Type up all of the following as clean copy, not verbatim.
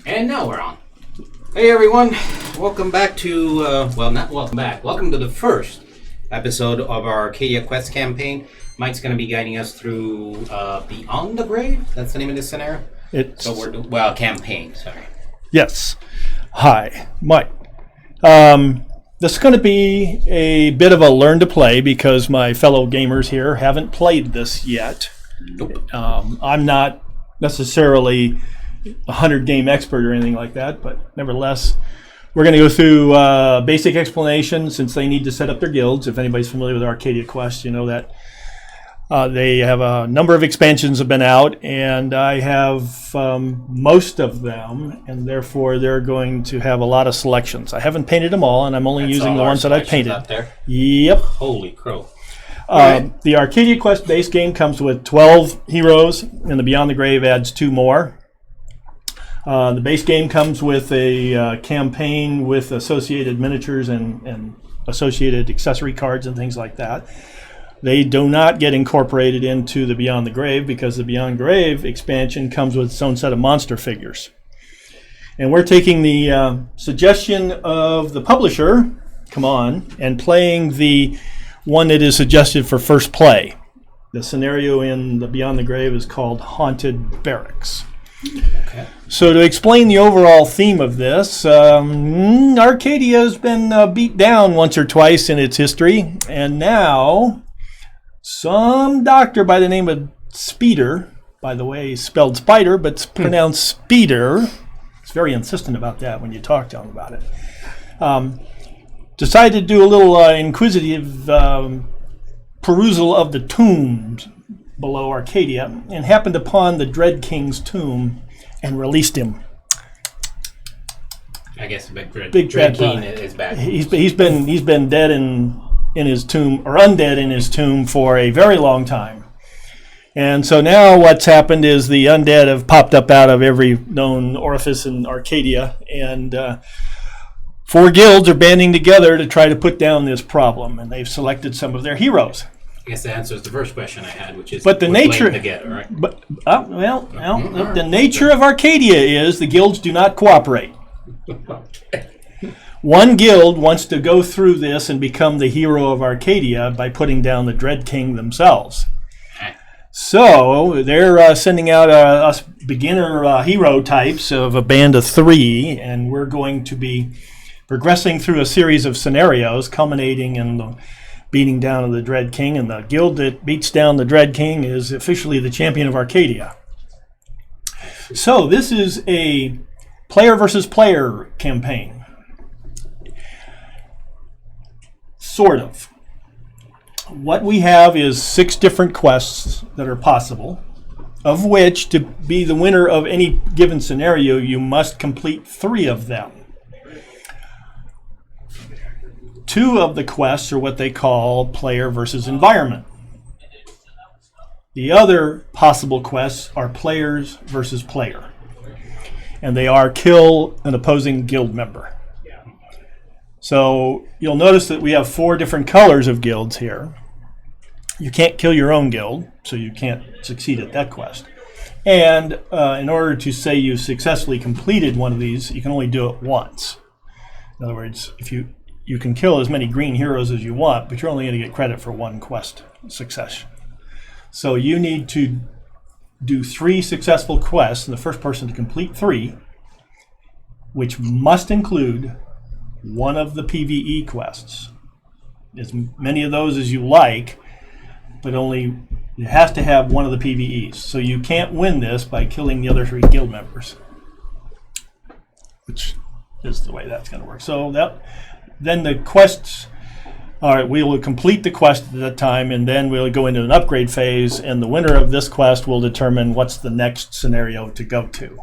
And now we're on. Hey everyone, welcome back to, not welcome back, welcome to the first episode of our Arcadia Quest campaign. Mike's going to be guiding us through Beyond the Grave, that's the name of this scenario? Campaign, sorry. Yes. Hi, Mike. This is going to be a bit of a learn to play because my fellow gamers here haven't played this yet. Nope. I'm not necessarily a 100-game expert or anything like that, but nevertheless, we're going to go through basic explanation since they need to set up their guilds. If anybody's familiar with Arcadia Quest, you know that they have a number of expansions have been out, and I have most of them, and therefore they're going to have a lot of selections. I haven't painted them all, and I'm only using the ones that I've painted. Out there? Yep. Holy crow. The Arcadia Quest base game comes with 12 heroes, and the Beyond the Grave adds 2 more. The base game comes with a campaign with associated miniatures and associated accessory cards and things like that. They do not get incorporated into the Beyond the Grave because the Beyond Grave expansion comes with its own set of monster figures. And we're taking the suggestion of the publisher, CMoN, and playing the one that is suggested for first play. The scenario in the Beyond the Grave is called Haunted Barracks. Okay. So to explain the overall theme of this, Arcadia has been beat down once or twice in its history, and now some doctor by the name of Spider, by the way, spelled spider, but it's pronounced Spider. It's very insistent about that when you talk to him about it. Decided to do a little inquisitive perusal of the tombs below Arcadia and happened upon the Dread King's tomb and released him. I guess Big Dread King is back. He's been dead in his tomb, or undead in his tomb, for a very long time. And so now what's happened is the undead have popped up out of every known orifice in Arcadia, and 4 guilds are banding together to try to put down this problem, and they've selected some of their heroes. I guess that answers the first question I had, which is but the nature together, right? The nature of Arcadia is the guilds do not cooperate. Okay. One guild wants to go through this and become the hero of Arcadia by putting down the Dread King themselves. So they're sending out us beginner hero types of a band of 3, and we're going to be progressing through a series of scenarios culminating in the beating down of the Dread King, and the guild that beats down the Dread King is officially the champion of Arcadia. So this is a player versus player campaign. Sort of. What we have is 6 different quests that are possible, of which to be the winner of any given scenario, you must complete 3 of them. 2 of the quests are what they call player versus environment. The other possible quests are players versus player, and they are kill an opposing guild member. So you'll notice that we have 4 different colors of guilds here. You can't kill your own guild, so you can't succeed at that quest. And in order to say you successfully completed one of these, you can only do it once. In other words, if you can kill as many green heroes as you want, but you're only going to get credit for 1 quest success. So you need to do 3 successful quests, and the first person to complete 3, which must include one of the PvE quests. As many of those as you like, but only it has to have one of the PvEs. So you can't win this by killing the other 3 guild members, which is the way that's going to work. So then the quests, all right, we will complete the quest at that time, and then we'll go into an upgrade phase, and the winner of this quest will determine what's the next scenario to go to,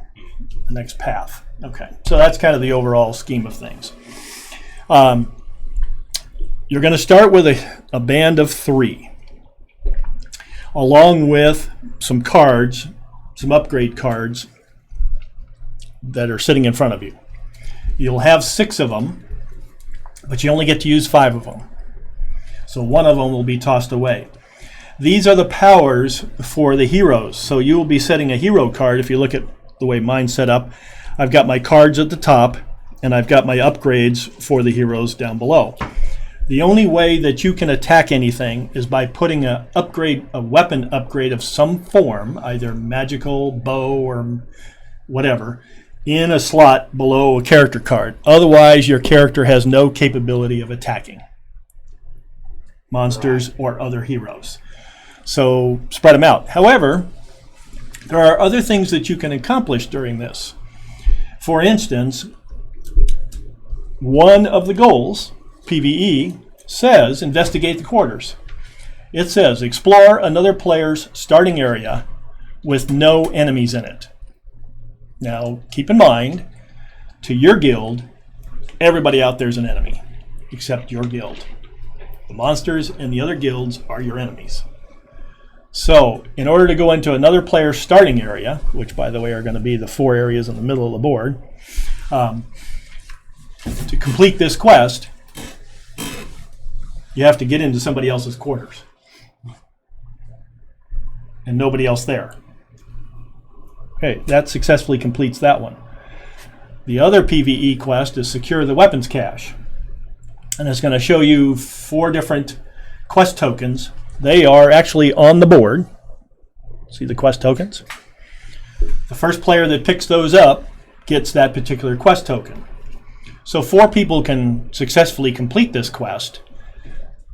the next path. Okay, so that's kind of the overall scheme of things. You're going to start with a band of 3, along with some cards, some upgrade cards that are sitting in front of you. You'll have 6 of them, but you only get to use 5 of them. So 1 of them will be tossed away. These are the powers for the heroes. So you will be setting a hero card. If you look at the way mine's set up, I've got my cards at the top, and I've got my upgrades for the heroes down below. The only way that you can attack anything is by putting a weapon upgrade of some form, either magical, bow, or whatever, in a slot below a character card. Otherwise, your character has no capability of attacking monsters or other heroes. So spread them out. However, there are other things that you can accomplish during this. For instance, one of the goals, PvE, says investigate the quarters. It says explore another player's starting area with no enemies in it. Now, keep in mind, to your guild, everybody out there is an enemy, except your guild. The monsters and the other guilds are your enemies. So, in order to go into another player's starting area, which, by the way, are going to be the 4 areas in the middle of the board, to complete this quest, you have to get into somebody else's quarters. And nobody else there. Okay, that successfully completes that one. The other PvE quest is secure the weapons cache. And it's going to show you 4 different quest tokens. They are actually on the board. See the quest tokens? The first player that picks those up gets that particular quest token. So 4 people can successfully complete this quest,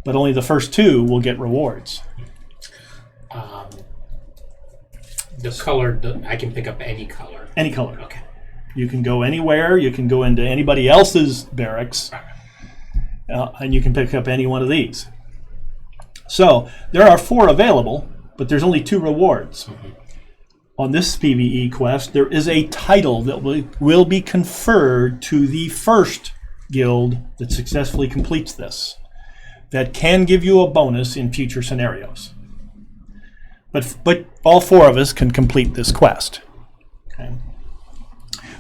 but only the first 2 will get rewards. The color, I can pick up any color. Any color. Okay. You can go anywhere. You can go into anybody else's barracks, and you can pick up any one of these. So there are 4 available, but there's only 2 rewards. Mm-hmm. On this PvE quest, there is a title that will be conferred to the first guild that successfully completes this, that can give you a bonus in future scenarios. But all 4 of us can complete this quest. Okay.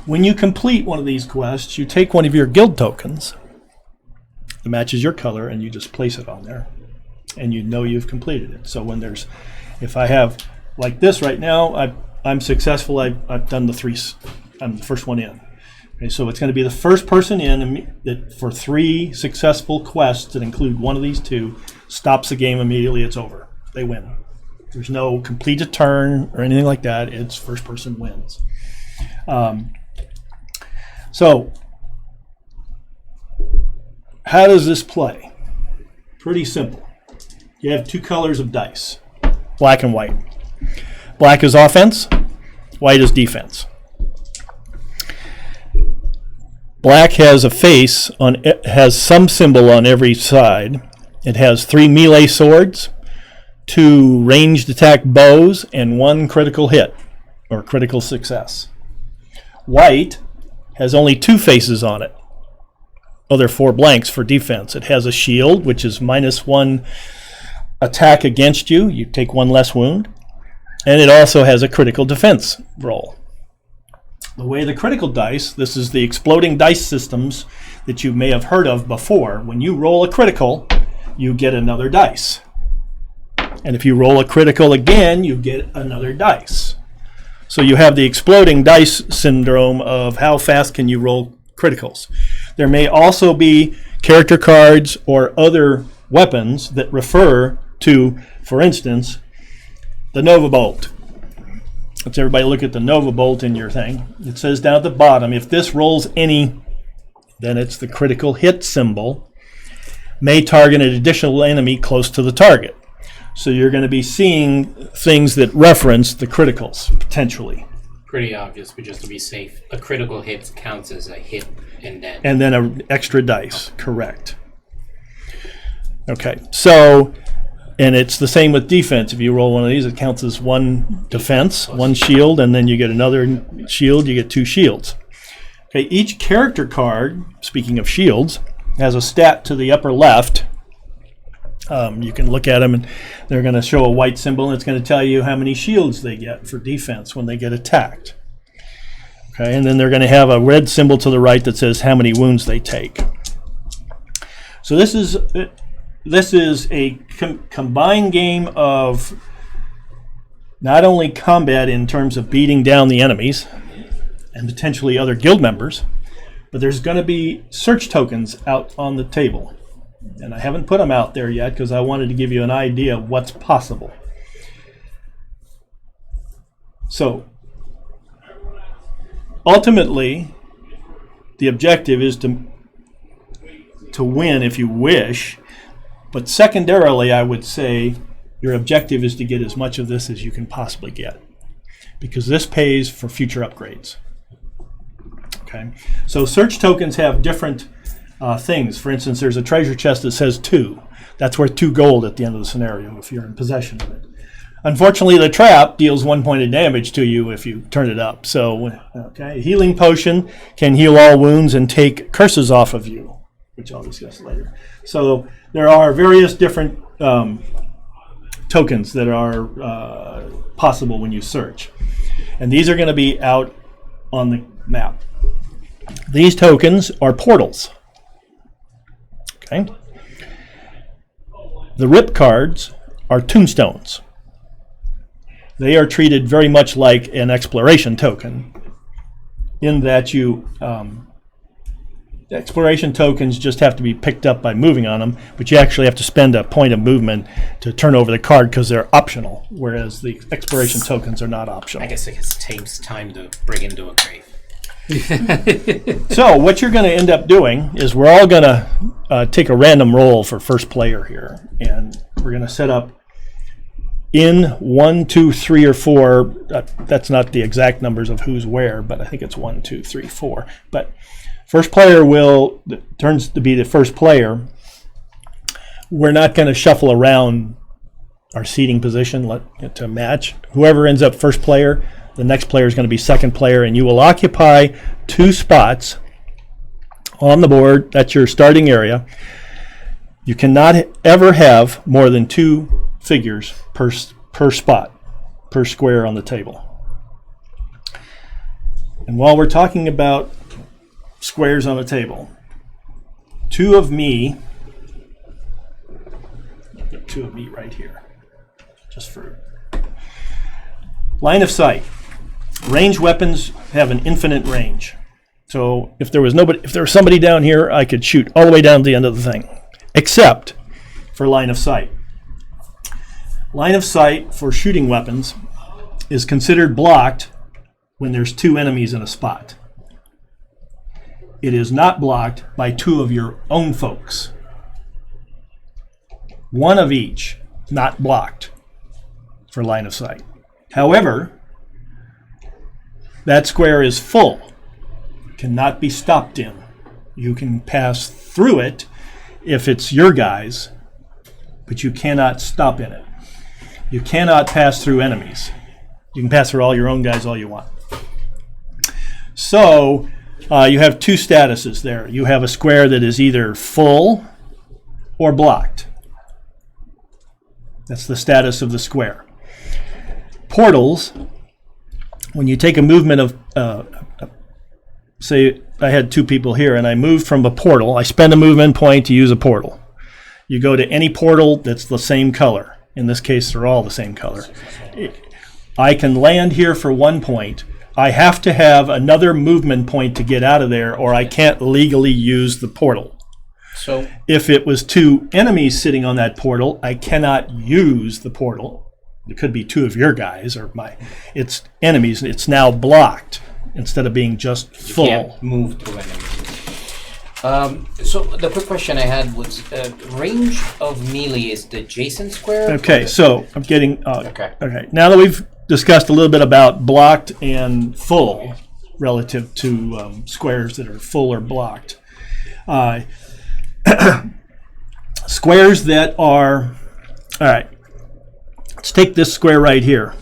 When you complete one of these quests, you take one of your guild tokens that matches your color, and you just place it on there, and you know you've completed it. So when if I have like this right now, I'm successful. I've done the 3. I'm the first one in. Okay, so it's going to be the first person in that for 3 successful quests that include one of these 2 stops the game immediately. It's over. They win. There's no complete a turn or anything like that. It's first person wins. So how does this play? Pretty simple. You have 2 colors of dice, black and white. Black is offense, white is defense. Black has a face has some symbol on every side. It has 3 melee swords, 2 ranged attack bows, and 1 critical hit or critical success. White has only 2 faces on it. Other 4 blanks for defense. It has a shield, which is -1 attack against you. You take 1 less wound. And it also has a critical defense roll. The way the critical dice, this is the exploding dice systems that you may have heard of before. When you roll a critical, you get another dice. And if you roll a critical again, you get another dice. So you have the exploding dice syndrome of how fast can you roll criticals. There may also be character cards or other weapons that refer to, for instance, the Nova Bolt. Let's everybody look at the Nova Bolt in your thing. It says down at the bottom, if this rolls any, then it's the critical hit symbol, may target an additional enemy close to the target. So you're going to be seeing things that reference the criticals, potentially. Pretty obvious, but just to be safe, a critical hit counts as a hit and then... And then an extra dice, correct. Okay, so... And it's the same with defense. If you roll one of these, it counts as 1 defense, 1 shield, and then you get another shield, you get 2 shields. Okay, each character card, speaking of shields, has a stat to the upper left. You can look at them, and they're going to show a white symbol, and it's going to tell you how many shields they get for defense when they get attacked. Okay, and then they're going to have a red symbol to the right that says how many wounds they take. So this is a combined game of not only combat in terms of beating down the enemies, and potentially other guild members. But there's going to be search tokens out on the table. And I haven't put them out there yet because I wanted to give you an idea of what's possible. So, ultimately, the objective is to win if you wish. But secondarily, I would say your objective is to get as much of this as you can possibly get, because this pays for future upgrades. Okay, so search tokens have different things. For instance, there's a treasure chest that says 2. That's worth 2 gold at the end of the scenario if you're in possession of it. Unfortunately, the trap deals 1 point of damage to you if you turn it up. So, okay, healing potion can heal all wounds and take curses off of you, which I'll discuss later. So there are various different tokens that are possible when you search. And these are going to be out on the map. These tokens are portals. Okay. The rip cards are tombstones. They are treated very much like an exploration token, in that exploration tokens just have to be picked up by moving on them, but you actually have to spend a point of movement to turn over the card because they're optional, whereas the exploration tokens are not optional. I guess it takes time to bring into a grave. So what you're going to end up doing is we're all going to take a random roll for first player here, and we're going to set up in 1, 2, 3, or 4. That's not the exact numbers of who's where, but I think it's 1, 2, 3, 4. But first player turns to be the first player. We're not going to shuffle around our seating position to match. Whoever ends up first player, the next player is going to be second player, and you will occupy 2 spots on the board. That's your starting area. You cannot ever have more than 2 figures per spot, per square on the table. And while we're talking about squares on the table, 2 of me, I've got 2 of me right here, just for line of sight. Ranged weapons have an infinite range. So if there was somebody down here, I could shoot all the way down to the end of the thing, except for line of sight. Line of sight for shooting weapons is considered blocked when there's 2 enemies in a spot. It is not blocked by 2 of your own folks. 1 of each, not blocked for line of sight. However, that square is full, cannot be stopped in. You can pass through it if it's your guys, but you cannot stop in it. You cannot pass through enemies. You can pass through all your own guys all you want. So you have 2 statuses there. You have a square that is either full or blocked. That's the status of the square. Portals, when you take a movement of, say I had 2 people here and I moved from a portal, I spend a movement point to use a portal. You go to any portal that's the same color. In this case, they're all the same color. I can land here for 1 point. I have to have another movement point to get out of there, or I can't legally use the portal. So if it was 2 enemies sitting on that portal, I cannot use the portal. It could be 2 of your guys or it's enemies. It's now blocked instead of being just full. You can't move to enemies. So the quick question I had was, range of melee is the adjacent square? Okay, so I'm getting... Okay. Now that we've discussed a little bit about blocked and full relative to squares that are full or blocked. Squares that are... All right, let's take this square right here.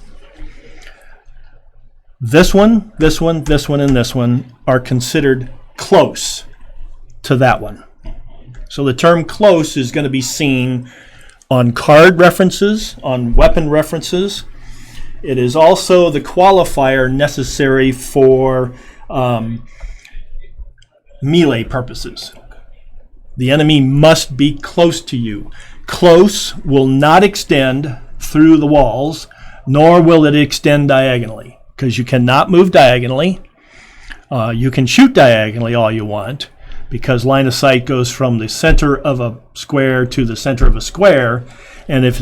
This one, this one, this one, and this one are considered close to that one. So the term close is going to be seen on card references, on weapon references. It is also the qualifier necessary for melee purposes. The enemy must be close to you. Close will not extend through the walls, nor will it extend diagonally, because you cannot move diagonally. You can shoot diagonally all you want, because line of sight goes from the center of a square to the center of a square, and if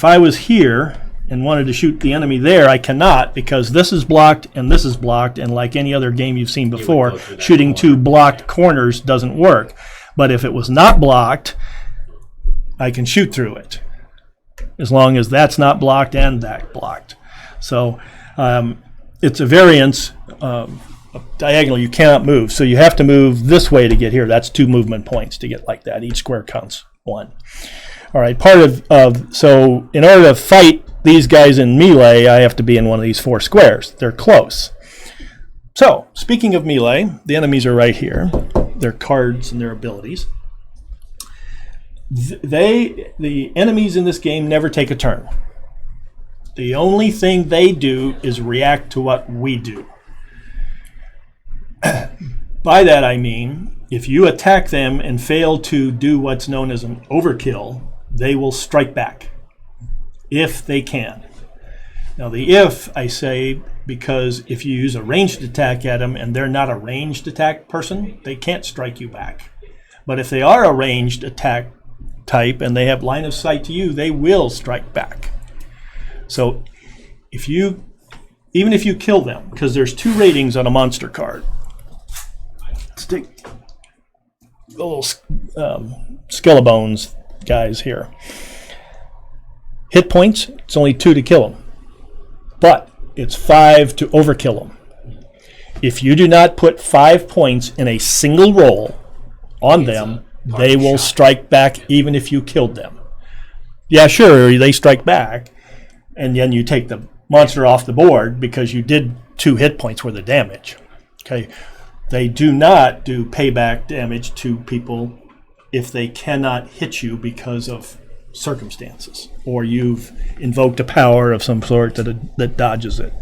I was here and wanted to shoot the enemy there, I cannot, because this is blocked and this is blocked, and like any other game you've seen before, shooting two blocked corners doesn't work. But if it was not blocked, I can shoot through it, as long as that's not blocked and that blocked. So it's a variance diagonal. You cannot move, so you have to move this way to get here. That's 2 movement points to get like that. Each square counts 1. All right, so in order to fight these guys in melee, I have to be in one of these 4 squares. They're close. So, speaking of melee, the enemies are right here. Their cards and their abilities. The enemies in this game never take a turn. The only thing they do is react to what we do. By that I mean, if you attack them and fail to do what's known as an overkill, they will strike back, if they can. Now the if, I say, because if you use a ranged attack at them and they're not a ranged attack person, they can't strike you back. But if they are a ranged attack type and they have line of sight to you, they will strike back. So even if you kill them, because there's 2 ratings on a monster card. Let's take the little Skelebanes guys here. Hit points, it's only 2 to kill them, but it's 5 to overkill them. If you do not put 5 points in a single roll on them, they will strike back even if you killed them. Yeah, sure, they strike back, and then you take the monster off the board because you did 2 hit points worth of damage. Okay, they do not do payback damage to people if they cannot hit you because of circumstances, or you've invoked a power of some sort that dodges it.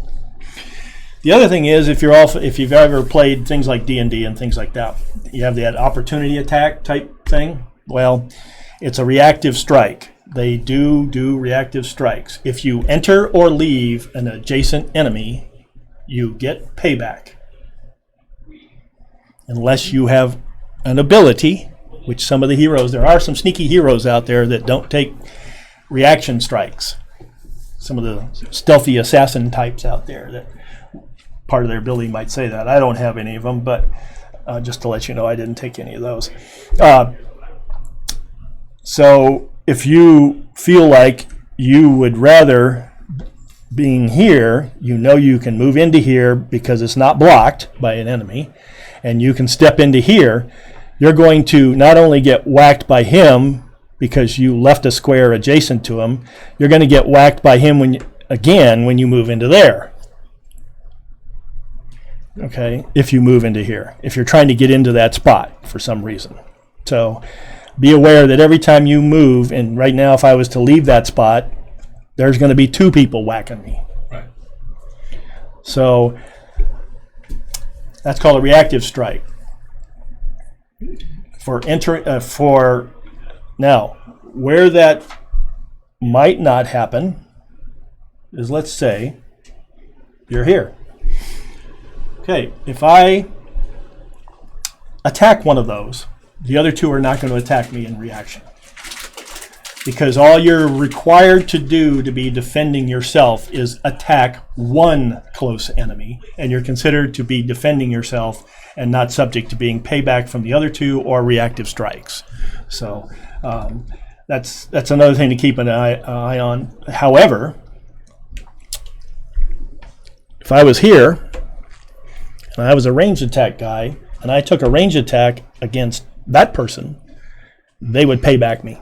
The other thing is, if you've ever played things like D&D and things like that, you have that opportunity attack type thing. Well, it's a reactive strike. They do reactive strikes. If you enter or leave an adjacent enemy, you get payback. Unless you have an ability, which some of the heroes, there are some sneaky heroes out there that don't take reaction strikes. Some of the stealthy assassin types out there, that part of their ability might say that. I don't have any of them, but just to let you know, I didn't take any of those. So if you feel like you would rather, being here, you know you can move into here because it's not blocked by an enemy, and you can step into here, you're going to not only get whacked by him because you left a square adjacent to him, you're going to get whacked by him when you move into there. Okay, if you move into here, if you're trying to get into that spot for some reason. So be aware that every time you move, and right now if I was to leave that spot, there's going to be 2 people whacking me. Right. So that's called a reactive strike. Now, where that might not happen is, let's say you're here. Okay, if I attack one of those, the other 2 are not going to attack me in reaction. Because all you're required to do to be defending yourself is attack 1 close enemy, and you're considered to be defending yourself and not subject to being payback from the other 2 or reactive strikes. So that's another thing to keep an eye on. However, if I was here and I was a ranged attack guy and I took a ranged attack against that person, they would pay back me,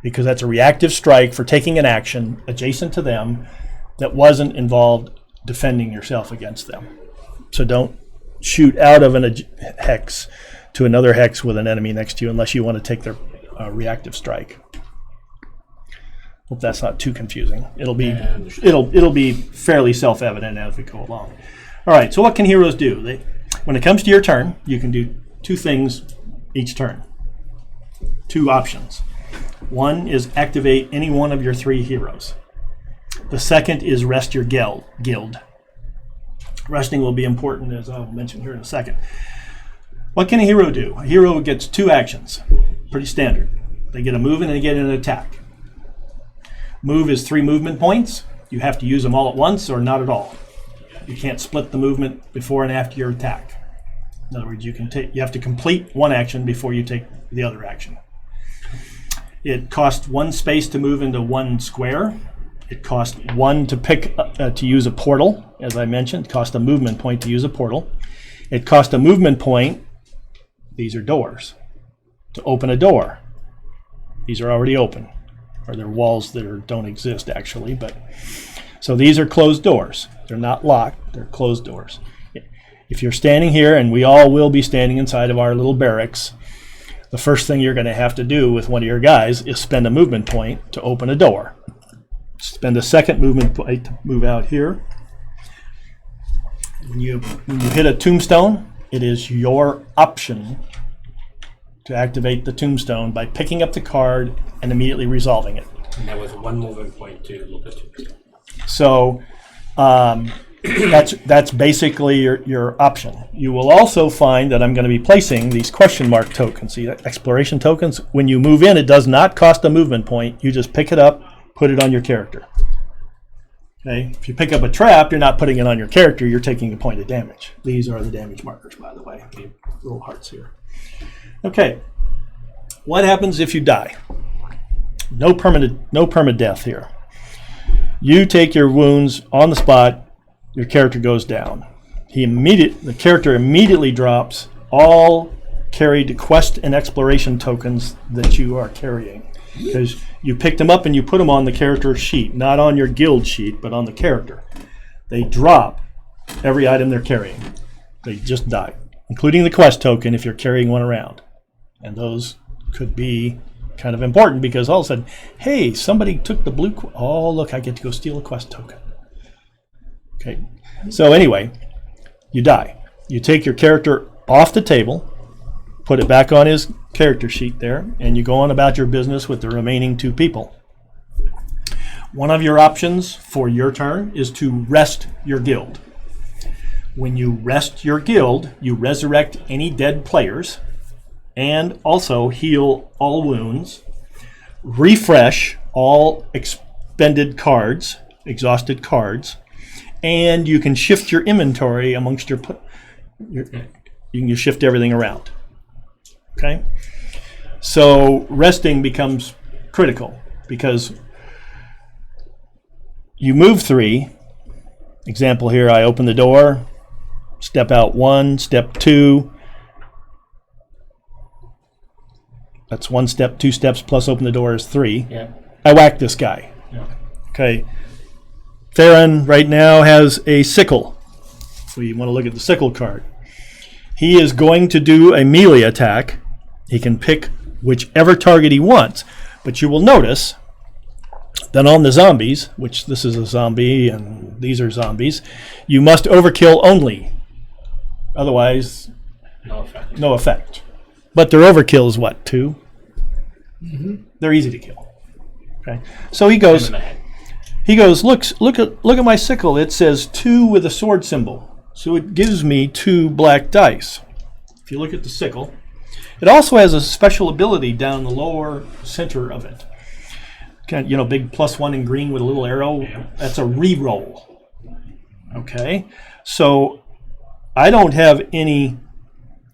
because that's a reactive strike for taking an action adjacent to them that wasn't involved defending yourself against them. So don't shoot out of a hex to another hex with an enemy next to you unless you want to take their reactive strike. Hope that's not too confusing. It'll be fairly self-evident as we go along. All right, so what can heroes do? When it comes to your turn, you can do 2 things each turn. 2 options. One is activate any one of your 3 heroes. The second is rest your guild. Resting will be important, as I'll mention here in a second. What can a hero do? A hero gets 2 actions. Pretty standard. They get a move and they get an attack. Move is 3 movement points. You have to use them all at once or not at all. You can't split the movement before and after your attack. In other words, you have to complete 1 action before you take the other action. It costs 1 space to move into 1 square. It costs 1 to pick to use a portal, as I mentioned. It costs a movement point to use a portal. It costs a movement point. These are doors. To open a door. These are already open. Or they're walls that don't exist, actually. So these are closed doors. They're not locked. They're closed doors. If you're standing here, and we all will be standing inside of our little barracks, the first thing you're going to have to do with one of your guys is spend a movement point to open a door. Spend a second movement point to move out here. When you hit a tombstone, it is your option to activate the tombstone by picking up the card and immediately resolving it. And that was 1 movement point to look at tombstone. So that's basically your option. You will also find that I'm going to be placing these question mark tokens, see exploration tokens. When you move in, it does not cost a movement point. You just pick it up, put it on your character. Okay. If you pick up a trap, you're not putting it on your character. You're taking a point of damage. These are the damage markers, by the way. The little hearts here. Okay. What happens if you die? No permadeath here. You take your wounds on the spot. Your character goes down. The character immediately drops all carried quest and exploration tokens that you are carrying, because you picked them up and you put them on the character sheet, not on your guild sheet, but on the character. They drop every item they're carrying. They just die, including the quest token if you're carrying one around. And those could be kind of important because all of a sudden, hey, somebody took the blue. Oh, look, I get to go steal a quest token. Okay, so anyway, you die. You take your character off the table, put it back on his character sheet there, and you go on about your business with the remaining 2 people. One of your options for your turn is to rest your guild. When you rest your guild, you resurrect any dead players and also heal all wounds, refresh all expended cards, exhausted cards, and you can shift your inventory amongst you can shift everything around. Okay? So resting becomes critical because you move 3. Example here, I open the door, step out 1, step 2. That's 1 step, 2 steps, plus open the door is 3. Yeah. I whack this guy. Yeah. Okay. Theron right now has a sickle. We want to look at the sickle card. He is going to do a melee attack. He can pick whichever target he wants. But you will notice that on the zombies, which this is a zombie and these are zombies, you must overkill only. Otherwise, no effect. But their overkill is what, 2? Mm-hmm. They're easy to kill. Okay. So he goes, look at my sickle. It says 2 with a sword symbol. So it gives me 2 black dice. If you look at the sickle, it also has a special ability down the lower center of it. Big +1 in green with a little arrow. Yeah. That's a re-roll. Okay. So I don't have any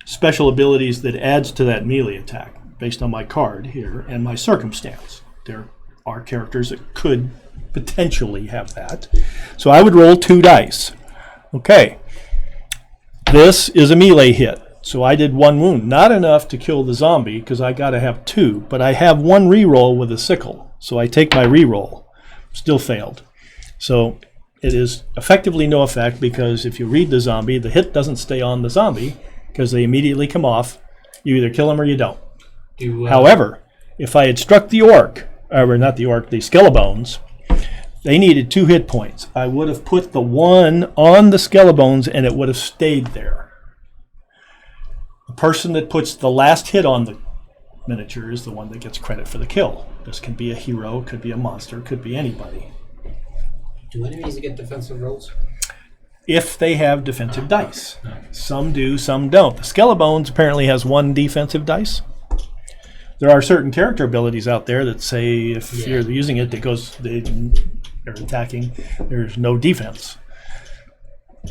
special abilities that adds to that melee attack based on my card here and my circumstance. There are characters that could potentially have that. So I would roll 2 dice. Okay. This is a melee hit. So I did 1 wound. Not enough to kill the zombie because I got to have 2. But I have 1 reroll with a sickle. So I take my reroll. Still failed. So it is effectively no effect because if you read the zombie, the hit doesn't stay on the zombie because they immediately come off. You either kill them or you don't. However, if I had struck the orc, or not the orc, the skelebanes, they needed 2 hit points. I would have put the 1 on the skelebanes and it would have stayed there. The person that puts the last hit on the miniature is the one that gets credit for the kill. This can be a hero, could be a monster, could be anybody. Do enemies get defensive rolls? if they have defensive dice. Some do, some don't. The Skelebones apparently has 1 defensive dice. There are certain character abilities out there that say if you're using it, they're attacking, there's no defense.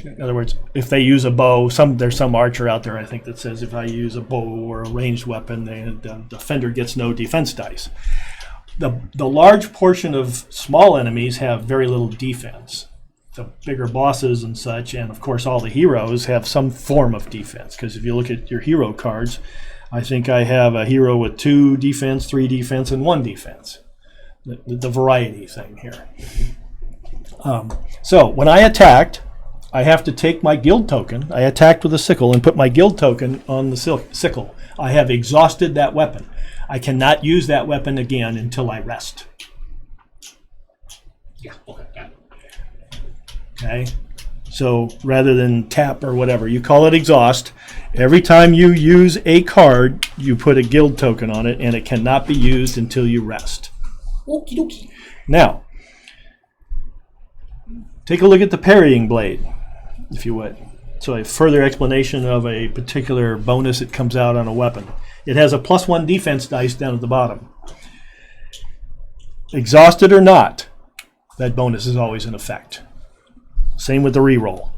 In other words, if they use a bow, there's some archer out there, I think, that says if I use a bow or a ranged weapon, the defender gets no defense dice. The large portion of small enemies have very little defense. The bigger bosses and such, and of course all the heroes have some form of defense. Because if you look at your hero cards, I think I have a hero with 2 defense, 3 defense, and 1 defense. The variety thing here. So when I attacked, I have to take my guild token. I attacked with a sickle and put my guild token on the sickle. I have exhausted that weapon. I cannot use that weapon again until I rest. Yeah, okay. Okay? So rather than tap or whatever, you call it exhaust. Every time you use a card, you put a guild token on it, and it cannot be used until you rest. Okie dokie. Now, take a look at the parrying blade, if you would. So a further explanation of a particular bonus that comes out on a weapon. It has a +1 defense dice down at the bottom. Exhausted or not, that bonus is always in effect. Same with the reroll.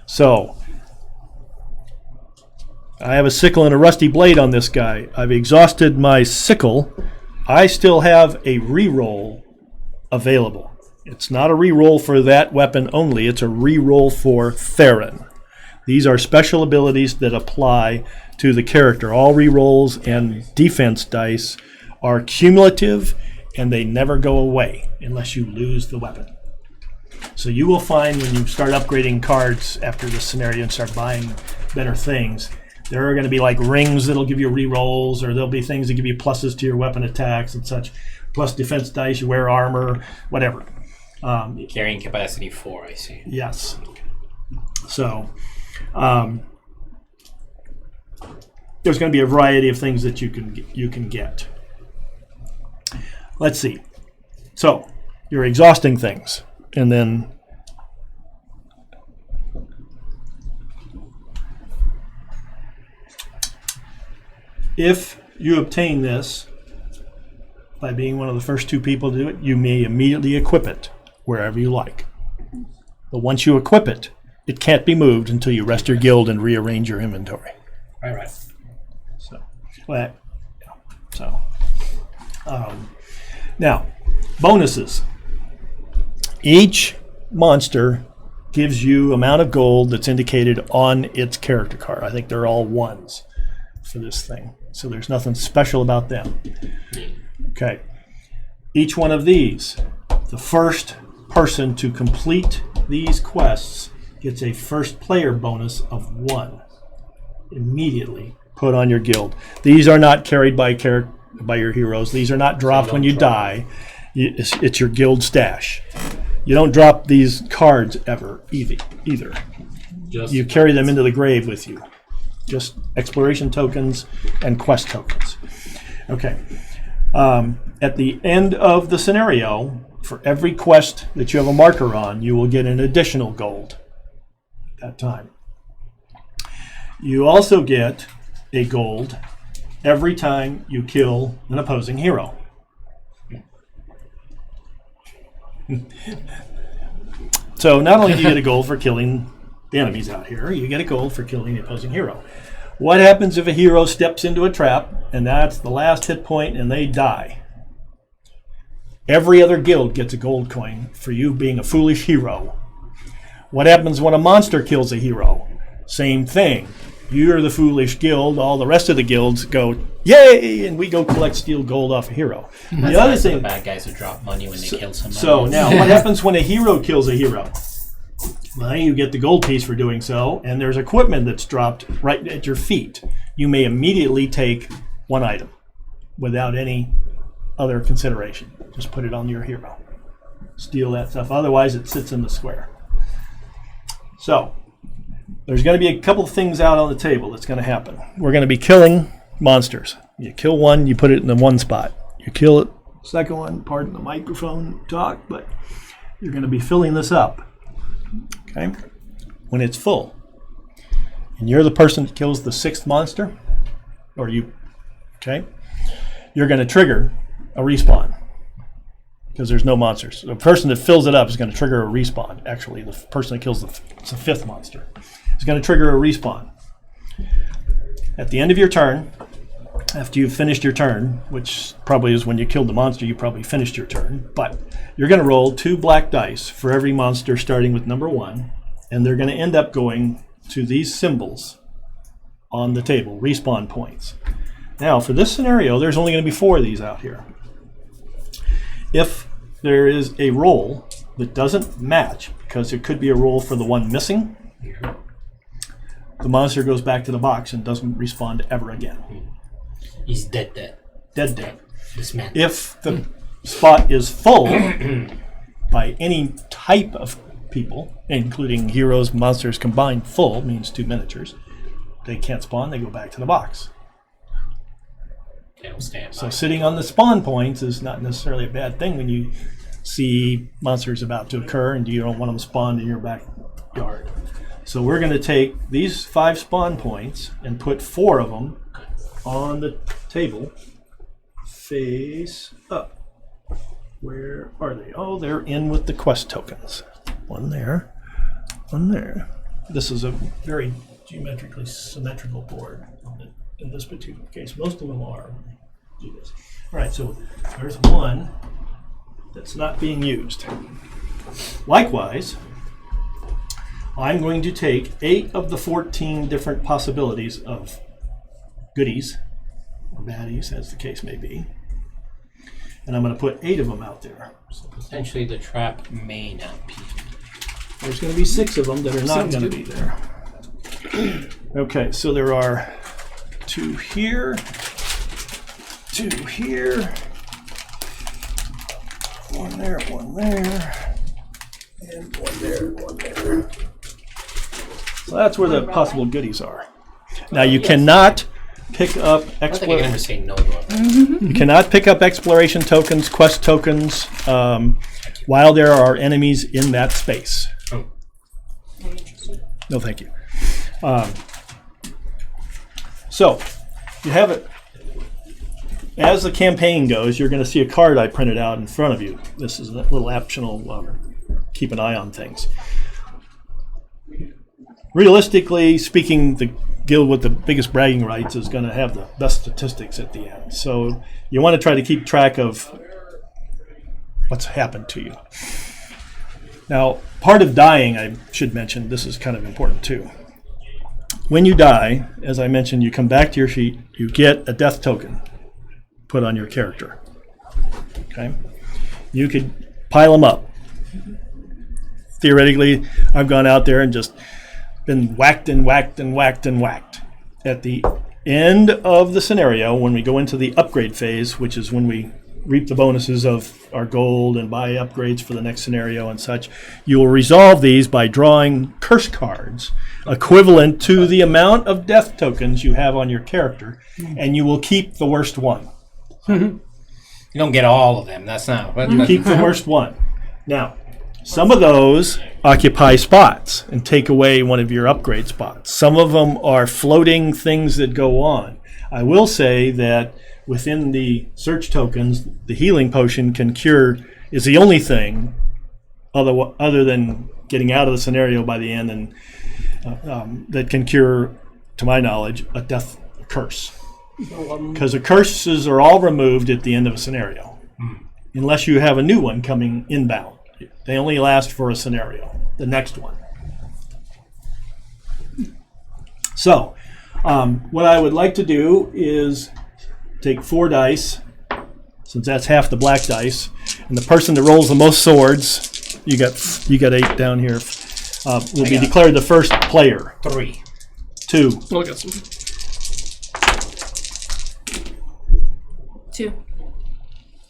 So, I have a sickle and a rusty blade on this guy. I've exhausted my sickle. I still have a reroll available. It's not a reroll for that weapon only. It's a reroll for Theron. These are special abilities that apply to the character. All rerolls and defense dice are cumulative, and they never go away unless you lose the weapon. So you will find when you start upgrading cards after this scenario and start buying better things, there are going to be like rings that'll give you rerolls, or there'll be things that give you pluses to your weapon attacks and such. Plus defense dice, you wear armor, whatever. Carrying capacity 4, I see. Yes. So there's going to be a variety of things that you can get. Let's see. So you're exhausting things, and then if you obtain this by being one of the first 2 people to do it, you may immediately equip it wherever you like. But once you equip it, it can't be moved until you rest your guild and rearrange your inventory. Right. Now, bonuses. Each monster gives you amount of gold that's indicated on its character card. I think they're all 1s for this thing. So there's nothing special about them. Okay. Each one of these, the first person to complete these quests gets a first player bonus of 1 immediately put on your guild. These are not carried by your heroes. These are not dropped when you die. It's your guild stash. You don't drop these cards ever either. You carry them into the grave with you. Just exploration tokens and quest tokens. Okay. At the end of the scenario, for every quest that you have a marker on, you will get an additional gold at that time. You also get a gold every time you kill an opposing hero. So not only do you get a gold for killing the enemies out here, you get a gold for killing the opposing hero. What happens if a hero steps into a trap and that's the last hit point and they die? Every other guild gets a gold coin for you being a foolish hero. What happens when a monster kills a hero? Same thing. You're the foolish guild. All the rest of the guilds go, yay, and we go collect steel gold off a hero. The other thing, the bad guys who drop money when they kill somebody. So now, what happens when a hero kills a hero? Well, you get the gold piece for doing so, and there's equipment that's dropped right at your feet. You may immediately take 1 item without any other consideration. Just put it on your hero. Steal that stuff. Otherwise, it sits in the square. So there's going to be a couple of things out on the table that's going to happen. We're going to be killing monsters. You kill one, you put it in the one spot. You kill it, second one, pardon the microphone talk, but you're going to be filling this up. Okay? when it's full, and you're the person that kills the 6th monster, or you, okay, you're going to trigger a respawn because there's no monsters. The person that fills it up is going to trigger a respawn. Actually, the person that kills the 5th monster is going to trigger a respawn. At the end of your turn, after you've finished your turn, which probably is when you killed the monster, you probably finished your turn, but you're going to roll 2 black dice for every monster starting with number 1, and they're going to end up going to these symbols on the table, respawn points. Now, for this scenario, there's only going to be 4 of these out here. If there is a roll that doesn't match, because it could be a roll for the one missing, the monster goes back to the box and doesn't respawn ever again. He's dead. Dead. This man. If the spot is full by any type of people, including heroes, monsters combined, full means 2 miniatures, they can't spawn, they go back to the box. So sitting on the spawn points is not necessarily a bad thing when you see monsters about to occur and you don't want them spawned in your backyard. So we're going to take these 5 spawn points and put 4 of them on the table face up. Where are they? Oh, they're in with the quest tokens. One there, one there. This is a very geometrically symmetrical board in this particular case. Most of them are. Do this. All right, so there's one that's not being used. Likewise, I'm going to take 8 of the 14 different possibilities of goodies, or baddies, as the case may be, and I'm going to put 8 of them out there. So potentially the trap may not be. There's going to be 6 of them that are not going to be there. Okay, so there are 2 here, 2 here, 1 there, 1 there, and 1 there, 1 there. So that's where the possible goodies are. Now you cannot pick up say no to You cannot pick up exploration tokens, quest tokens, while there are enemies in that space. Oh. No, thank you. So you have it. As the campaign goes, you're going to see a card I printed out in front of you. This is a little optional. Keep an eye on things. Realistically speaking, the guild with the biggest bragging rights is going to have the best statistics at the end. So you want to try to keep track of what's happened to you. Now, part of dying, I should mention, this is kind of important too. When you die, as I mentioned, you come back to your sheet, you get a death token put on your character. Okay? You could pile them up. Theoretically, I've gone out there and just been whacked and whacked and whacked and whacked. At the end of the scenario, when we go into the upgrade phase, which is when we reap the bonuses of our gold and buy upgrades for the next scenario and such, you will resolve these by drawing curse cards equivalent to the amount of death tokens you have on your character, and you will keep the worst one. You don't get all of them. That's not. You keep the worst one. Now, some of those occupy spots and take away one of your upgrade spots. Some of them are floating things that go on. I will say that within the search tokens, the healing potion is the only thing other than getting out of the scenario by the end and that can cure, to my knowledge, a death curse. Because the curses are all removed at the end of a scenario, unless you have a new one coming inbound. They only last for a scenario, the next one. So, what I would like to do is take 4 dice, since that's half the black dice, and the person that rolls the most swords, you got 8 down here, will be declared the first player. 3. 2. Oh, I got some. 2.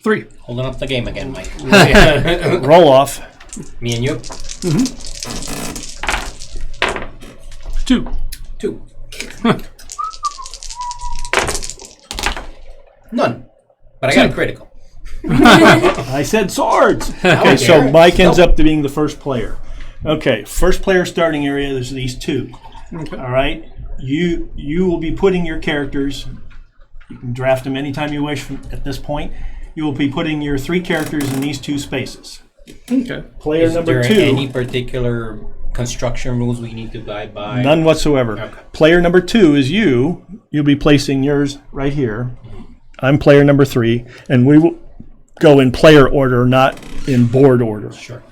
3. Holding up the game again, Mike. Roll off. Me and you? 2. 2. None. But I got a critical. I said swords. Okay, so Mike ends up being the first player. Okay, first player starting area, there's these two. Okay. All right? You will be putting your characters, you can draft them anytime you wish at this point. You will be putting your 3 characters in these 2 spaces. Okay. Player Is number there 2. any particular construction rules we need to abide by? None whatsoever. Okay. Player number 2 is you. You'll be placing yours right here. I'm player number 3, and we will go in player order, not in board order. Sure.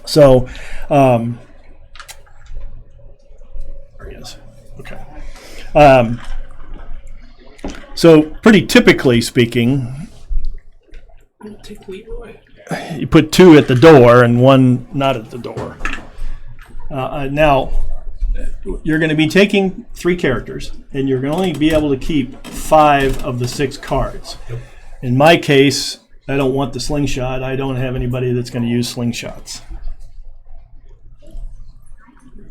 So, there he is. Okay. So, pretty typically speaking, Take Leroy. you put 2 at the door and 1 not at the door. Now, you're going to be taking 3 characters, and you're going to only be able to keep 5 of the 6 cards. Yep. In my case, I don't want the slingshot. I don't have anybody that's going to use slingshots.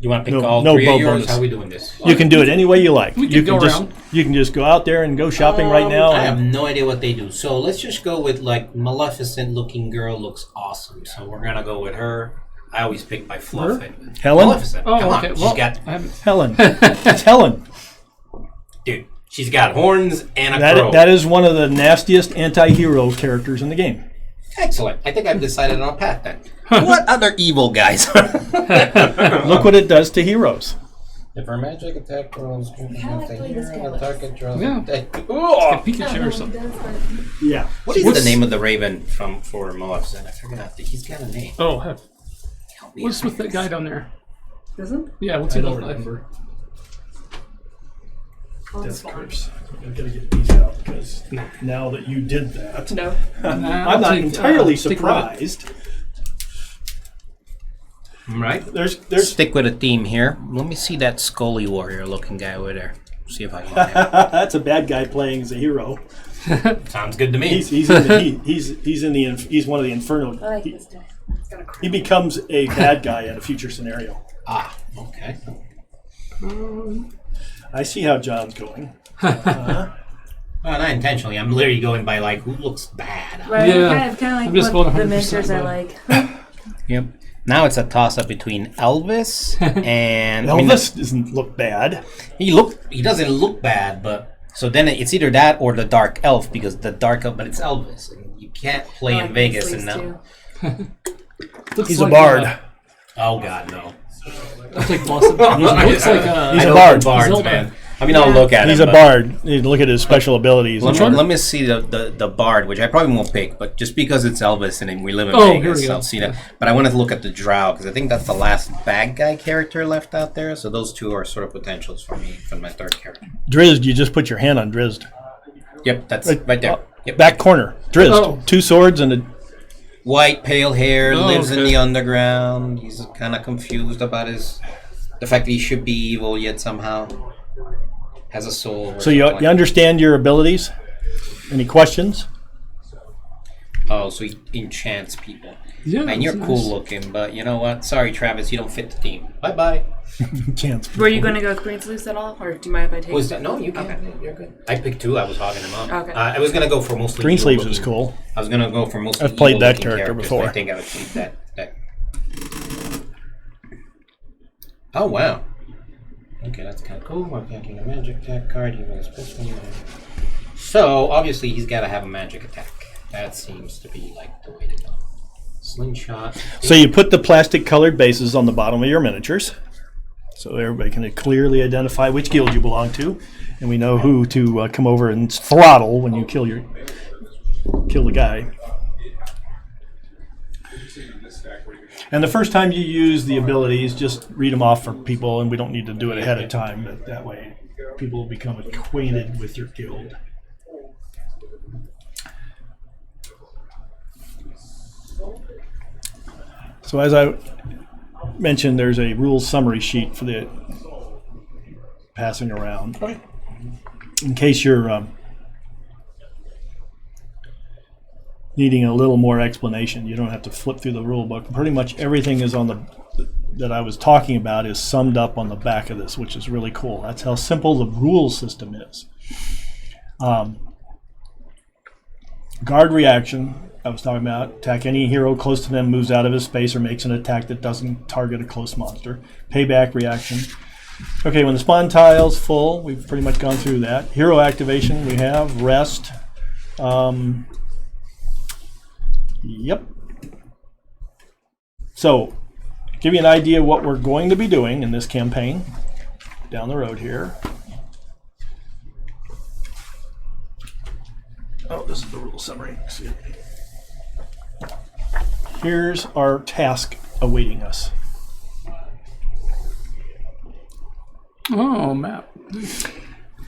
You want to pick No- all no 3 bow of yours? bonus. How are we doing this? You can do it any way you like. We you can go just around. you can just go out there and go shopping right now. I have and- no idea what they do. So let's just go with like Maleficent looking girl looks awesome. So we're gonna go with her. I always pick my fluff. Her? Anyway. Helen? Maleficent. Oh, Come on. okay. She's Well, got I haven't. Helen. It's Helen. dude. She's got horns and a crow. That is one of the nastiest anti-hero characters in the game. Excellent. I think I've decided on a path then. What other evil guys? Look what it does to heroes. If her magic attack rolls, How I play this guy the target draws Yeah. Oh! Pikachu or something. Yeah. What is the name of the raven for Maleficent? I forgot. He's got a name. Oh, heck. Help me What's out. with that guy down there? Doesn't? Yeah, what's I he don't look like? remember. Oh, Death it's fine. curse. I'm gonna get these out because now that you did that, No. I'm I'll not take, entirely stick with it. surprised. Right. There's Stick with a theme here. Let me see that Scully warrior looking guy over there. See if I can. that's a bad guy playing as a hero. Sounds good to me. He's one of the Inferno. I like this guy. It's gonna He becomes a bad guy in a future scenario. Ah, okay. I see how John's going. Well, not intentionally. I'm literally going by like who looks bad. Right, Yeah. kind of I'm just like what going the 100% miniatures are bad. like. Yep. Now it's a toss up between Elvis and Elvis doesn't look bad. He doesn't look bad, but so then it's either that or the dark elf because the dark elf, but it's Elvis, and you can't play I in like Vegas these and too. Looks He's a like, bard. oh god no. Looks like Boston. Looks like He's I a don't bard. like bards, Zelda. man. I mean, I'll look at He's him. a but bard. You look at his special abilities. Let me see the bard, which I probably won't pick, but just because it's Elvis and we live in Oh, here Vegas, we go. I'll see that. But I wanted to look at the drow because I think that's the last bad guy character left out there. So those two are sort of potentials for me for my third character. Drizzt, you just put your hand on Drizzt. Yep, that's right there. Yep. Back corner. Drizzt. Oh. 2 swords and a... White, pale hair, Oh, lives in okay. the underground. He's kind of confused about the fact that he should be evil yet somehow has a soul. or So you something like understand your abilities? Any questions? that. Oh, so he enchants people. Yeah, And you're that's cool nice. looking, but you know what? Sorry, Travis, you don't fit the team. Bye bye. Chance. Were you going to go with green sleeves at all, or do you mind if I take? Was that no? You can. Okay. You're good. I picked 2. I was hogging them up. Okay. I was gonna go for mostly. Green evil sleeves looking- is cool. I was gonna go for mostly. I've played that evil-looking character characters, before. but I think I would keep that. Oh wow. Okay, that's kind of cool. I'm packing a magic attack card. He was plus 1. So obviously he's got to have a magic attack. That seems to be like the way to go. Slingshot. So you put the plastic colored bases on the bottom of your miniatures, so everybody can clearly identify which guild you belong to, and we know who to come over and throttle when you kill the guy. And the first time you use the abilities, just read them off for people, and we don't need to do it ahead of time, but that way people will become acquainted with your guild. So as I mentioned, there's a rules summary sheet for the passing around. In case you're needing a little more explanation, you don't have to flip through the rule book. Pretty much everything is on that I was talking about is summed up on the back of this, which is really cool. That's how simple the rule system is. Guard reaction, I was talking about. Attack any hero close to them, moves out of his space, or makes an attack that doesn't target a close monster. Payback reaction. Okay, when the spawn tile's full, we've pretty much gone through that. Hero activation, we have rest. Yep. So, give you an idea of what we're going to be doing in this campaign down the road here. Oh, this is the rule summary. Excuse me. Here's our task awaiting us. Oh, map.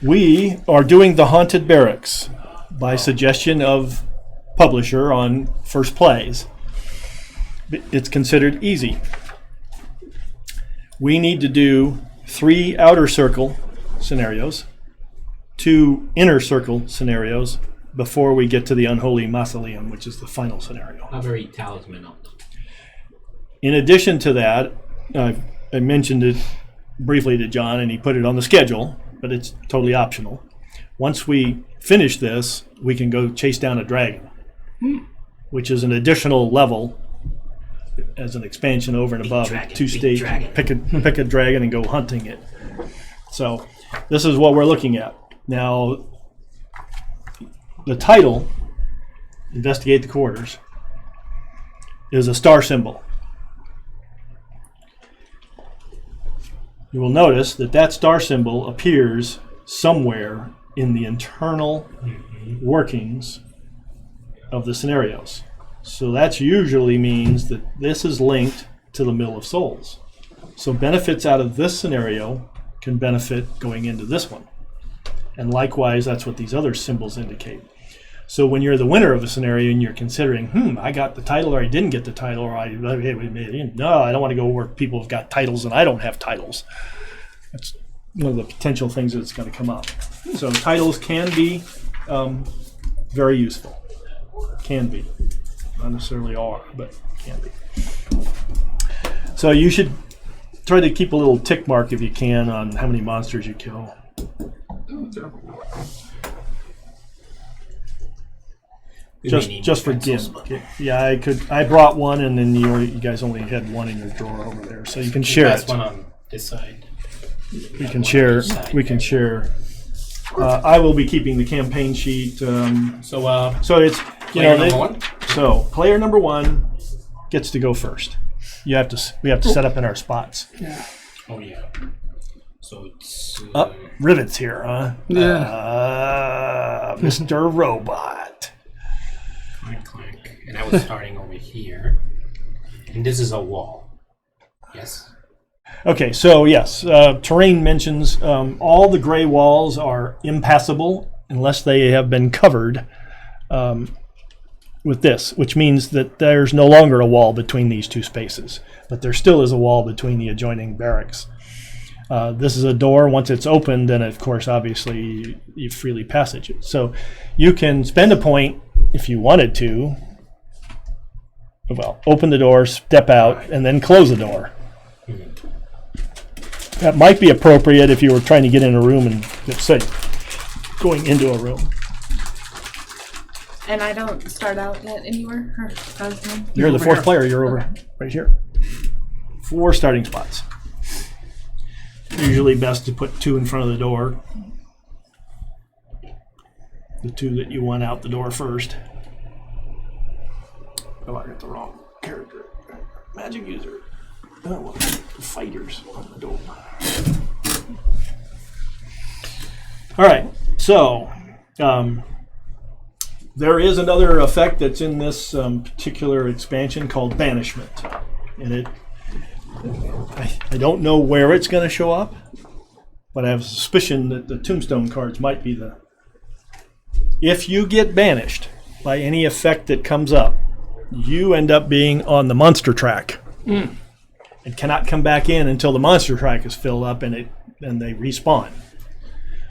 We are doing the Haunted Barracks by suggestion of publisher on first plays. It's considered easy. We need to do 3 outer circle scenarios, 2 inner circle scenarios before we get to the Unholy Mausoleum, which is the final scenario. Not very talismanal. In addition to that, I mentioned it briefly to John, and he put it on the schedule, but it's totally optional. Once we finish this, we can go chase down a dragon, which is an additional level as an expansion over and above dragon, 2 big stage. dragon. Pick a dragon and go hunting it. So this is what we're looking at. Now, the title, Investigate the Quarters, is a star symbol. You will notice that that star symbol appears somewhere in the internal workings of the scenarios. So that usually means that this is linked to the Mill of Souls. So benefits out of this scenario can benefit going into this one. And likewise, that's what these other symbols indicate. So when you're the winner of a scenario and you're considering, I got the title or I didn't get the title, or I don't want to go where people have got titles and I don't have titles. That's one of the potential things that's going to come up. So titles can be very useful. Can be. Not necessarily are, but can be. So you should try to keep a little tick mark if you can on how many monsters you kill. Just for Jim. Yeah, I brought one, and then you guys only had one in your drawer over there, so you can share That's it. one on this side. We can share. We can share. I will be keeping the campaign sheet. So it's Player number one? So player number 1 gets to go first. We have to set up in our spots. Yeah. Oh yeah. So it's Rivets here, huh? Yeah. Mr. Robot. clank clank, and I was starting over here, and this is a wall. Yes. Okay, so yes, terrain mentions all the gray walls are impassable unless they have been covered with this, which means that there's no longer a wall between these 2 spaces, but there still is a wall between the adjoining barracks. This is a door. Once it's opened, then of course, obviously, you freely passage it. So you can spend a point if you wanted to. Well, open the door, step out, and then close the door. That might be appropriate if you were trying to get in a room and, let's say, going into a room. And I don't start out at anywhere? Or You're the 4th player. You're over right here. 4 starting spots. Usually best to put 2 in front of the door. The 2 that you want out the door first. Oh, I got the wrong character. Magic user. Oh, well, fighters on the door. All right, so there is another effect that's in this particular expansion called banishment, and I don't know where it's going to show up, but I have a suspicion that the Tombstone cards might be the. If you get banished by any effect that comes up, you end up being on the monster track. And cannot come back in until the monster track is filled up and they respawn.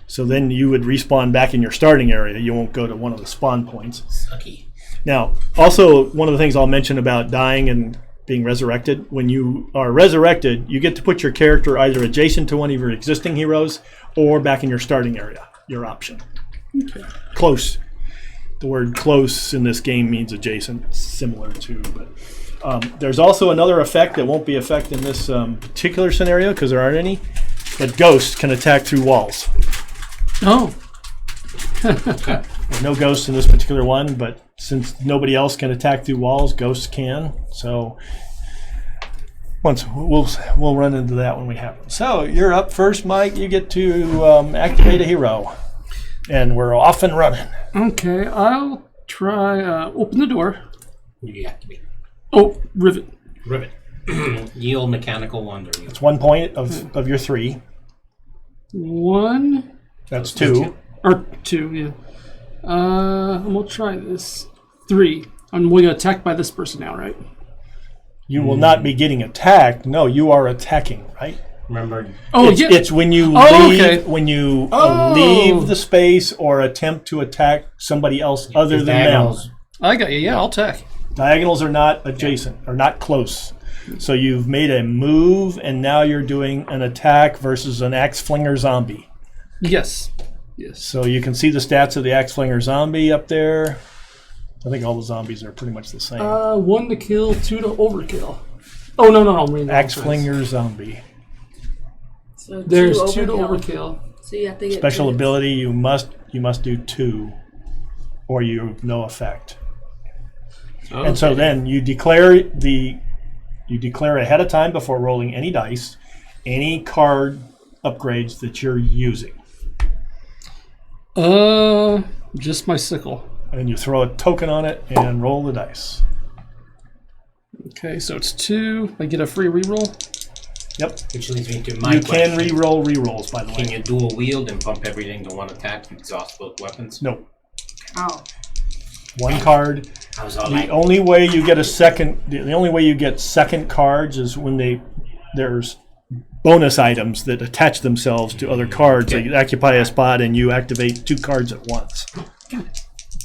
So then you would respawn back in your starting area. You won't go to one of the spawn points. Sucky. Now, also, one of the things I'll mention about dying and being resurrected, when you are resurrected, you get to put your character either adjacent to one of your existing heroes or back in your starting area, your option. Okay. Close. The word close in this game means adjacent, similar to. But there's also another effect that won't be effect in this particular scenario because there aren't any. But ghosts can attack through walls. Oh. There's no ghosts in this particular one, but since nobody else can attack through walls, ghosts can. So once we'll run into that when we have it. So you're up first, Mike. You get to activate a hero, and we're off and running. Okay, I'll try open the door. Reactivate. Oh, rivet. Rivet. Yield mechanical wonder. It's 1 point of your 3. 1 That's 2. or 2. Yeah. I'm gonna try this. 3. I'm going to attack by this person now, right? You will not be getting attacked. No, you are attacking, right? Remember. Oh, it's, yeah. It's when you leave, when you leave the space or attempt to attack somebody else other than them. I got you. Yeah, I'll attack. Diagonals are not adjacent, or not close. So you've made a move, and now you're doing an attack versus an axe flinger zombie. Yes. Yes. So you can see the stats of the axe flinger zombie up there. I think all the zombies are pretty much the same. 1 to kill, 2 to overkill. Oh no! I'm reading Axe flinger zombie. So There's 2 to overkill. So you have to get Special 2. ability, you must do 2, or you have no effect. Okay. And so then you declare ahead of time before rolling any dice, any card upgrades that you're using. Just my sickle. And you throw a token on it and roll the dice. Okay, so it's 2. I get a free reroll. Yep. Which leads me to my You question. can re-roll rerolls, by the Can way. you dual wield and pump everything to one attack and exhaust both weapons? No. Oh. One card. I was all The like, only way you get the only way you get second cards is when there's bonus items that attach themselves to other cards. Okay. They occupy a spot and you activate 2 cards at once.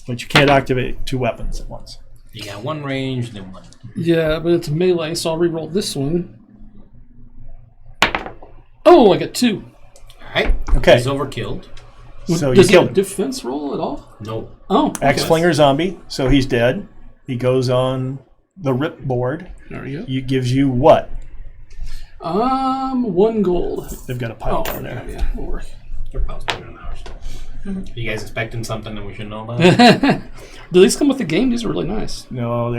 But you can't activate 2 weapons at once. you got one range, then one. Yeah, but it's melee, so I'll reroll this one. Oh, I got 2. Alright. Okay. He's overkilled. So you Does he killed have him. defense roll at all? No. Oh, okay. Axe flinger zombie, so he's dead. He goes on the rip board. There we go. It gives you what? 1 gold. They've got a pile Oh, down there. yeah, will work. They're probably better than ours. You guys expecting something that we should know about? Do these come with the game? These are really nice. No,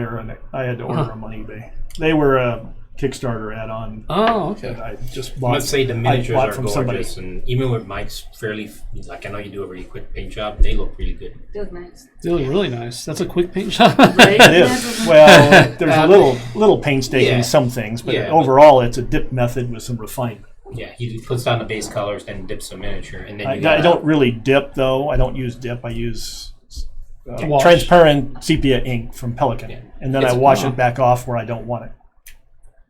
I had to order them on eBay. They were a Kickstarter add-on Oh, okay. that I just I bought. must say the I miniatures bought are from gorgeous, somebody. and even with Mike's fairly, like I know you do a really quick paint job, they look really good. They look nice. They look really nice. That's a quick paint job. Right? It is. Well, there's a little painstaking Yeah. in some things, but Yeah, but- overall it's a dip method with some refinement. Yeah, he puts down the base colors, then dips the miniature, and then I you got don't really dip though. I don't use dip. I use Wash. transparent sepia ink from Pelican, Yeah. and then It's- I wash it back off where I don't want it.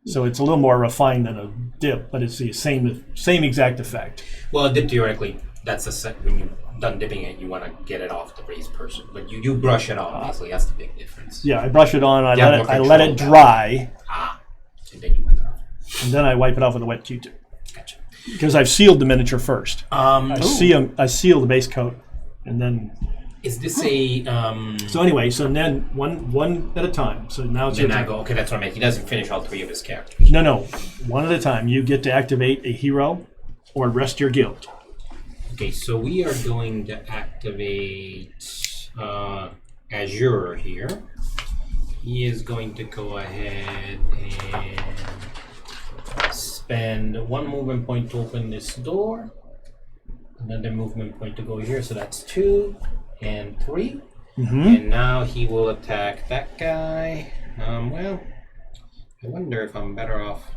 So it's a little more refined than a dip, but it's the same exact effect. Well, dip theoretically, that's the set when you're done dipping it, you want to get it off the raised person, but you do brush it off. Obviously, that's the big difference. Yeah, I brush it on. I Yeah, let it. more I let it control. dry, And then you wipe it off. and then I wipe it off with a wet Q-tip Gotcha. because I've sealed the miniature first. I Ooh. seal the base coat, and then. Is this a So anyway, so then one at a time. So now it's your Then I turn. go. Okay, that's what I meant. He doesn't finish all 3 of his characters. No, one at a time. You get to activate a hero or rest your guild. Okay, so we are going to activate Azure here. He is going to go ahead and spend 1 movement point to open this door. Another movement point to go here, so that's 2 and 3. And now he will attack that guy. Well, I wonder if I'm better off.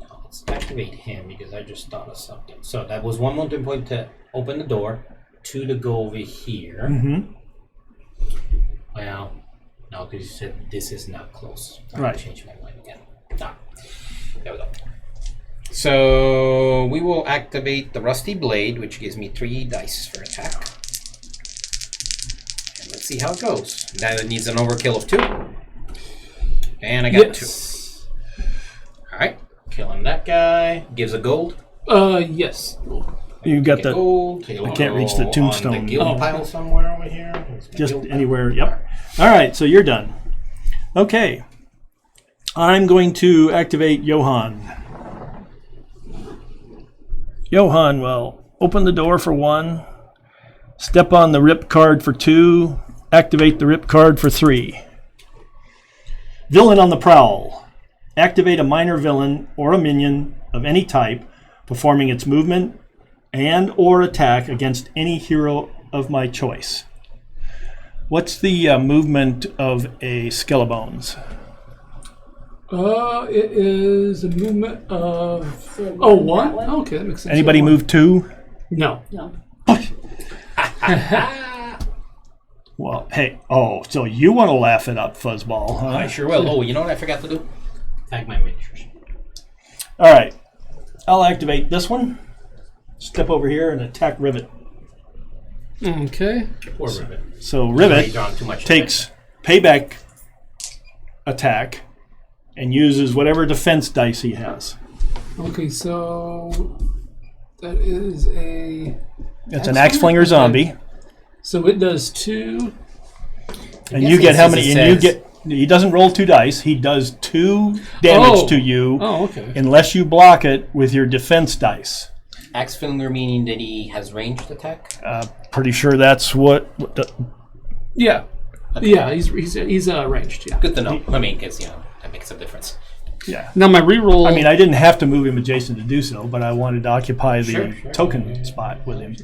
No, let's activate him because I just thought of something. So that was 1 movement point to open the door, 2 to go over here. Well, no, because you said this is not close. I'm Right. gonna change my mind again. Ah, there we go. So we will activate the Rusty Blade, which gives me 3 dice for attack. And let's see how it goes. Now it needs an overkill of 2. And I got 2. Alright, killing that guy. Gives a gold. Yes. You got Take a the gold, take a I can't reach the on tombstone. the guild pile somewhere over here. There's my just guild pile. anywhere. Yep. All right, so you're done. Okay. I'm going to activate Johann. Johann will open the door for 1, step on the rip card for 2, activate the rip card for 3. Villain on the prowl. Activate a minor villain or a minion of any type performing its movement and or attack against any hero of my choice. What's the movement of a Skelebones? It is a movement of So one. that one? Oh, okay, that makes sense. Anybody So move 2? No. No. Well, hey, so you want to laugh it up, Fuzzball, huh? I sure will. Oh, you know what I forgot to do? Tag my miniatures. All right, I'll activate this one. Step over here and attack Rivet. Okay. Poor Rivet. So Already Rivet drawn too much takes payback attack and uses whatever defense dice he has. Okay, so that is a. It's an axe flinger zombie, So it does 2. and you get how many? And you get. He doesn't roll 2 dice. He does 2 damage to you Oh, okay. unless you block it with your defense dice. Axe finger meaning that he has ranged attack? Pretty sure that's what Yeah. Okay. Yeah, he's ranged. Yeah. Good to know. I mean, because, that makes a difference. yeah. Now my reroll. I mean, I didn't have to move him adjacent to do so, but I wanted to occupy the Sure. token spot with him.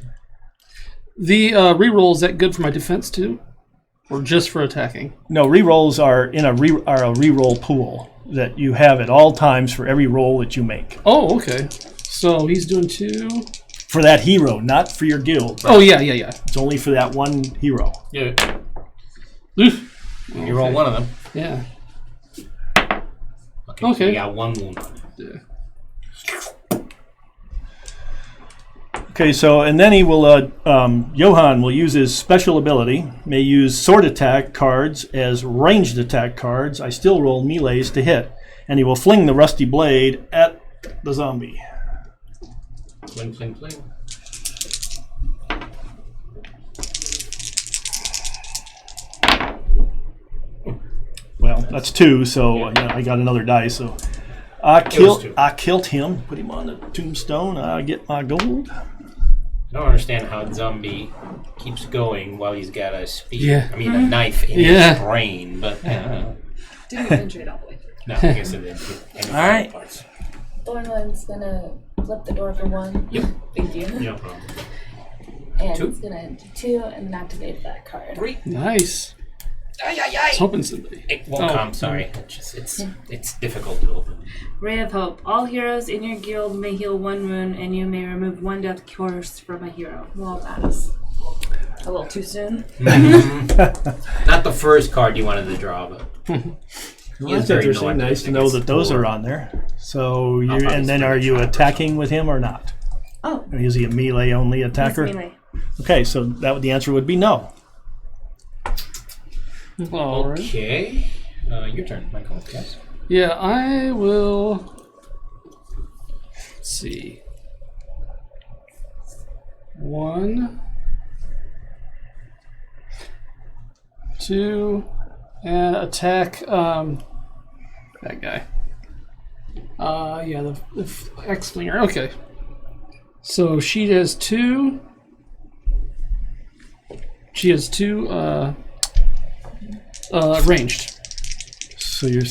the reroll, is that good for my defense too, or just for attacking? No, rerolls are in a reroll pool that you have at all times for every roll that you make. Oh, okay. So he's doing 2. For that hero, not for your guild. Oh yeah. It's only for that one hero. Yeah. Oof. You roll one of them. Yeah. Okay. So Okay. you got 1 wound on it. Yeah. Okay, so, and then he will, Johann will use his special ability, may use sword attack cards as ranged attack cards. I still roll melees to hit. And he will fling the rusty blade at the zombie. Fling, fling, fling. Well, that's 2, so I got another die. So I killed him. Put him on the tombstone. I get my gold. I don't understand how a zombie keeps going while he's got a spear. Yeah. I mean, a knife in his brain, but Didn't venture it all the way through. no, I guess it is. All right. Parts. Thornwind's gonna flip the door for 1. Yep. Thank you. No problem. And 2. it's gonna do 2 and activate that card. 3. Nice. Ay, ay, I was ay. hoping somebody. It won't Oh. come, sorry. It's difficult to open. Ray of Hope. All heroes in your guild may heal 1 wound, and you may remove 1 death curse from a hero. Well, that's a little too soon. Not the first card you wanted to draw, but Well, that's interesting. Nice to know that those are on there. So, you, and then are you attacking with him or not? Oh, Or is he a melee only attacker? Melee. Okay, so the answer would be no. All right. Okay. Your turn, Michael. Yes. Yeah, I will. Let's see. 1, 2, and attack that guy. Yeah, the X flinger. Okay. So she has 2. She has 2 ranged. So you're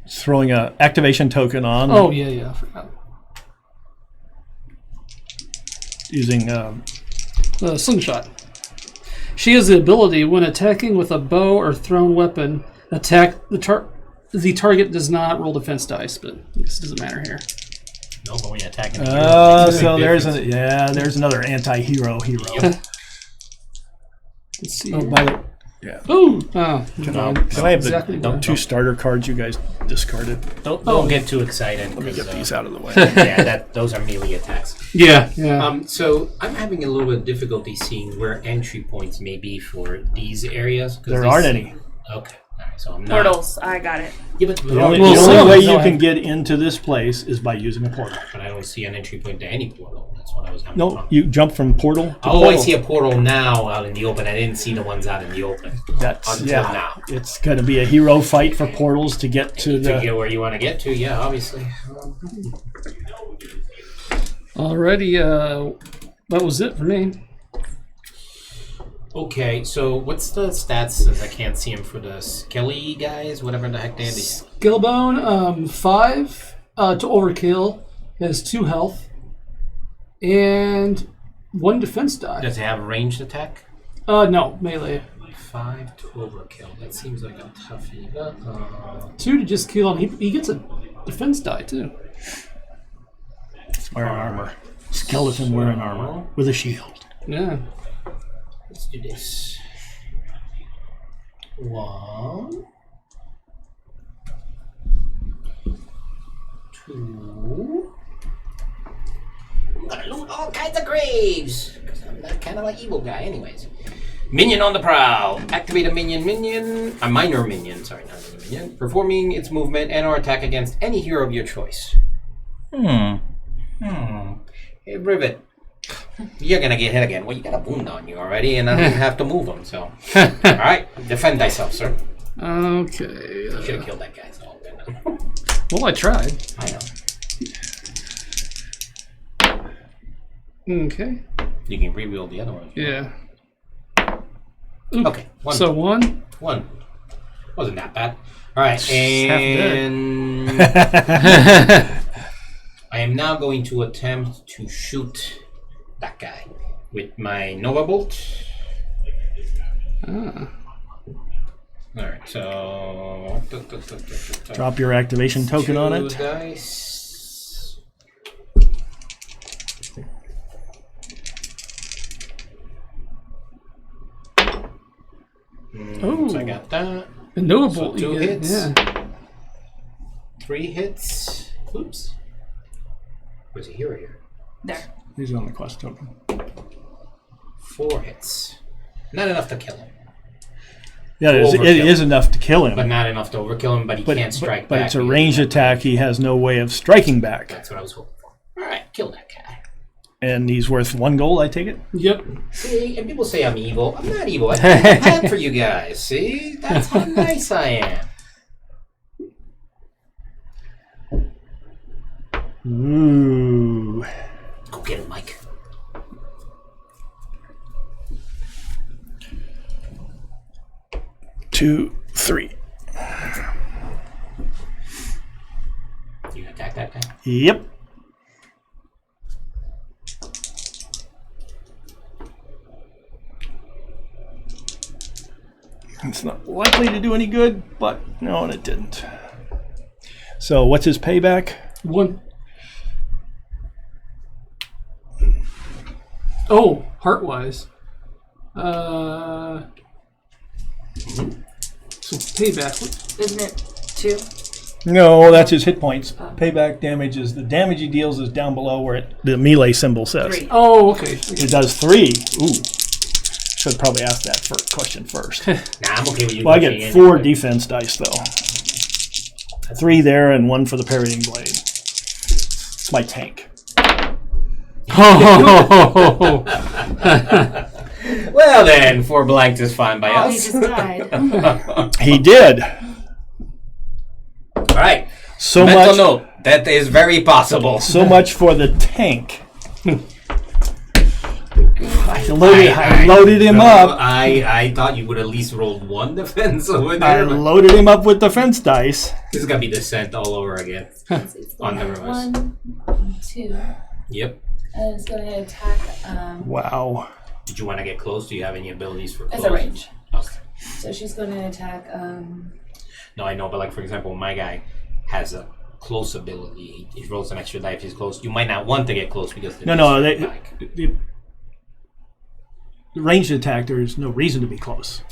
throwing a activation token on Oh yeah, I forgot. using Slingshot. She has the ability, when attacking with a bow or thrown weapon, attack the target does not roll defense dice, but this doesn't matter here. No, but when you're attacking. so there's another anti-hero hero. Let's see. Oh, here. by the, Ooh! Oh, can I have exactly the what- 2 starter cards you guys discarded? Don't get too excited. Let me get these out of the way. Yeah, those are melee attacks. Yeah. So I'm having a little bit of difficulty seeing where entry points may be for these areas. 'cause There they aren't seem- any. Okay. All So I'm not. Portals. I got it. Yeah, but The only Well, way so- you can get into this place is by using a portal. But I don't see an entry point to any portal. That's what I was having. No, fun. you jump from portal to Oh, portal. I see a portal now out in the open. I didn't see the ones out in the open. That's Until now. It's going to be a hero fight for portals to get to To the. get where you want to get to, yeah, obviously. Alrighty, that was it for me. Okay, so what's the stats? Since I can't see them for the skelly guys, whatever the heck they are. Skillbone, 5 to overkill, has 2 health, and 1 defense die. Does it have a ranged attack? No, melee. 5 to overkill. That seems like a toughie. 2 to just kill him. He gets a defense die too. Wearing armor. Skeleton wearing armor with a shield. Yeah. Let's do this. 1, 2. I'm gonna loot all kinds of graves because I'm that kind of like evil guy, anyways. Minion on the prowl. Activate a minion. A minor minion. Sorry, not a minion. Performing its movement and/or attack against any hero of your choice. Hey, Rivet. You're gonna get hit again. Well, you got a wound on you already, and I don't even have to move them, so. Alright, defend thyself, sir. Okay. You should have killed that guy, so. Well, I tried. I know. Okay. You can rebuild the other one. Yeah. Okay, 1. So 1. 1. Wasn't that bad. Alright, dead. and. I am now going to attempt to shoot that guy with my Nova Bolt. Alright, so. Drop your activation token on 2 it. dice. Oh. So I got that. A Nova So Bolt 2 you get. hits. Yeah. 3 hits. Oops. Where's the hero here? There. These are on the quest token. 4 hits. Not enough to kill him. Yeah, it Overkill. is enough to kill him. But not enough to overkill him, but he can't strike but back. it's a ranged attack. He has no way of striking back. That's what I was hoping for. Alright, kill that guy. And he's worth 1 gold, I take it? Yep. See, and people say I'm evil. I'm not evil. I have a plan for you guys. See? That's how nice I am. Ooh. Go get him, Mike. Two, 3. You attack that guy? Yep. It's not likely to do any good, but no, and it didn't. So what's his payback? 1. Oh, heart-wise. So payback. Isn't it 2? No, that's his hit points. Payback damage is the damage he deals is down below where the melee symbol says. 3. Oh, okay. It does 3. Ooh. Should probably ask that question first. Nah, I'm okay with you. Well, I rushing get in. 4 defense dice though. 3 there and 1 for the parrying blade. It's my tank. Well then, 4 blanks is fine by Oh, he us. just died. He did. Alright. So Mental much. note. That is very possible. So much for the tank. I I loaded him up. I thought you would at least roll 1 defense over I there. but loaded him up with defense dice. This is gonna be descent all over again. It's On the going reverse. 1, 2, Yep. and it's going to attack. Wow. Did you want to get close? Do you have any abilities for close? It's a range. Okay. So she's going to attack. No, I know, but like for example, my guy has a close ability. He rolls an extra die if he's close. You might not want to get close because No. like, The ranged attack, there's no reason to be close.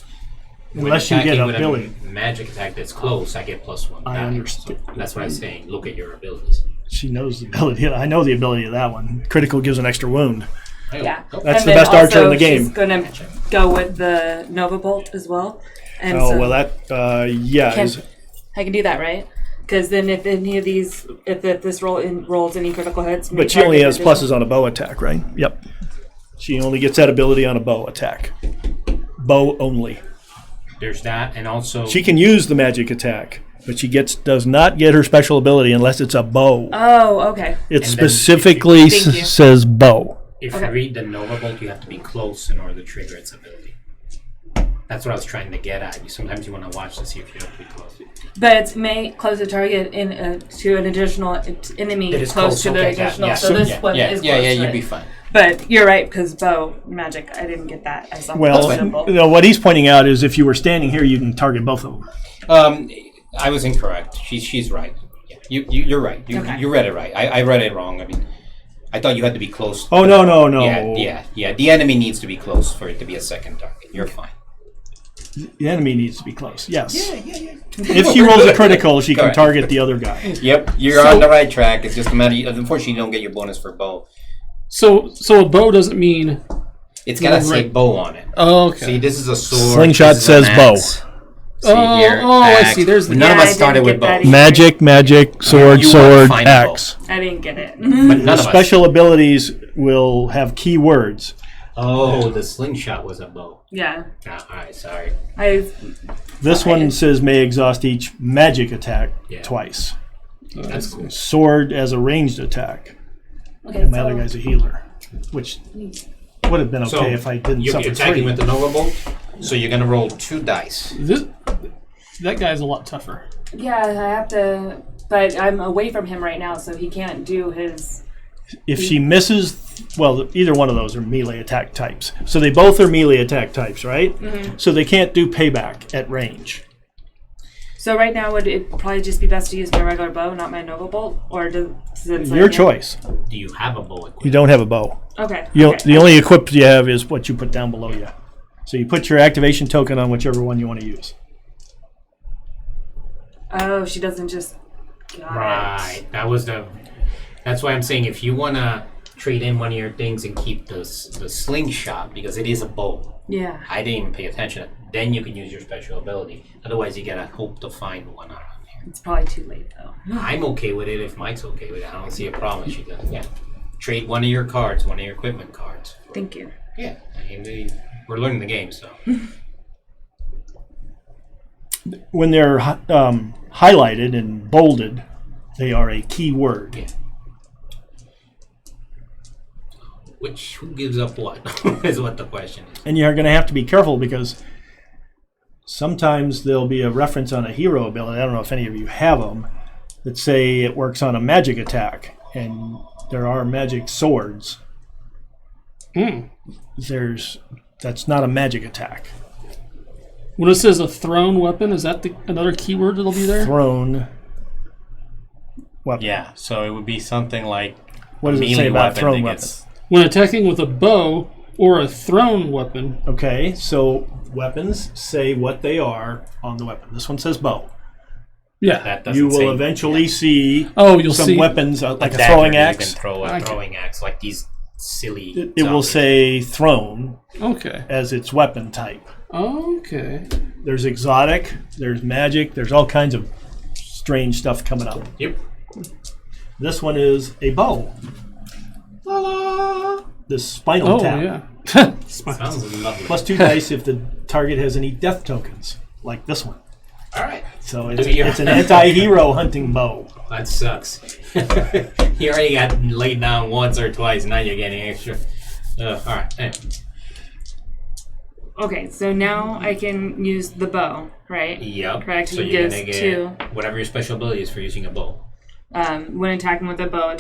when Unless you get attacking with ability. a magic attack that's close, I get +1. I die. understand. So that's what I'm saying. Look at your abilities. She knows the ability. I know the ability of that one. Critical gives an extra wound. Hey, Yeah. oh, That's And the then best archer in the also game. She's gonna go with the Nova Bolt as well. And Oh, so well, that, yeah. can, is- I can do that, right? Because then if any of these, if this rolls any critical hits, But she only has pluses on a bow attack, right? Yep. She only gets that ability on a bow attack. Bow only. There's that, and also She can use the magic attack, but she does not get her special ability unless it's a bow. Oh, okay. It then specifically Thank you. says bow. if Okay. you read the Nova Bolt, you have to be close in order to trigger its ability. That's what I was trying to get at. Sometimes you want to watch to see if you have to be close. But it's may close the target to an additional enemy It is close to the okay, additional. yeah, So this yeah, one yeah, is yeah, close. yeah, to you'd it. be fine. But you're right, because bow magic, I didn't get that. I saw Well, symbol. no, what he's pointing out is if you were standing here, you can target both of them. I was incorrect. She's right. Yeah. You're right. Okay. You read it right. I read it wrong. I mean, I thought you had to be close. Oh, no. Yeah. The enemy needs to be close for it to be a second target. You're fine. The enemy needs to be close. Yes. Yeah. If she rolls a critical, she can Correct. target the other guy. Yep, you're on the right track. It's just a matter. Unfortunately, you don't get your bonus for bow. So a bow doesn't mean. It's gotta say Right. bow on it. Oh, okay. See, this is a sword. Slingshot this is an says bow. axe. See here, I axe. see. There's the. None of Yeah, us I started didn't with get bow. that either. Magic, sword, You won't find a bow. axe. I didn't get it. But none The of us. special abilities will have keywords. Oh, the slingshot was a bow. Yeah. Ah, all right, sorry. This one says may exhaust each magic attack Yeah. twice. That's cool. Sword as a ranged attack. Okay. My other guy's a healer, which would have been okay So if I didn't you're suffer attacking three. with the Nova Bolt. So you're gonna roll 2 dice. That guy's a lot tougher. Yeah, I have to. But I'm away from him right now, so he can't do his. If she misses, well, either one of those are melee attack types. So they both are melee attack types, right? Mm-hmm. So they can't do payback at range. So right now, would it probably just be best to use my regular bow, not my Nova Bolt, or does it? Your choice. Do you have a bow equipped? You don't have a bow. Okay. The only equipped you have is what you put down below you. So you put your activation token on whichever one you want to use. Oh, she doesn't just. Got Right. It. That's why I'm saying if you wanna trade in one of your things and keep the slingshot because it is a bow. Yeah. I didn't even pay attention. Then you can use your special ability. Otherwise, you gotta hope to find one around here. It's probably too late though. I'm okay with it if Mike's okay with it. I don't see a problem. She does. Yeah. Trade one of your cards, one of your equipment cards. Thank you. Yeah. I mean, we're learning the game, so. When they're highlighted and bolded, they are a key word. Yeah. Who gives up what? Is what the question is. And you're going to have to be careful because sometimes there'll be a reference on a hero ability. I don't know if any of you have them that say it works on a magic attack, and there are magic swords. That's not a magic attack. When it says a thrown weapon, is that another keyword that'll be there? Thrown weapon. Yeah, so it would be something like What does it say about thrown weapon? When attacking with a bow or a thrown weapon. Okay, so weapons say what they are on the weapon. This one says bow. Yeah. That doesn't You will say- eventually see You'll some see. weapons like a dagger throwing you axe. Throw a Okay. throwing axe like these silly. It will zombies. say thrown Okay. as its weapon type. Okay. There's exotic, there's magic, there's all kinds of strange stuff coming up. Yep. This one is a bow. La-la. The spinal Oh, tap. yeah. Sounds lovely. Plus 2 dice if the target has any death tokens, like this one. All right. So Do you- it's an anti-hero hunting bow. That sucks. You already got laid down once or twice. Now you're getting extra. All right. Anyway. Okay, so now I can use the bow, right? Yep. Correct. So It you're gives gonna get 2. whatever your special ability is for using a bow. When attacking with a bow,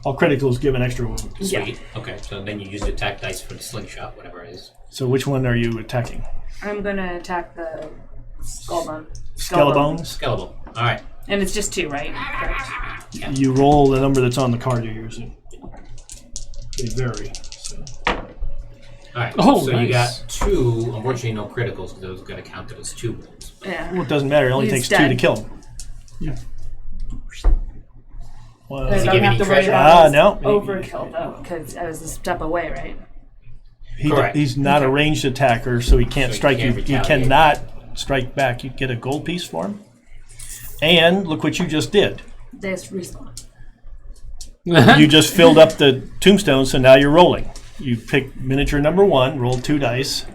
All criticals give an extra wound. Yeah. Sweet. Okay. So then you use the attack dice for the slingshot, whatever it is. So which one are you attacking? I'm gonna attack the skullbone. Skeleton? Scalable. All right. And it's just 2, right? Correct. You roll the number that's on the card you're using. They vary. So. All right. Oh, so nice. you got 2. Unfortunately, no criticals because those got to count as 2 wounds. Yeah. Well, it doesn't matter. It only He's takes dead. 2 to kill him. Well, I Does it don't give have any to worry treasure? about no. overkill though, because I was a step away, right? Correct. He's not a ranged attacker, so he can't So he strike can't you. You retaliate. cannot strike back. You get a gold piece for him. And look what you just did. There's respawn. You just filled up the tombstone, so now you're rolling. You pick miniature number 1, roll 2 dice,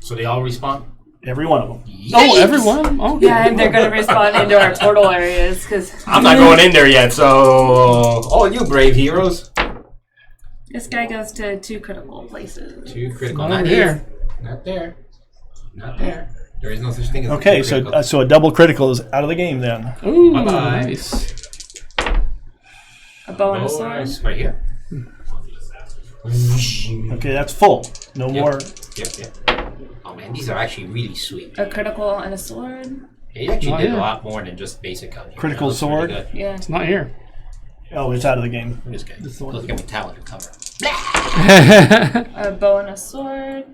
So they all respawn? every one of them. Oh, everyone? Oh, Yeah, and they're gonna respawn into our portal areas because I'm not going in there yet, so all you brave heroes. this guy goes to 2 critical places. 2 critical. Not Not here. here. Not there. Not there. There is no such thing as Okay, a so critical. so a double critical is out of the game then. Ooh, Bye-bye. nice. A bow and a Oh, sword. nice. Right here. Okay, that's full. No more. Yep. Oh man, these are actually really sweet. A critical and a sword. He actually Not did here. a lot more than just basic on here. Critical That looks really sword? good. Yeah. It's not here. Oh, it's out of the game. This guy. This one. Look at metallic cover. A bow and a sword.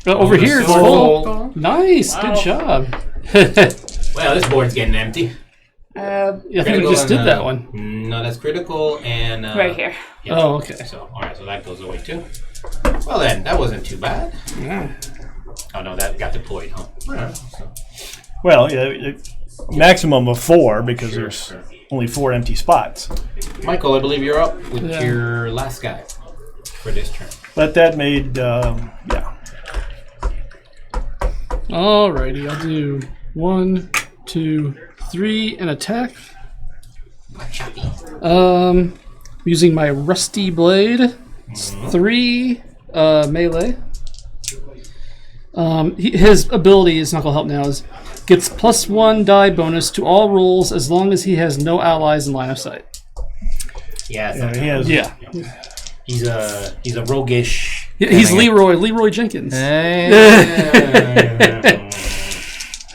Over here, it's sword. full. Nice, Wow. good job. Well, this board's getting empty. Yeah, I think we Critical just did and, that one. No, that's critical and Right here. Yeah. Oh, okay. So all right, so that goes away too. Well then, that wasn't too bad. Yeah. Oh no, that got deployed, huh? All right, so. Well, yeah, maximum of 4 because Sure, there's sure. only 4 empty spots. Michael, I believe you're up with Yeah. your last guy for this turn. But that made, yeah. Alrighty, I'll do 1, 2, 3, and attack. Using my rusty blade. It's 3 melee. His ability is not gonna help now. Is gets +1 die bonus to all rolls as long as he has no allies in line of sight. Yeah, Yeah, he has. Yeah, he's a roguish. he's Leroy Jenkins.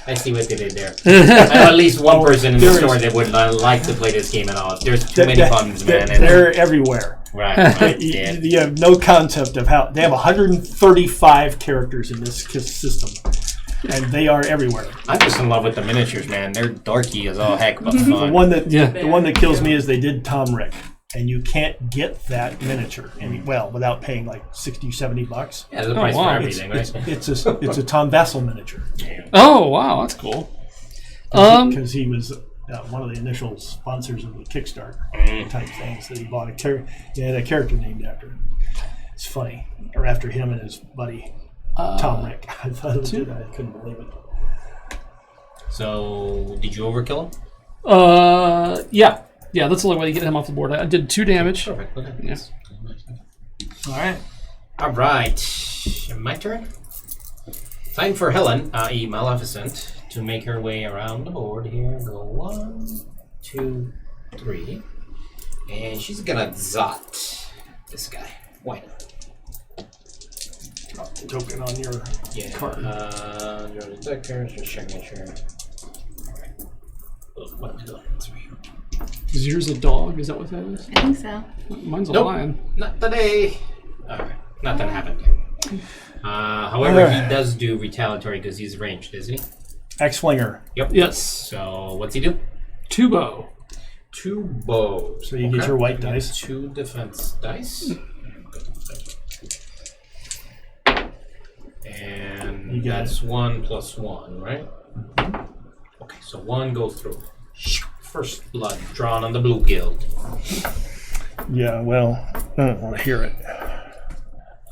I see what they did there. At least one person in the store that would like to play this game at all. There's too many puns, man. and- They're everywhere. right. You, Yeah. you have no concept of how they have 135 characters in this system, and they are everywhere. I'm just in love with the miniatures, man. They're dorky as all heck, but The fun. one that Yeah. the one that kills me is they did Tom Rick, and you can't get that miniature without paying like $60-$70. Yeah, there's a price wow. for everything, right? It's a Tom Vassal miniature Oh wow, that's cool. because he was one of the initial sponsors of the Kickstarter type things that he bought he had a character named after him. It's funny, or after him and his buddy Tom Rick. I thought it was good. I couldn't believe it. So, did you overkill him? Yeah, that's the only way to get him off the board. I did 2 damage. Perfect. Okay. Yeah. All right. All right. My turn. Time for Helen, i.e. Maleficent, to make her way around the board. Here go 1, 2, 3, and she's gonna zot this guy. Why not? Token on your card. Your detectors, just checking sure. Alright. What am I doing? 3. Is yours a dog? Is that what that is? I think so. Mine's a Nope. lion. Not today. Alright. Nothing happened there. However, he does do retaliatory because he's ranged, isn't he? X-Flinger. Yep. Yes. So, what's he do? 2 bow. 2 bows. So you get your white dice. 2 defense dice. And You get that's 1 plus 1, right? Okay, so 1 goes through. First blood drawn on the blue guild. Yeah, well, I don't want to hear it.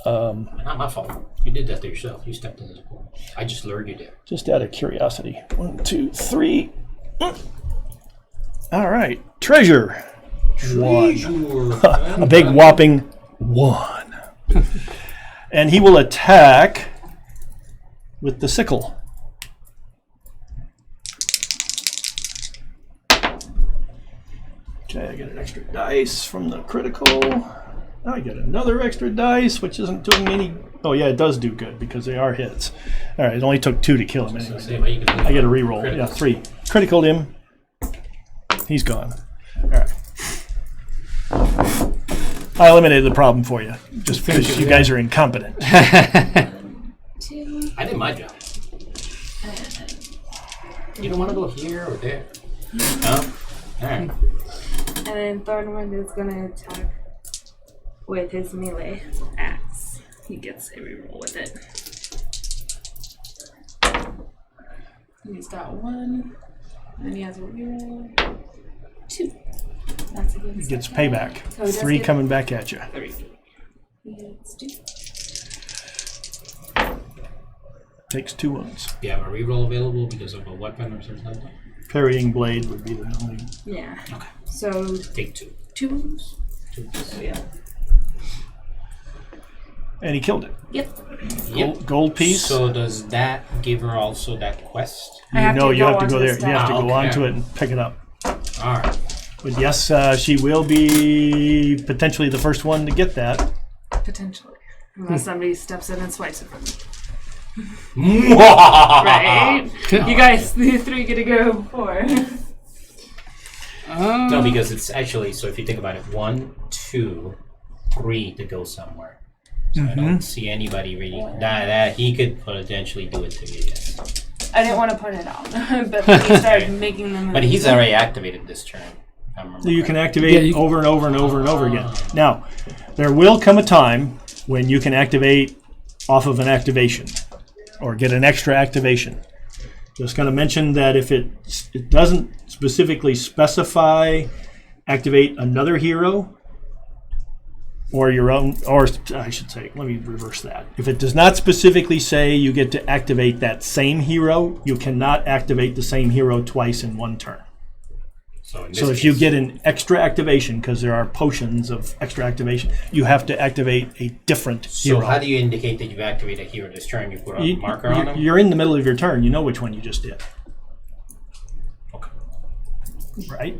Not my fault. You did that to yourself. You stepped in this pool. I just lured you there. Just out of curiosity. 1, 2, 3. All right. Treasure. 1. A big whopping 1. And he will attack with the sickle. Okay, I get an extra dice from the critical. I get another extra dice, which isn't doing me any. Oh yeah, it does do good because they are hits. All right, it only took 2 to kill him anyway. I get a reroll. Yeah, 3. Criticaled him. He's gone. All right. I eliminated the problem for you, just because you guys are incompetent. 2. I did my job. You don't want to go here or there? No? Alright. And then third one is gonna attack with his melee axe. He gets a reroll with it. He's got 1. And then he has a reroll. 2. That's a good. He gets payback. So he does 3 get- coming back at you. 3. He gets 2. Takes 2 wounds. Do you have a reroll available because of a weapon or something like that? Parrying blade would be the only. Yeah. Okay. So Take 2. 2 wounds. 2. So yeah. And he killed it. Yep. Gold piece. So does that give her also that quest? I have to you have to onto go the there. You have to stack. go okay. onto it and pick it up. All right. But yes, she will be potentially the first one to get that. Potentially. Unless somebody steps in and swipes it from me. Right? You guys, the 3 get to go before. No, because it's actually, so if you think about it, 1, 2, 3 to go somewhere. So I don't see anybody really. That he could potentially do it to you, yes. I didn't want to put it on, but then he started making them. But he's already activated this turn. If I remember So you can correctly. activate over and over and over and over again. Now, there will come a time when you can activate off of an activation or get an extra activation. Just going to mention that if it doesn't specifically specify activate another hero or your own, or I should say, let me reverse that. If it does not specifically say you get to activate that same hero, you cannot activate the same hero twice in one turn. So, in this So if you case- get an extra activation, because there are potions of extra activation, you have to activate a different So hero. how do you indicate that you've activated a hero this turn? You put a marker on him? You're in the middle of your turn. You know which one you just did, Okay. right?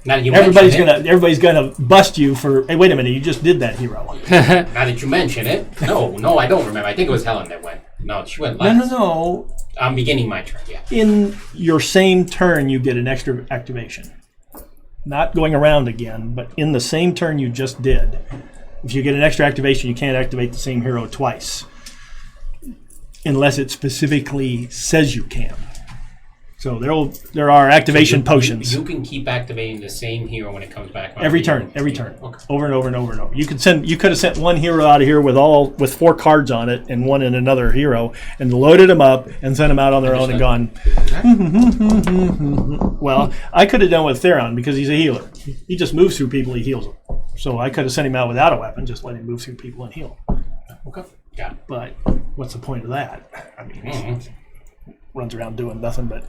Now that you Everybody's mention gonna bust you for. Hey, wait a minute! You just did that hero. it, now that you mention it, no, I don't remember. I think it was Helen that went. No, she went last. No. I'm beginning my turn. Yeah. In your same turn, you get an extra activation. Not going around again, but in the same turn you just did. If you get an extra activation, you can't activate the same hero twice, unless it specifically says you can. So there are activation potions. You can keep activating the same hero when it comes back. Every turn. Okay. Over and over and over and over. You could have sent one hero out of here with 4 cards on it and one in another hero and loaded them up and sent them out on their own and gone. Well, I could have done with Theron because he's a healer. He just moves through people, he heals them. So I could have sent him out without a weapon, just let him move through people and heal. Okay. Got it. But what's the point of that? I mean, Mhm. runs around doing nothing but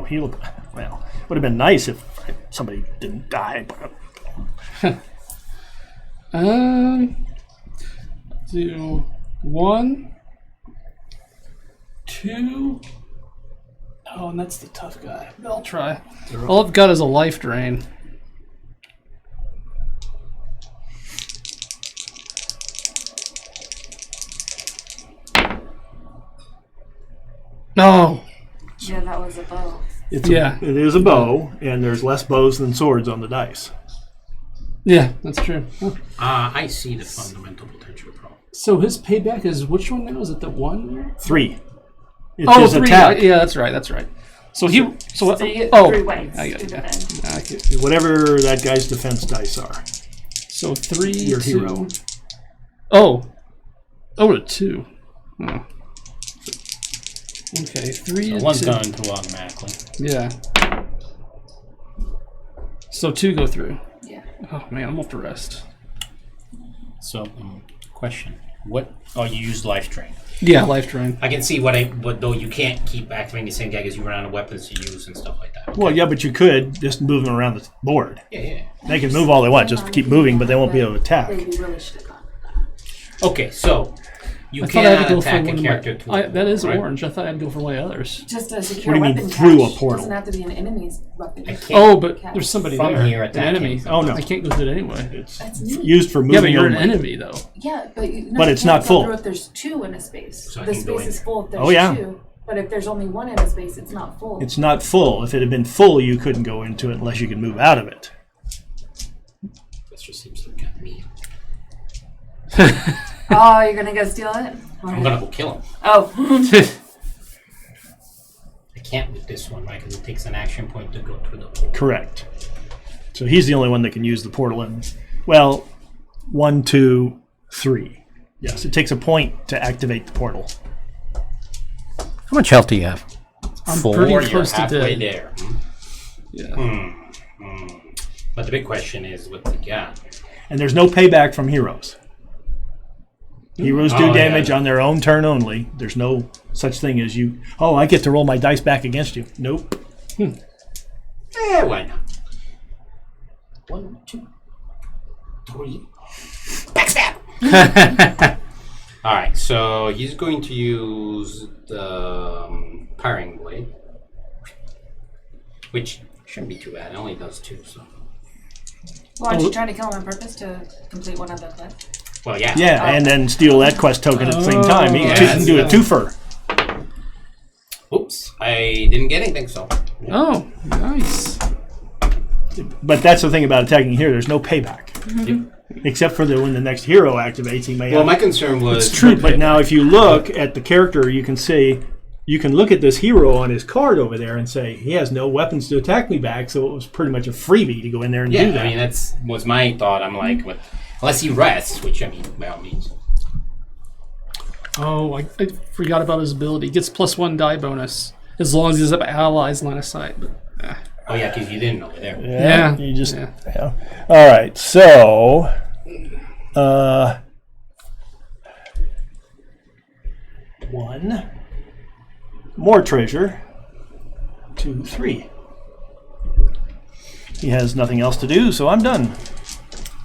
heal. Well, would have been nice if somebody didn't die. Do 1, 2. Oh, and that's the tough guy. But I'll try. All I've got is a life drain. No. Yeah, that was a bow. It is a bow, and there's less bows than swords on the dice. Yeah, that's true. Huh. I see the fundamental potential problem. So his payback is which one now? Is it the 1? 3. It's Oh, his 3. attack. Yeah, that's right. That's right. So he. So you get 3 whites. I got to it. Yeah. defend. I get it. Whatever that guy's defense dice are. So 3. Your 2. hero. Oh, to 2. Oh. Okay, 3 to So one's 2. going through automatically. Yeah. So 2 go through. Yeah. Oh man, I'm off to rest. So, question: What? Oh, you used life drain. Yeah, life drain. I can see what though you can't keep activating the same guy because you run out of weapons to use and stuff like that. Well, yeah, but you could just move them around the board. Yeah. They can move all they want, just keep moving, but they won't be able to attack. They really should have gone. Okay, so you I thought I had cannot to go for attack one a of character my. to That is right? orange. I thought I'd go for one of the others. Just a secure What do you mean, weapon through a cache. portal? Doesn't have to be an enemy's weapon. I can't. Oh, but Cast. there's somebody From there. here An attacking enemy. somebody. Oh, no. I can't go through it anyway. It's That's neat. used for moving. Yeah, but you're an only. enemy though. Yeah, but you, no, But you it's can't not go full. through if there's 2 in a space. So I The can go space in is there. full if there's Oh, yeah. 2. But if there's only 1 in a space, it's not full. It's not full. If it had been full, you couldn't go into it unless you could move out of it. This just seems like got me. Oh, you're gonna go steal it? I'm gonna go kill him. Oh. I can't with this one, right? Because it takes an action point to go through the hole. Correct. So he's the only one that can use the portal. And well, 1, 2, 3. Yes, it takes a point to activate the portal. How much health do you have? I'm 4, pretty you're close to halfway dead. there. Yeah. But the big question is, what's the gap? And there's no payback from heroes. Heroes do Oh, damage yeah. on their own turn only. There's no such thing as you, oh, I get to roll my dice back against you. Nope. Why not? 1, 2, 3. Backstab! Alright, so he's going to use the Parring Blade. Which shouldn't be too bad. It only does 2, so. Well, aren't you trying to kill him on purpose to complete one of the quests? Well, yeah. Yeah, and then steal that quest token at the same time. You yeah, can do a that's- twofer. Oops, I didn't get anything, so. Oh, nice. But that's the thing about attacking here. There's no payback. Yep. Except for when the next hero activates, he may Well, have. my concern was. It's true, but now if you look at the character, you can say, you can look at this hero on his card over there and say, he has no weapons to attack me back, so it was pretty much a freebie to go in there and do Yeah, that. I mean, that's was my thought. I'm like, unless he rests, which, I mean, by all means. Oh, I forgot about his ability. He gets +1 die bonus as long as he's up allies line of sight. But, Oh, yeah, because you didn't over there. Yeah, You just. yeah. Yeah. All right, so. One. More treasure. 2, 3. He has nothing else to do, so I'm done.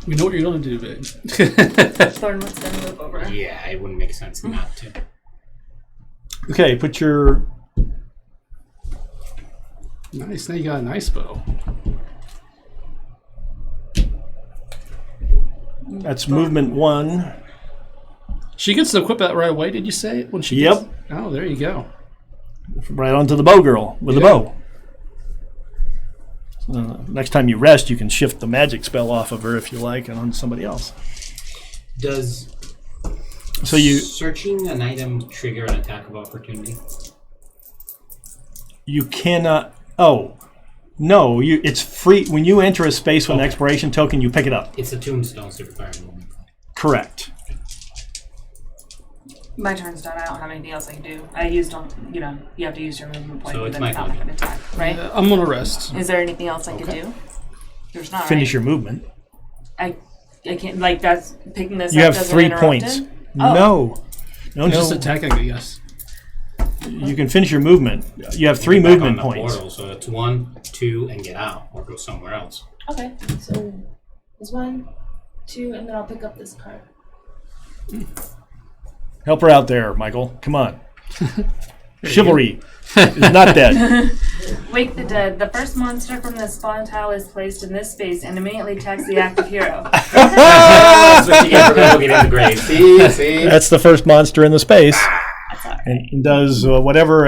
We know what you're going to do, babe. Thornwood's gonna move over. Yeah, it wouldn't make sense not to. Okay, put your. Nice. Now you got a nice bow. That's movement 1. She gets to equip that right away, did you say? When she Yep. Gets... Oh, there you go. Right onto the bow girl with the bow. Next time you rest, you can shift the magic spell off of her if you like and onto somebody else. Does So you searching an item trigger an attack of opportunity? cannot. Oh, no! It's free when you enter a space with an expiration token. You pick it up. It's a Tombstone super movement. Correct. My turn's done. I don't have anything else I can do. I used on, you have to use your movement point So and it's then my not make an attack, right? I'm going to rest. Is there anything else I could do? There's not. Finish right? your movement. I can't. Like that's picking this. You up have doesn't 3 interrupt points. it? Oh. No, Just attacking, I guess. You can finish your movement. You have 3 Back movement on the points. Portal, so it's 1, 2, and get out, or go somewhere else. Okay, so there's 1, 2, and then I'll pick up this card. Help her out there, Michael. Come on. Chivalry is not dead. Wake the dead. The first monster from the spawn tile is placed in this space and immediately attacks the active hero. That's what you get for looking in the grave. See? That's the first monster in the space, That's all right. and does whatever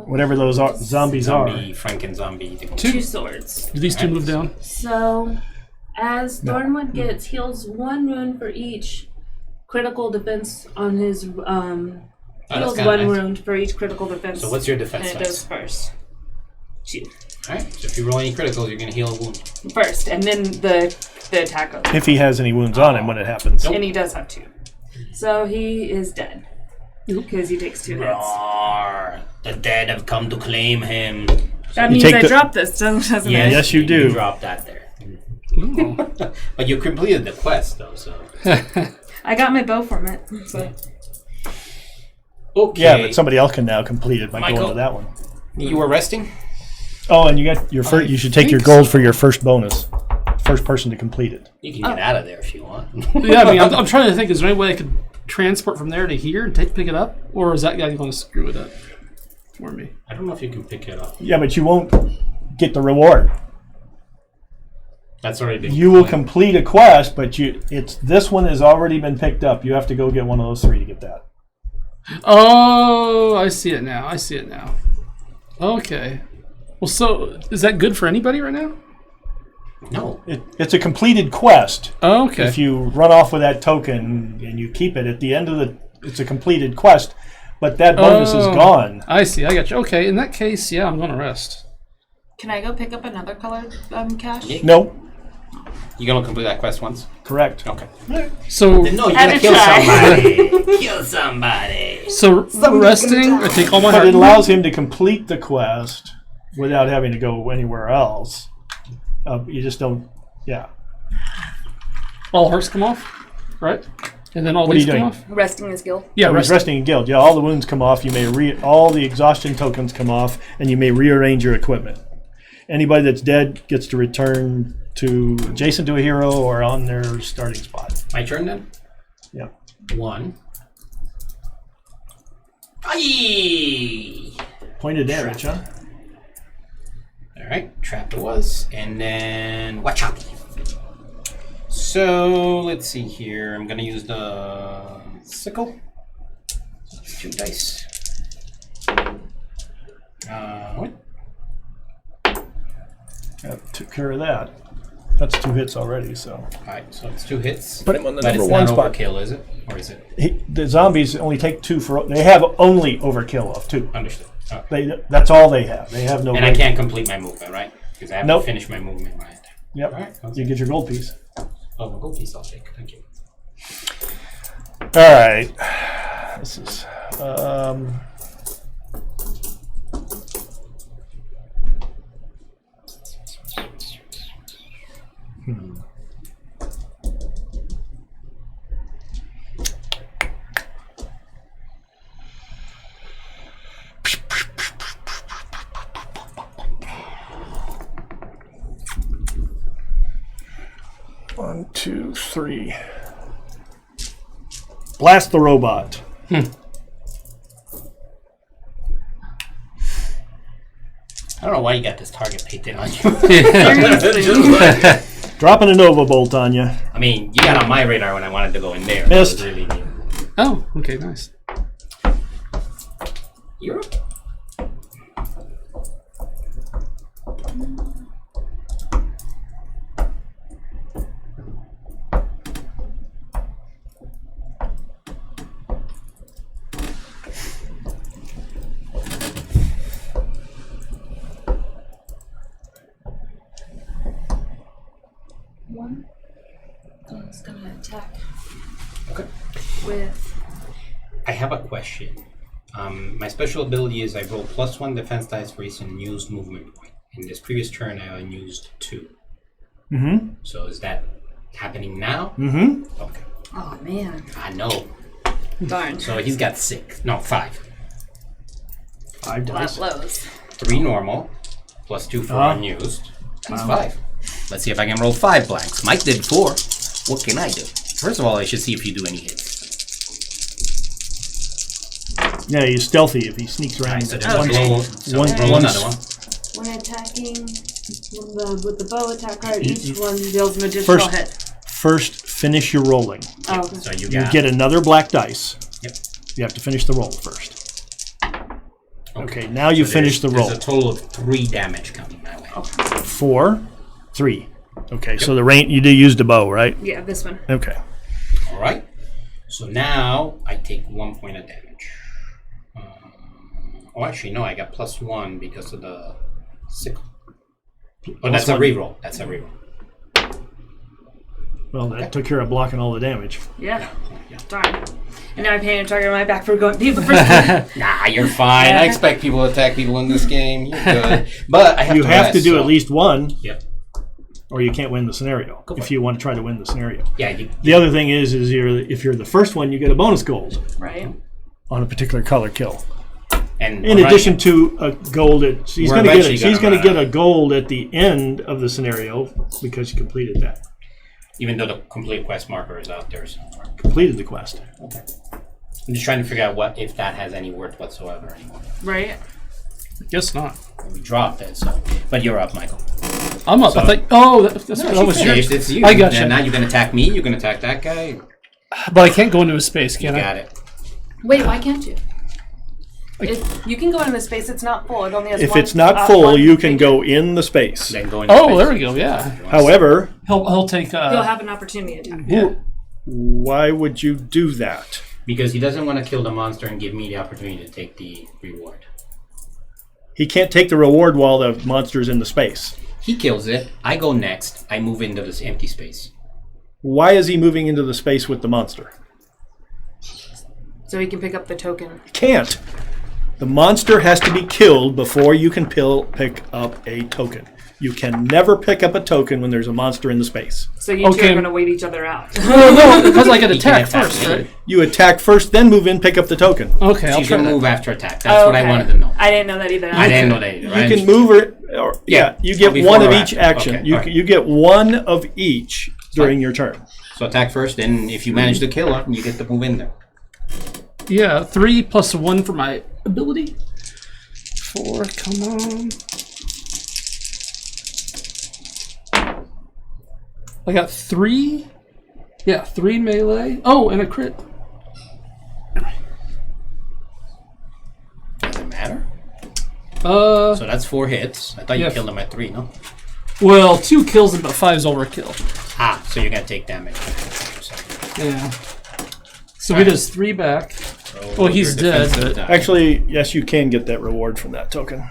whatever those zombies are. Zombie, Franken zombie. 2 swords. Do these 2 move down? So, as Thornwood heals 1 wound for each critical defense on his heals kinda 1 nice. wound for each critical defense. So what's your defense And it goes dice? first. 2. Alright, so if you roll any criticals, you're going to heal a wound. First, and then the attack goes. If he has any wounds on him when it happens. And he does have 2. So he is dead. Because he takes 2 hits. Roar. The dead have come to claim him. That You means take I the- dropped this, doesn't it? Yes, you do. You dropped that there. But you completed the quest, though, so. I got my bow from it. So. Okay. Yeah, but somebody else can now complete it by Michael. going to that one. You were resting? Oh, and you got your first. You should take your gold for your first bonus. First person to complete it. You can get out of there if you want. Yeah, I mean, I'm trying to think, is there any way I could transport from there to here and pick it up? Or is that guy going to screw it up for me? I don't know if you can pick it up. Yeah, but you won't get the reward. That's already been. You will complete a quest, but this one has already been picked up. You have to go get one of those 3 to get that. Oh, I see it now. Okay. Well, so is that good for anybody right now? No. It's a completed quest. Oh, okay. If you run off with that token and you keep it at the end of it's a completed quest, but that bonus is gone. I see. I got you. Okay. In that case, yeah, I'm going to rest. Can I go pick up another colored cash? Nope. You gonna complete that quest once? Correct. Okay. So, No, you Had gotta to kill try. somebody. Kill somebody. so resting, I take all my But heart. it allows him to complete the quest without having to go anywhere else. You just don't. Yeah. All hearts come off, right? And then all What are these you come doing? off? Resting his skill. Yeah, He's resting. resting in guild. Yeah, all the wounds come off. You may all the exhaustion tokens come off, and you may rearrange your equipment. Anybody that's dead gets to return to adjacent to a hero or on their starting spot. My turn then? Yeah. 1. Aye! Point of damage, huh? Alright, trap it was. And then watch out. So let's see here. I'm gonna use the sickle. 2 dice. What? That took care of that. That's 2 hits already, so. Alright, so it's 2 hits. Put him on the but number it's 1 not spot. overkill, is it? Or is it? The zombies only take 2 for. They have only overkill of 2. Understood. Okay. That's all they have. They have no. And I can't complete my movement, right? Because I have Nope. to finish my movement right. Yep. Alright. You get your gold piece. Oh, my gold piece I'll take. Thank you. All right. This is. One, two, three. Blast the robot. I don't know why you got this target painted on you. Dropping a Nova Bolt on you. I mean, you got on my radar when I wanted to go in there. That was Missed. really neat. Oh, okay, nice. You're up. One. Oh, it's gonna attack. Okay. With. I have a question. My special ability is I roll +1 defense dice for each unused movement point. In this previous turn, I unused 2. Mm-hmm. So is that happening now? Mm-hmm. Okay. Oh man. I know. Darn. So he's got 5. 5 That dice. blows. 3 normal, +2 for Uh-huh. unused. That's 5. Let's see if I can roll 5 blanks. Mike did 4. What can I do? First of all, I should see if you do any hits. Yeah, he's stealthy if he sneaks around. So Oh, just okay. roll, so One- roll one- another one. When attacking with the bow attack card, You- each one deals an additional First- hit. First, finish your rolling. Oh, okay. So you You got get another black dice. Yep. You have to finish the roll first. Okay, now you So finish the roll. There's a total of 3 damage coming my way. 4, 3. Okay, so the range you do use the bow, right? Yeah, this one. Okay. All right. So now I take 1 point of damage. Oh, actually, no. I got +1 because of the sickle. Oh, that's a reroll. That's a reroll. Well, that took care of blocking all the damage. Yeah. Darn. And now I'm paying a target on my back for being the first one. Nah, you're fine. I expect people to attack people in this game. You're good. But I have You to have rest, to do so- at least one, Yep. or you can't win the scenario. Go for If it. you want to try to win the scenario. Yeah. You, The other thing is if you're the first one, you get a bonus gold Right? on a particular color kill. and In addition to a gold, she's We're going to get eventually she's gonna going to run get a gold at the end of the scenario because you completed that, even though the complete quest marker is out there somewhere. completed the quest. Okay. I'm just trying to figure out what if that has any worth whatsoever anymore. Right? Guess not. We dropped it, so. But you're up, Michael. I'm up. So- I think. Oh, that's No, that she was finished. yours. It's you. I gotcha. And now you can attack me. You can attack that guy. But I can't go into his space, You can I? got it. Wait, why can't you? If you can go in the space, it's not full. It only has If one, it's not full, one you can figure. go in the space. Then go into Oh, space. there we go. Yeah. However, He'll take. You'll have an opportunity attack. Yeah. why would you do that? Because he doesn't want to kill the monster and give me the opportunity to take the reward. He can't take the reward while the monster's in the space. He kills it. I go next. I move into this empty space. Why is he moving into the space with the monster? So he can pick up the token. Can't. The monster has to be killed before you can pick up a token. You can never pick up a token when there's a monster in the space. So you two are going to wait each other out. No, because I can He can attack first, me. right? You attack first, then move in, pick up the token. Okay, So I'll you try can that. move after attack. That's what I wanted to know. I didn't know that either. I didn't know that either, right? You can move or you get before one of or each after. action. Okay, You alright. you get one of each during your turn. So attack first, and if you manage to kill her, you get to move in there. Yeah, 3 plus 1 for my ability. 4, come on. I got 3. Yeah, 3 melee. Oh, and a crit. Does it matter? So So that's 4 hits. I thought you Yeah. killed him at 3, no? well, 2 kills and but 5's overkill. Ah, so you're gonna take damage. Yeah. So he does 3 back. So Well, he's your dead, defensive but- die. Actually, yes, you can get that reward from that token.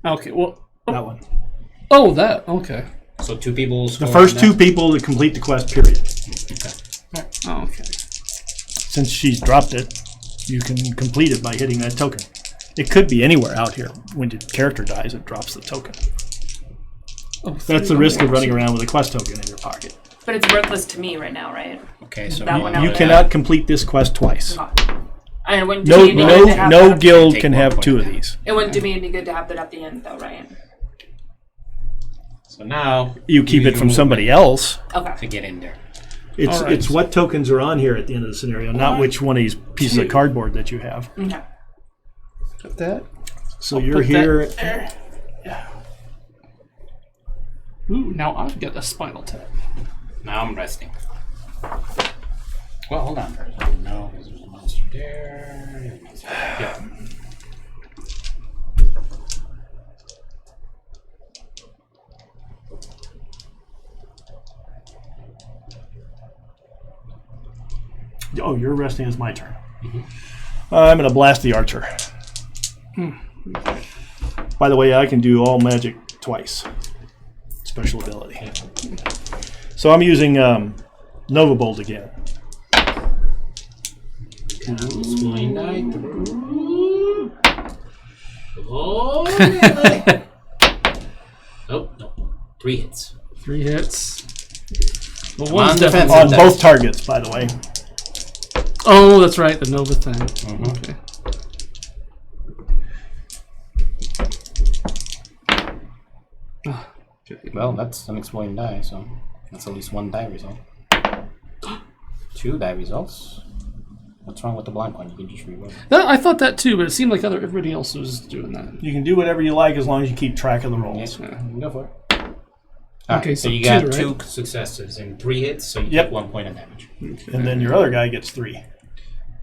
Okay, well. That one. Oh, that. Okay. So 2 people. The first 2 people to complete the quest, period. Oh, okay. Since she's dropped it, you can complete it by hitting that token. It could be anywhere out here. When the character dies, it drops the token. Oh, That's the risk of running around with a quest token in your pocket. But it's worthless to me right now, right? Okay, so That one out You there. cannot complete this quest twice. And it wouldn't do No, me any good to have no that. guild Take can 1 have point 2 of of these. It wouldn't do me any good to have that at the end, though, right? So now You keep it from somebody else. Okay. to get in there. It's All right. it's what tokens are on here at the end of the scenario, not which one of these pieces of cardboard that you have. Okay. Put that. So I'll you're put here. that- Ooh, now I've got a spinal tap. Now I'm resting. Well, hold on first. No, because there's a monster there. There's a monster there. Yeah. Oh, you're resting. It's my turn. I'm going to blast the archer. By the way, I can do all magic twice. Special ability. So I'm using Nova Bolt again. Swing die through. Oh, yeah. Oh, no. 3 hits. 3 hits. Well, Come on, one's defense. definitely. On dice. both targets, by the way. Oh, that's right, the Nova thing. Okay. Okay. Well, that's an exploding die, so that's at least 1 die result. 2 die results. What's wrong with the blank one? You can just reroll. I thought that too, but it seemed like everybody else was doing that. You can do whatever you like as long as you keep track of the rolls. Yeah, go for it. Alright, Okay, so so you got 2, right? 2 successes and 3 hits, so you Yep. take 1 point of damage. And then your other guy gets 3.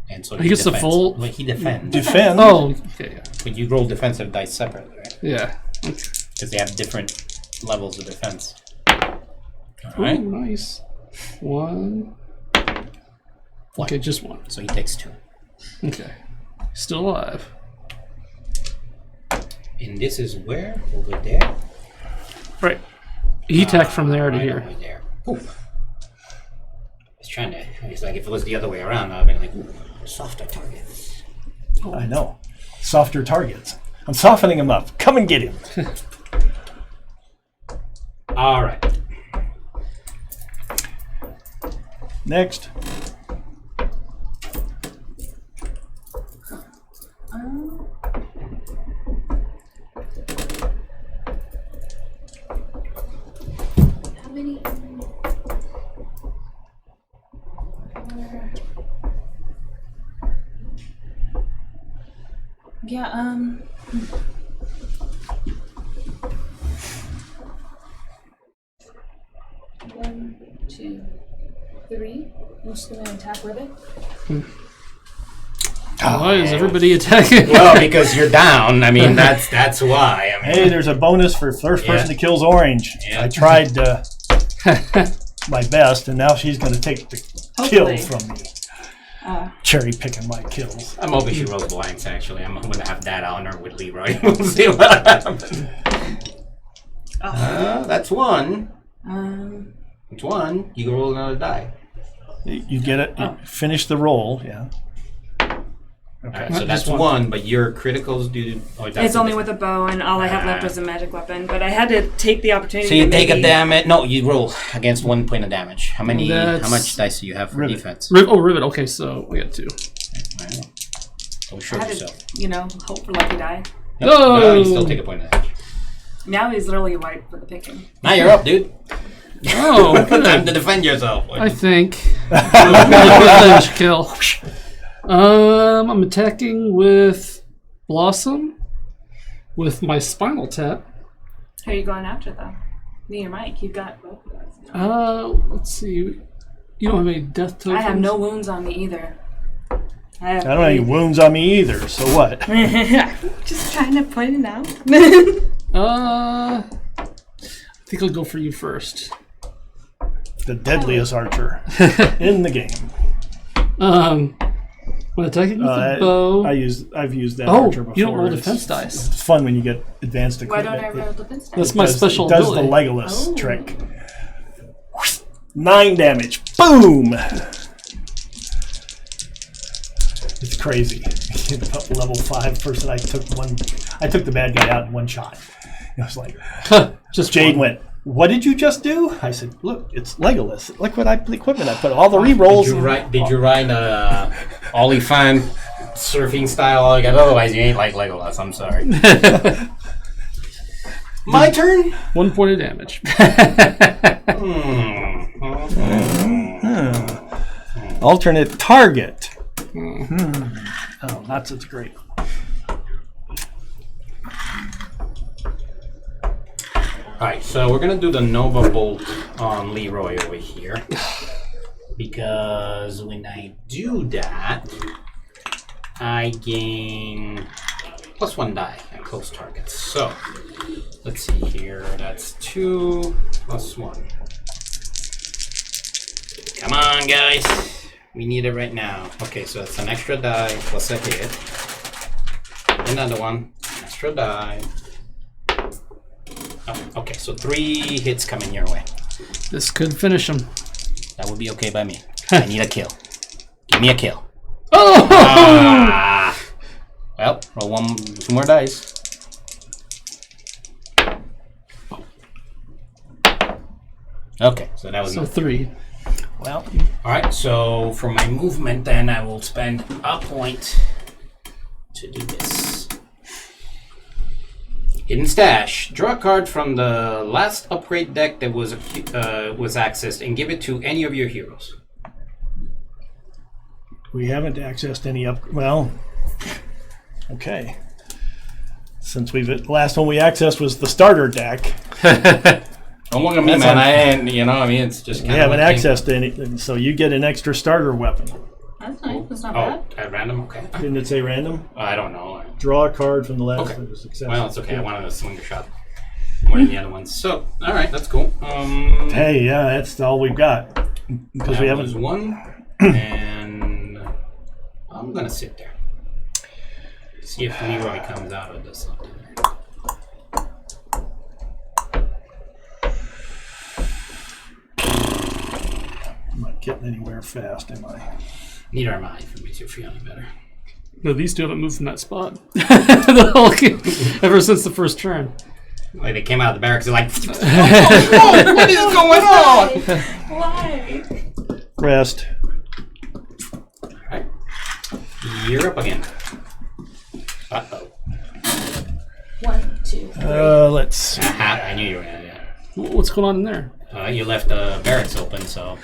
And so He gets the defends. full- Well, he defends. Defend. Oh, okay, yeah. But you roll defensive dice separately, right? Yeah. Okay. Because they have different levels of defense. Ooh, Alright, nice. 1. Okay, just 1. so he takes 2. Okay. Still alive. And this is where? Over there? Right. He attacked from there to Right here. over there. Ooh. I was trying to, it's like if it was the other way around, I'd be like, ooh, softer targets. I know. Softer targets. I'm softening him up. Come and get him. Alright. Next. How many? Yeah, 1, 2, 3. I'm just gonna attack with it. Why is everybody attacking? Well, because you're down. I mean, that's why. I mean, Hey, there's a bonus for first person Yeah. to kills orange. Yeah. I tried my best, and now she's going to take the kill Hopefully. from me. Cherry picking my kills. I'm hoping she rolls blanks, actually. I'm going to have that honor with Leroy. We'll see what happens. That's one. Um, It's one. You can roll another die. You get it. You finish the roll. Yeah. Okay. Alright, so that's one, but your criticals do. Oh, that's it's only with a bow, and all I have left was a magic weapon. But I had to take the opportunity. So you to take a maybe- damage. No, you roll against 1 point of damage. How many? That's- How much dice do you have for defense? Rivet. Okay, so we got 2. Alright. Don't I show had yourself. to, hope for lucky die. No, you still take a point of damage. Now he's literally white for the picking. Now you're up, dude. Oh, Time to defend yourself. I think. Revenge kill. I'm attacking with Blossom with my Spinal Tap. Who are you going after, though? Me or Mike? You've got both of us. Let's see. You don't have any death tokens? I have no wounds on me either. I don't have any wounds on me either. So what? Just trying to point it out. Uh, I think I'll go for you first. The deadliest archer in the game. When attacking with the bow. I've used that Oh, archer before. you don't roll It's- defense dice. It's fun when you get advanced Why equipment. don't I roll defense dice? That's my special It does ability. the Legolas Oh. trick. 9 damage. Boom! It's crazy. Up level 5 person. I took the bad guy out in one shot. It was like, Just Jade one. went, "What did you just do?" I said, "Look, it's Legolas. Look what equipment I put. All the re-rolls." Did you ride Ollie Fan surfing style? Otherwise, you ain't like Legolas. I'm sorry. My turn. 1 point of damage. Alternate target. Oh, not such great. Alright, so we're gonna do the Nova Bolt on Leroy over here. Because when I do that, I gain +1 die at close targets. So, let's see here. That's 2 + 1. Come on, guys. We need it right now. Okay, so it's an extra die plus a hit. Another one. Extra die. Oh, okay, so 3 hits coming your way. This could finish him. That would be okay by me. I need a kill. Give me a kill. Oh! Ah. Well, roll 2 more dice. Okay, so that was So enough. 3. Well, Alright, so for my movement then I will spend a point to do this. Hidden Stash. Draw a card from the last upgrade deck that was accessed and give it to any of your heroes. we haven't accessed any up. Well, okay. Since the last one we accessed was the starter deck, Don't look at me, That's man. un- I ain't, it's just we kind of. haven't accessed any. So you get an extra starter weapon. That's nice. That's not Oh, bad. at random? Okay. Didn't it say random? I don't know. Draw a card from the last Okay. that was accessed. Well, it's okay. I wanted to swing a shot more than the other ones. So, all right, that's cool. Hey, yeah, that's all we've got because we that was haven't. one, and I'm gonna sit there. See if Leroy comes out of this. I'm not getting anywhere fast, am I? Neither am I. If it makes you feel any better. No, these two haven't moved from that spot. The whole game, ever since the first turn. Like they came out of the barracks, they're like, "Whoa, what is going on?" Why? Rest. All right, you're up again. Uh-oh. 1, 2, 3. Let's. Aha, I knew you were gonna do that. What's going on in there? You left the barracks open, so.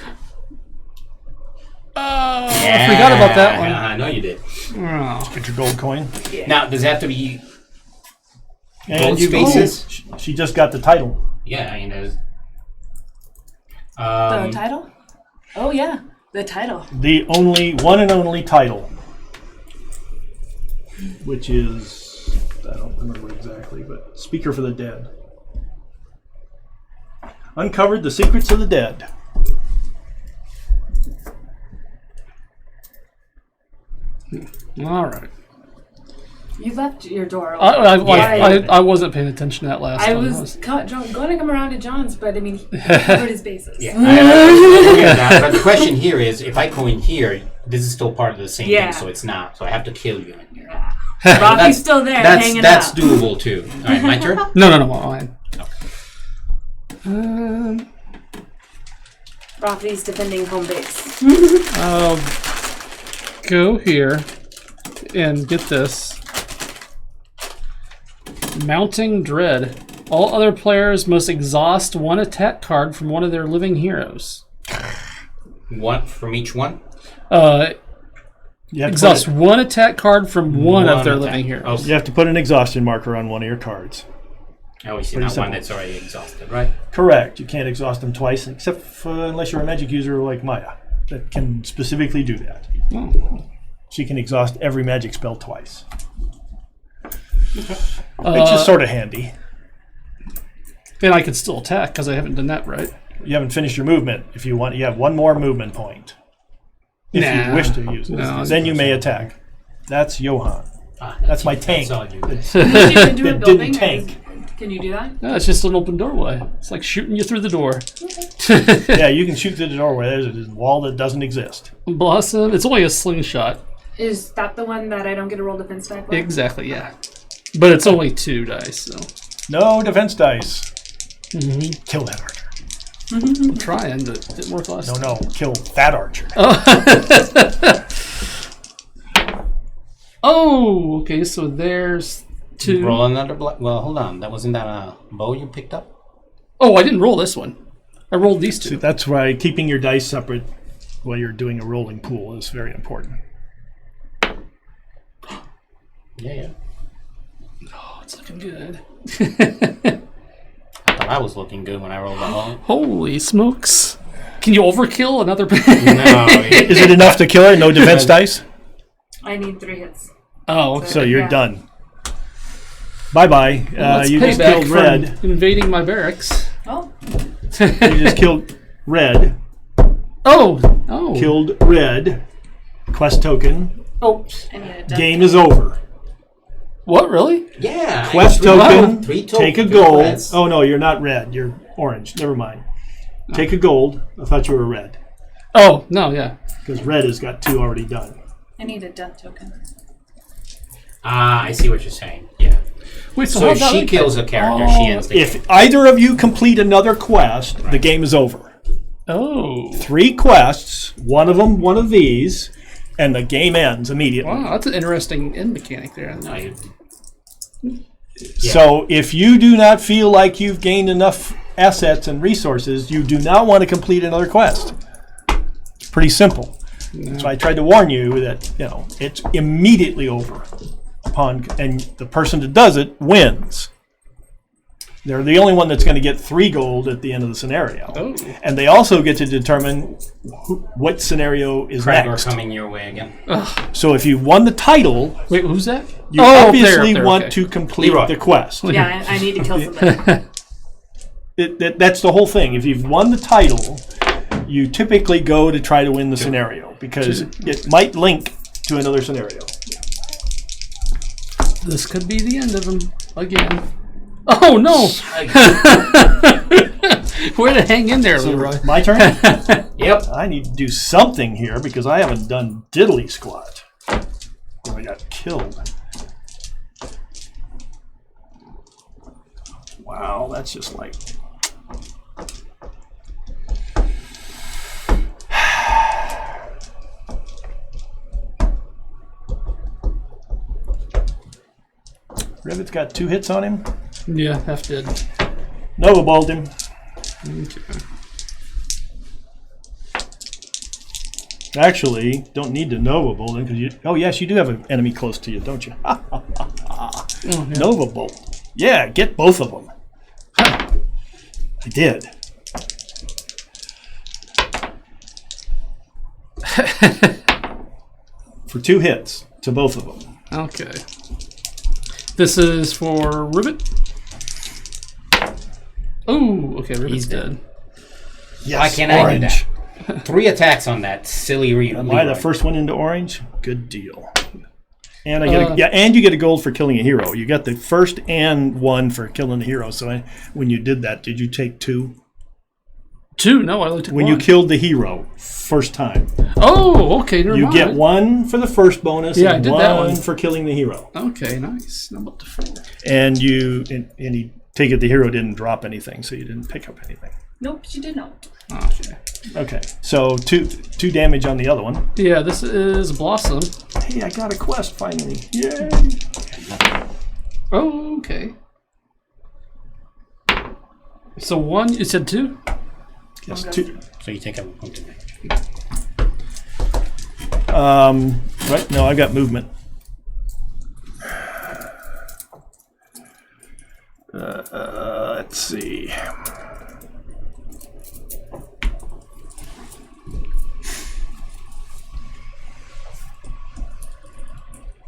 Oh, I forgot about that one. I know you did. Oh. Get your gold coin. Now, does it have to be And both you spaces? She just got the title. Yeah, I mean, there's. The title? Oh, yeah. The title. The one and only title. Which is, I don't remember exactly, but Speaker for the Dead. Uncovered the secrets of the dead. All right. You left your door open. I wasn't paying attention to that last I time. was going to come around to John's, but I mean, he covered his bases. Yeah, I but the question here is, if I go in here, this is still part of the same Yeah. thing, so it's not. So I have to kill you in here. Rocky's still there, hanging That's out. doable too. All right, my turn. No, mine. Rocky's defending home base. I'll go here and get this. Mounting Dread. All other players must exhaust one attack card from one of their living heroes. One from each one. You have to Exhaust put one attack card from one of their attack. living heroes. you have to put an exhaustion marker on one of your cards. Oh, we see Pretty not one simple. that's already exhausted, right? Correct. You can't exhaust them twice, except unless you're a magic user like Maya, that can specifically do that. Oh. She can exhaust every magic spell twice. Which is sort of handy. And I could still attack because I haven't done that right. You haven't finished your movement. If you want, you have one more movement point. If Nah. you wish to use it, No, then you may attack. That's Johan. That's my tank. That's all you. Can you do a It building? didn't tank. Can you do that? No, it's just an open doorway. It's like shooting you through the door. Yeah, you can shoot through the doorway. There's a wall that doesn't exist. Blossom. It's only a slingshot. Is that the one that I don't get to roll defense die for? Exactly, yeah. But it's only 2 dice, so. No defense dice. Mm-hmm. Kill that archer. I'm trying, but it didn't work last time. No, kill that archer. Oh, okay, so there's 2. Roll another black. Well, hold on. That wasn't that a bow you picked up? Oh, I didn't roll this one. I rolled these 2. See, that's why keeping your dice separate while you're doing a rolling pool is very important. Yeah. Oh, it's looking good. I thought I was looking good when I rolled that one. Holy smokes. Can you overkill another? No. Is it enough to kill her? No defense dice? I need 3 hits. Oh, okay. So you're Yeah. done. Bye-bye. Let's You pay just back killed for Red. invading my barracks. Oh, You just killed Red. Oh. Killed Red. Quest token. Oh. I need a death. Game is over. What, really? Yeah. Quest I- token. Three Take a tokens, gold. reds. Oh, no, you're not red. You're orange. Never mind. Take a gold. I thought you were red. Oh, no, yeah. Because red has got 2 already done. I need a death token. I see what you're saying. Yeah. Wait, So how if about she like- kills a character, she ends the game. If either of you complete another quest, the game is over. Oh. 3 quests, one of them, one of these, and the game ends immediately. Wow, that's an interesting end mechanic there. No, So if you do not feel like you've gained enough assets and resources, you do not want to complete another quest. It's pretty simple. So I tried to warn you that, it's immediately over. And the person that does it wins. They're the only one that's going to get 3 gold at the end of the scenario. Oh. And they also get to determine what scenario is Cragor next. coming your way again. So if you won the title, Wait, who's that? you up obviously there, want okay. to complete Leroy. the quest. Yeah, I need to kill somebody. That's the whole thing. If you've won the title, you typically go to try to win the scenario because it might link to another scenario. This could be the end of him again. Oh, no! Way to hang in there, Leroy. My turn? Yep. I need to do something here because I haven't done diddly squat. I got killed. Wow, that's just like... Rivet's got 2 hits on him. Yeah, half dead. Nova balled him. Okay. Actually, don't need to Nova Bolt him because you... Oh, yes, you do have an enemy close to you, don't you? Oh, yeah. Nova Bolt. Yeah, get both of them. I did. For 2 hits to both of them. Okay. This is for Rivet. Oh, okay, Rivet's He's dead. Yes, Why can't I do orange. that? 3 attacks on that silly Am I the first one into orange? Good deal. And I get and you get a gold for killing a hero. You got the first and 1 for killing the hero. So when you did that, did you take 2? 2? No, I only took When 1. you killed the hero first time, Oh, okay. Never you mind. get 1 for the first bonus Yeah, I and did 1 that one. for killing the hero. Okay, nice. Now I'm up to 4. And you take it the hero didn't drop anything, so you didn't pick up anything. Nope, she did not. Oh, okay. Okay, so 2 damage on the other one. Yeah, this is Blossom. Hey, I got a quest finally! Yay! Oh, okay. So 1, you said 2? Yes, 2. So you take a 1 damage. Right? No, I've got movement. Let's see.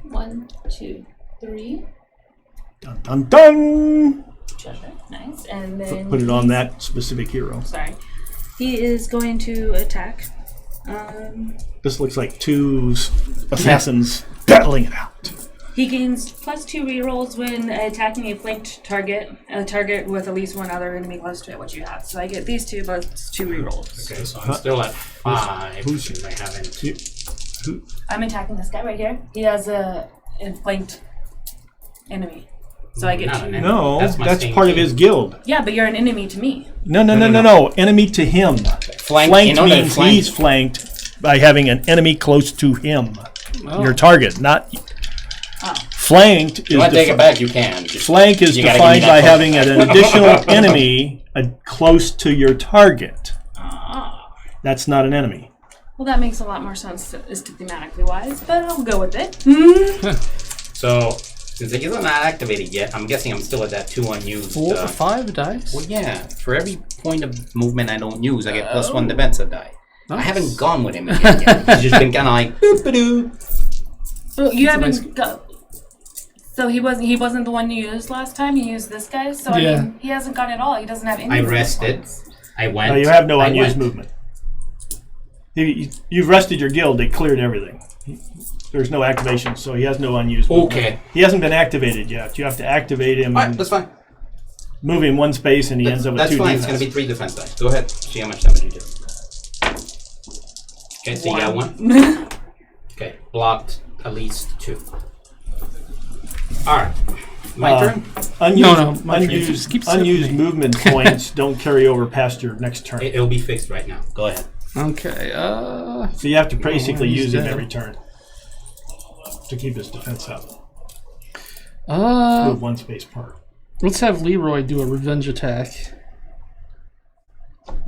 One, two, three. Dun dun dun! Treasure. Nice. And then Put it on that specific hero. Sorry. He is going to attack. This looks like 2 assassins battling it out. He gains +2 rerolls when attacking a flanked target, a target with at least 1 other enemy close to it, which you have. So I get these 2 +2 rerolls. Okay, so I'm still at 5. Who's I haven't? I'm attacking this guy right here. He has a flanked enemy. So I get Not 2. an enemy. No, That's my that's same part of team. his guild. Yeah, but you're an enemy to me. No. No. Enemy to him. Flanked, Flanked you know that means flanked. he's flanked by having an enemy close to him. Oh. Your target, not... Flanked is You want to take it back? You can. Just, Flank is you gotta defined give me by that having close. an additional enemy close to your target. That's not an enemy. Well, that makes a lot more sense as to thematically wise, but I'll go with it. So, since it isn't activated yet, I'm guessing I'm still at that 2 unused. 4 or 5 dice? Well, yeah. For every point of movement I don't use, I get +1 defensive die. I haven't gone with him again yet. He's just been kind of like boop-a-doo. Well, you That's haven't go. So he wasn't the one you used last time. You used this guy. So Yeah. I mean, he hasn't gone at all. He doesn't have any. I movement rested. points. I went. No, you have no I unused went. movement. You've rested your guild. They cleared everything. There's no activation, so he has no unused movement. Okay. He hasn't been activated yet. You have to activate him Alright, and that's fine. move him 1 space, and he ends up with That's 2 fine. defense. It's going to be 3 defense dice. Go ahead. See how much damage you do. Okay, so you got 1. Okay, blocked at least 2. Alright. My turn? Unused, my turn. unused, Just keep unused sipping. movement points don't carry over past your next turn. It'll be fixed right now. Go ahead. Okay, So you have to basically he's use him dead. every turn to keep his defense up. Uh, Move 1 space apart. let's have Leroy do a revenge attack.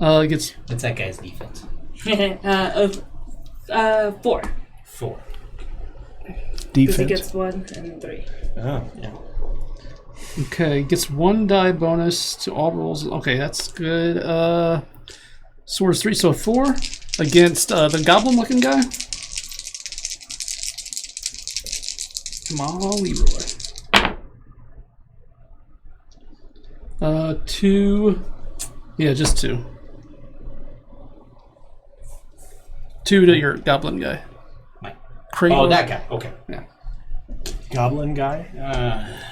Gets What's that guy's defense? 4. 4. Because he Defense. gets 1 and 3. Oh, yeah. okay. Gets 1 die bonus to all rolls. Okay, that's good. Swords 3, so 4 against the goblin-looking guy. Come on, Leroy. 2. Yeah, just 2. 2 to your goblin guy. Mike. Kramer. Oh, that guy. Okay. Yeah. Goblin guy?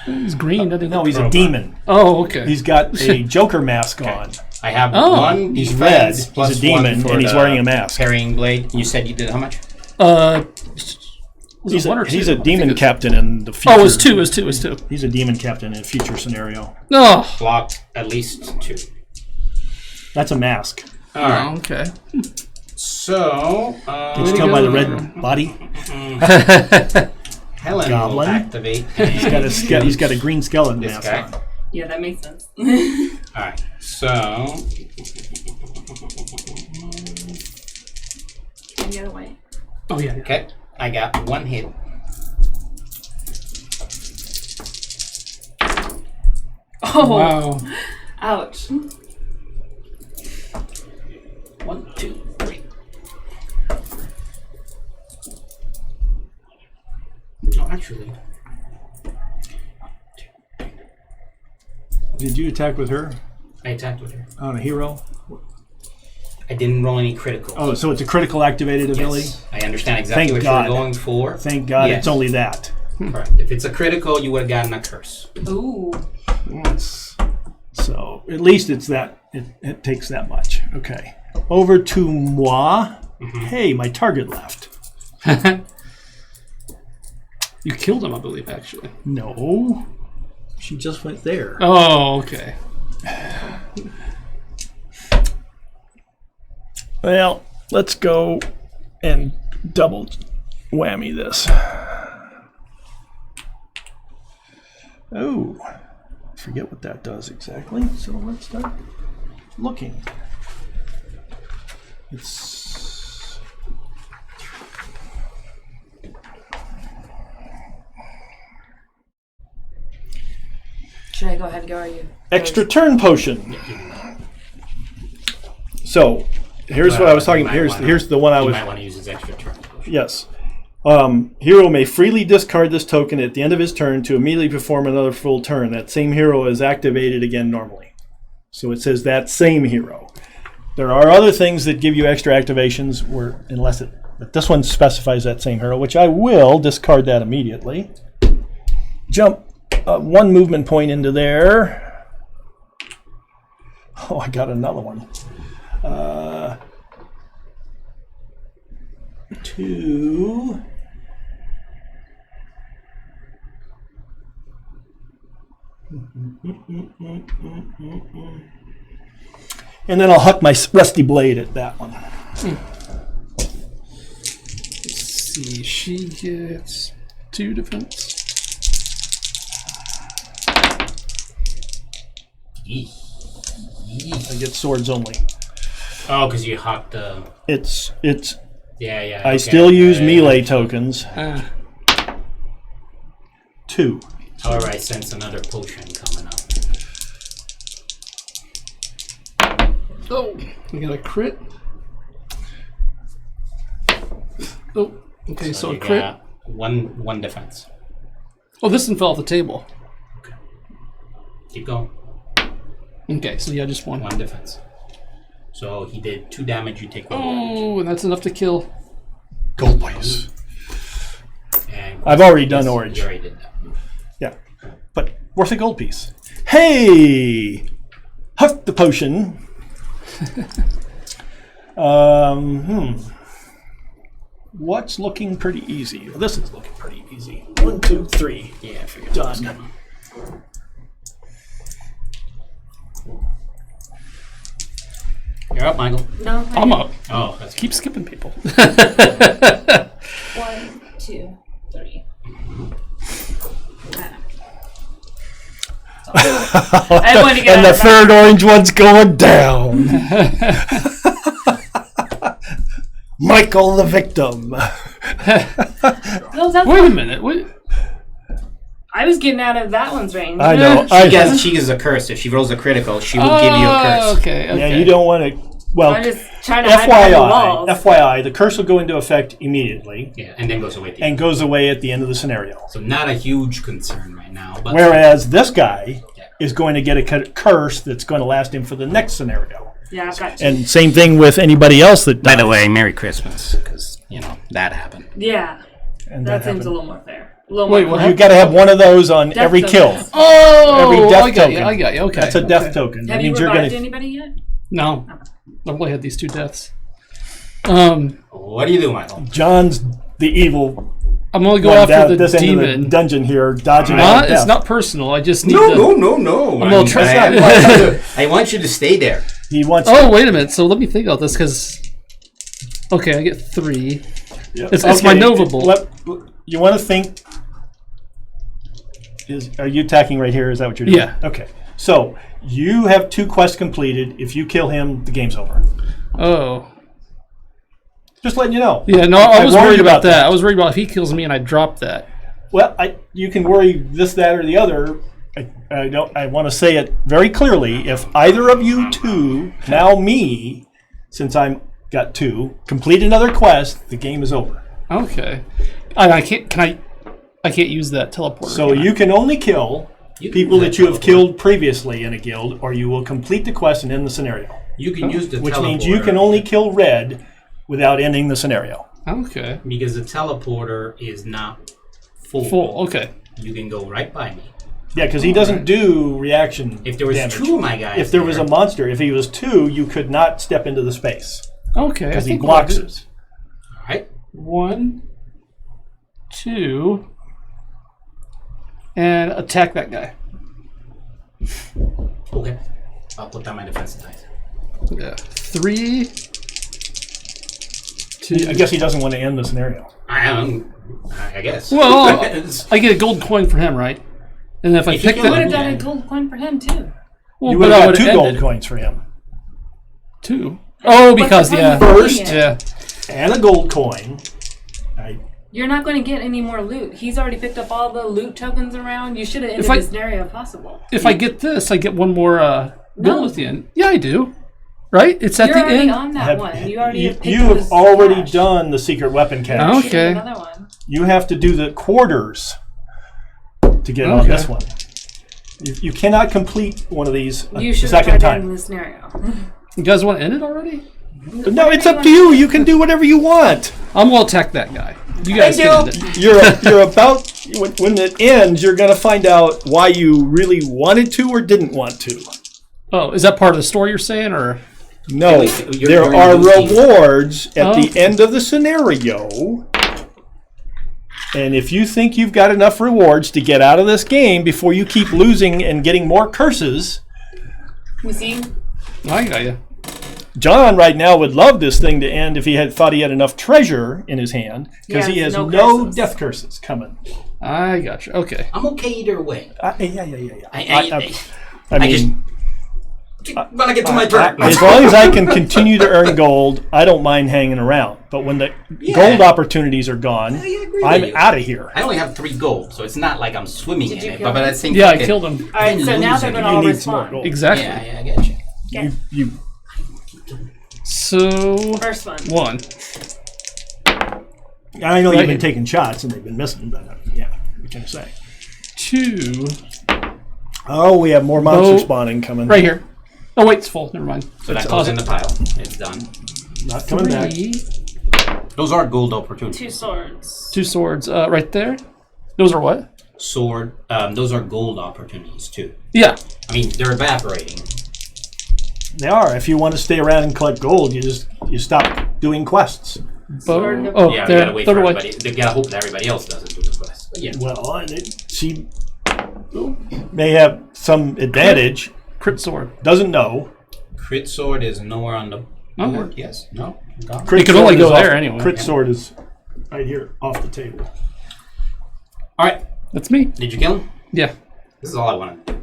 He's green, doesn't he? No, he's a Crowbar. demon. Oh, okay. He's got a Joker mask on. I have Oh. 1 He's defense red. plus He's a demon, 1 for and he's the wearing a mask. Parrying blade. You said you did how much? Was He's it 1 a, or 2? he's a I think demon it's- captain in the future. Oh, it was 2. It was 2. It was 2. He's a demon captain in a future scenario. Oh. Blocked at least 2. That's a mask. Alright. Okay. So, Can you tell by the red body? Helen Goblin. will activate. He's got a green skeleton This mask guy. on. Yeah, that makes sense. Alright, so And the other way. Oh, yeah. okay, I got 1 hit. Oh, Wow. ouch. 1, 2, 3. No, actually, Did you attack with her I attacked with her. on a hero? I didn't roll any critical. Oh, so it's a critical activated ability? Yes, I understand exactly Thank what God. you're going for. Thank God Yes. it's only that. Correct. If it's a critical, you would have gotten a curse. Ooh. So at least it's that. It takes that much. Okay. Over to moi. Hey, my target left. You killed him, I believe, actually. No. She just went there. Oh, okay. Well, let's go and double whammy this. Oh, I forget what that does exactly. So let's start looking. It's Should I go ahead and go? Are you? extra turn potion. So here's what I was talking about. Here's the one I You was. might want to use his extra turn. Yes. Hero may freely discard this token at the end of his turn to immediately perform another full turn. That same hero is activated again normally. So it says that same hero. There are other things that give you extra activations, but this one specifies that same hero, which I will discard that immediately. Jump one movement point into there. Oh, I got another one. 2. And then I'll huck my rusty blade at that one. Let's see. She gets 2 defense. I get swords only. Oh, because you hucked the... It's. Yeah. I okay. still use Yeah. melee tokens. 2. However, I sense another potion coming up. Oh, we got a crit. Oh, okay, so a you crit. got one defense. Oh, this one fell off the table. Keep going. Okay, so yeah, just one. One defense. So he did 2 damage. You take 1 damage. Oh, and that's enough to kill. Gold piece. And I've already done yes, orange. You already did that. Yeah. But worth a gold piece. Hey! Huck the potion. What's looking pretty easy? Well, this is looking pretty easy. 1, 2, 3. Yeah, I figured. Done. You're up, Michael. No. I'm up. Oh, that's Keep skipping people. 1, 2, 3. I want to get And the out of that. third orange one's going down. Michael the victim. No, that's Wait a not- minute. Wait. I was getting out of that one's range. I know. She gets a curse. If she rolls a critical, she will give you a curse. Okay. Yeah, you don't want to. Well, I'm just trying to hide behind the walls. FYI, the curse will go into effect immediately Yeah, and then goes away at the and end. goes away at the end of the scenario. So not a huge concern right now. But Whereas this guy Yeah. is going to get a curse that's going to last him for the next scenario. Yeah, I've got And same thing with anybody else that by dies. the way, Merry Christmas, because that happened. Yeah, And that seems happened. a little more fair. A little Wait, more what You got to have one of those on Death every kill. tokens. Oh, Every death I got token. you. I got you. Okay. That's a death okay. token. That Have you means you're revived going to. anybody yet? No, I've only had these 2 deaths. What do you do, Michael? John's the evil I'm gonna go one after down the at this end of the demon. dungeon here, dodging out Not, of it's death. not personal. I just need No. I'm gonna try- I want you to stay there. He wants. Oh, wait a minute. So let me think about this, because... Okay, I get 3. Yeah. It's my Nova Bolt. You want to think? Are you attacking right here? Is that what you're doing? Yeah. Okay. So you have 2 quests completed. If you kill him, the game's over. Oh. Just letting you know. Yeah, no, I was worried worried about that. I was worried about if he kills me and I drop that. Well, you can worry this, that, or the other. I want to say it very clearly. If either of you 2, now me, since I'm got 2, complete another quest, the game is over. Okay. I can't use that teleporter. So can I? you can only kill You can people use that you have teleporter. killed previously in a guild, or you will complete the quest and end the scenario. You can use the Which teleporter. means you can only kill red without ending the scenario. Okay. Because the teleporter is not Full. Okay. you can go right by me. Yeah, because he doesn't do reaction If there was damage. 2 of my guys, If there was a monster, if he was 2, you could not step into the space Okay. because he blocks it. All right. 1, 2, and attack that guy. Okay. I'll put down my defense dice. Yeah. 3, 2. I guess he doesn't want to end the scenario. I guess. Well, I get a gold coin for him, right? And if I If you pick kill I would him, have that, done a gold coin for him too. well, You but would I have would got 2 have gold ended. coins for him. 2. Oh, because What's the yeah. point of First- doing it? Yeah. And a gold coin. You're not going to get any more loot. He's already picked up all the loot tokens around. You should have ended If I- the scenario if possible. If I get this, I get one more No. gold at the end. Yeah, I do. Right? It's at You're the already end. on that one. You already have picked you up have his already cash. done the secret weapon You cache. should Okay. get another one. You have to do the quarters to get on Okay. this one. You cannot complete one of these a You should have second tried ending time. the scenario. You guys want to end it already? No, it's up to you. You can do whatever you want. I'm going to attack that guy. You guys can end it. You're about when it ends. You're going to find out why you really wanted to or didn't want to. Oh, is that part of the story you're saying, or? No, You're there are losing. rewards at Oh. the end of the scenario. And if you think you've got enough rewards to get out of this game before you keep losing and getting more curses, You see? I got you. John right now would love this thing to end if he had thought he had enough treasure in his hand because he has Yes, no, no curses. death curses coming. I got you. Okay. I'm okay either way. Yeah. I just mean, want to get to my turn. as long as I can continue to earn gold, I don't mind hanging around. But when the gold opportunities are gone, I agree with I'm you. out of here. I only have 3 gold, so it's not like I'm swimming Did in you it. kill But him? at the same Yeah, time, I killed him. All right, so now they're going to all You need some more respawn. gold. Exactly. Yeah, I get you. Okay. You So, First one. 1. I know Right. you've been taking shots and they've been missing, but yeah, what can I say? 2. Oh, we have more monster Oh. spawning coming. Right here. Oh, wait, it's full. Never mind. So that It's goes in awesome. the pile. It's done. Not coming back. 3. Those are gold opportunities. 2 swords. 2 swords. Right there. Those are what? Sword. Those are gold opportunities too. Yeah. I mean, they're evaporating. They are. If you want to stay around and collect gold, you stop doing quests. Sword Bow. of- Oh, Yeah, we there. gotta wait Third for away. everybody. They gotta hope that everybody else doesn't do the quest. But yeah. Well, she may have some advantage. Crit sword. Doesn't know. Crit sword is nowhere on the Okay. board. Yes. No. Gone. Crit It could only sword go is off- there anyway. Crit sword is right here off the table. All right. That's me. Did you kill him? Yeah. This is all I wanted to do.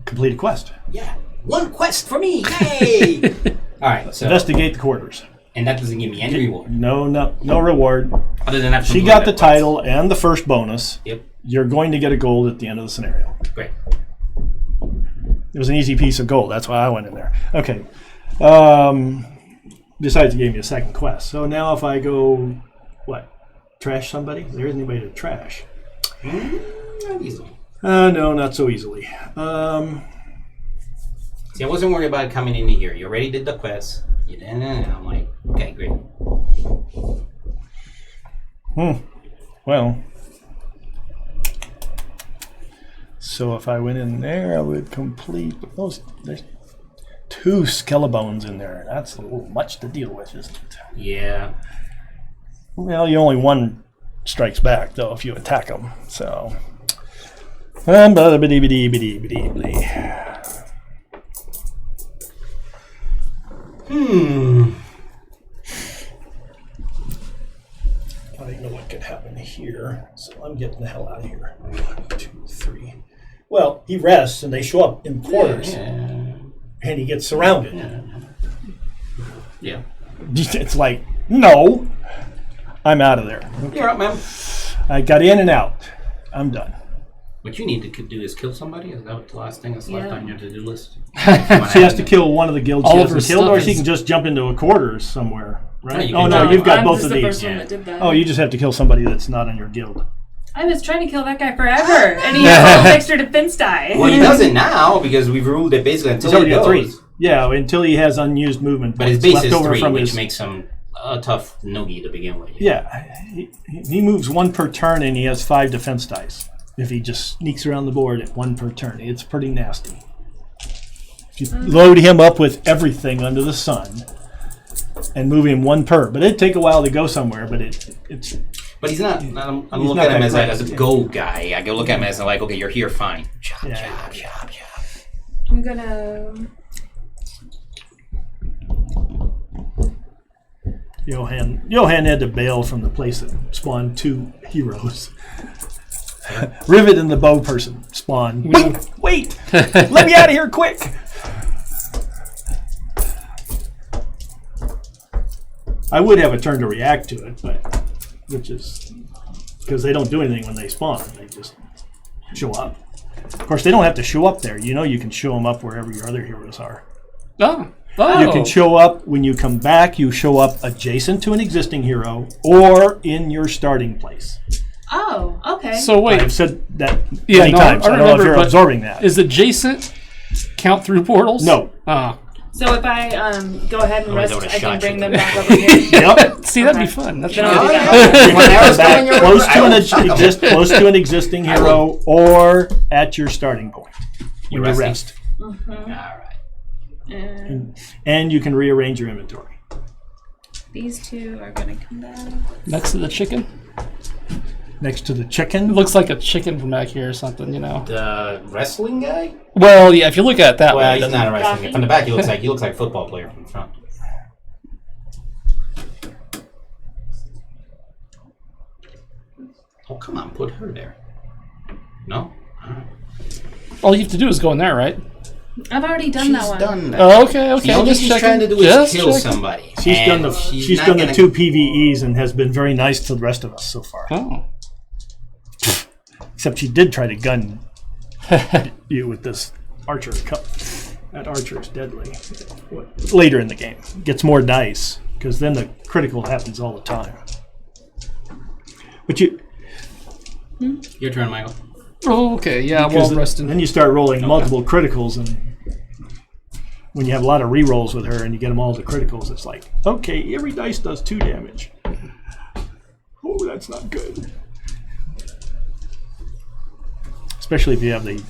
Complete a quest. Yeah. 1 quest for me. Yay! All right. So, Investigate the quarters. and that doesn't give me any reward No reward. other than that. She got the title and the first bonus. Yep. You're going to get a gold at the end of the scenario. Great. It was an easy piece of gold. That's why I went in there. Okay. Besides, it gave me a second quest. So now if I go, what? Trash somebody? There isn't anybody to trash. Not easily. No, not so easily. See, I wasn't worried about coming in here. You already did the quest. You didn't. And I'm like, okay, great. Well. So if I went in there, I would complete those. There's 2 skelebones in there. That's a little much to deal with, isn't it? Yeah. Well, you only 1 strikes back, though, if you attack them. So. I don't know what could happen here, so I'm getting the hell out of here. 1, 2, 3. Well, he rests, and they show up in quarters, and he gets surrounded. Yeah. It's like, no, I'm out of there. You're up, man. I got in and out. I'm done. What you need to do is kill somebody. Is that the last thing that's left Yeah. on your to-do list? She has to kill one of the guilds she All of her hasn't killed, stuff or she is- can just jump into a quarters somewhere, No, right? you Oh, can no, jump- you've got I'm both just of the these. first one that did that. Oh, you just have to kill somebody that's not on your guild. I was trying to kill that guy forever, and he has all the extra defense die. Well, he doesn't now because we've ruled it basically until He's already he got goes. 3. Yeah, until he has unused movement But his points base left is over 3, from which his. makes him a tough noogie to begin with. Yeah, he moves 1 per turn, and he has 5 defense dice. If he just sneaks around the board at 1 per turn, it's pretty nasty. If you load him up with everything under the sun and move him 1 per, but it'd take a while to go somewhere. But it's. But he's not. I'm he's looking not at him that as great. a go guy. I go look at him as like, okay, you're here, fine. Chop, Yeah. chop. I'm gonna. Johan had to bail from the place that spawned 2 heroes. Rivet and the bow person spawn. Wait! Let me out of here quick! I would have a turn to react to it, but which is because they don't do anything when they spawn. They just show up. Of course, they don't have to show up there. You can show them up wherever your other heroes are. Oh. You can show up when you come back. You show up adjacent to an existing hero or in your starting place. Oh, okay. So wait. I've said that many times. I don't know if remember, you're but absorbing that. Is adjacent count through portals? No. Ah. So if I go ahead and Or is rest, that what a I can shot bring you them did? back over here. Yep. See, that'd be fun. That's Then good. I'll do Oh, that. When arrows go in your Close way, close to an existing hero or at your starting point You when you resting? rest. All right. And you can rearrange your inventory. These 2 are gonna come back. Next to the chicken. Next to the It chicken. looks like a chicken from back here or something, The wrestling guy? Well, yeah, if you look at it that Well, way. he's Then, not a wrestling guy. From the back, he looks like a football player from the front. Oh, come on, put her there. No? All right. all you have to do is go in there, right? I've already done She's that one. done that. Oh, okay. The I'm only just she's checking. trying to do is Just kill checking. somebody. She's done And the she's not done the gonna- 2 PVEs and has been very nice to the rest of us so far. Oh. Except she did try to gun you with this archer cup. That archer is deadly. Later in the game, gets more dice because then the critical happens all the time. But Your turn, Michael. Oh, okay. Yeah, because well rested. then you start rolling multiple criticals, and when you have a lot of rerolls with her and you get them all to criticals, it's like, okay, every dice does 2 damage. Oh, that's not good. Especially if you have the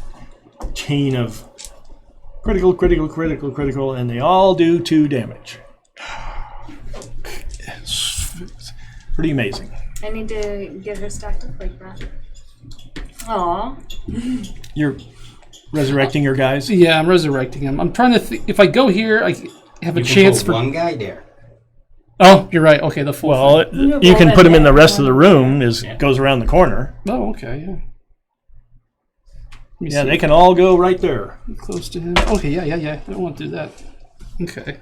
chain of critical, and they all do 2 damage. It's pretty amazing. I need to get her stacked up like that. Aw. You're resurrecting your guys? Yeah, I'm resurrecting him. I'm trying to think. If I go here, I have a You can chance put for. one guy there. Oh, you're right. Okay, the full. Well, thing. you can put them in the rest of the room. Goes around the corner. Oh, okay. Yeah. Let me Yeah, see. they can all go right there. Close to him. Okay, yeah. I don't want to do that. Okay.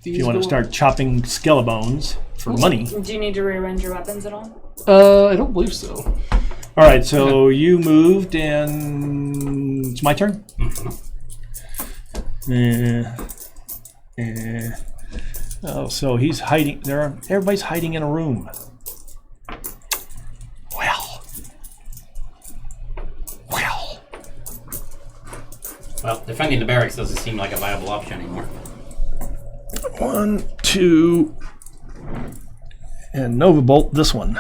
If you want to start chopping skeleton for money. Do you need to rearrange your weapons at all? I don't believe so. All right, so you moved, and it's my turn. Oh, so he's hiding. Everybody's hiding in a room. Well, defending the barracks doesn't seem like a viable option anymore. 1, 2, and Nova Bolt this one.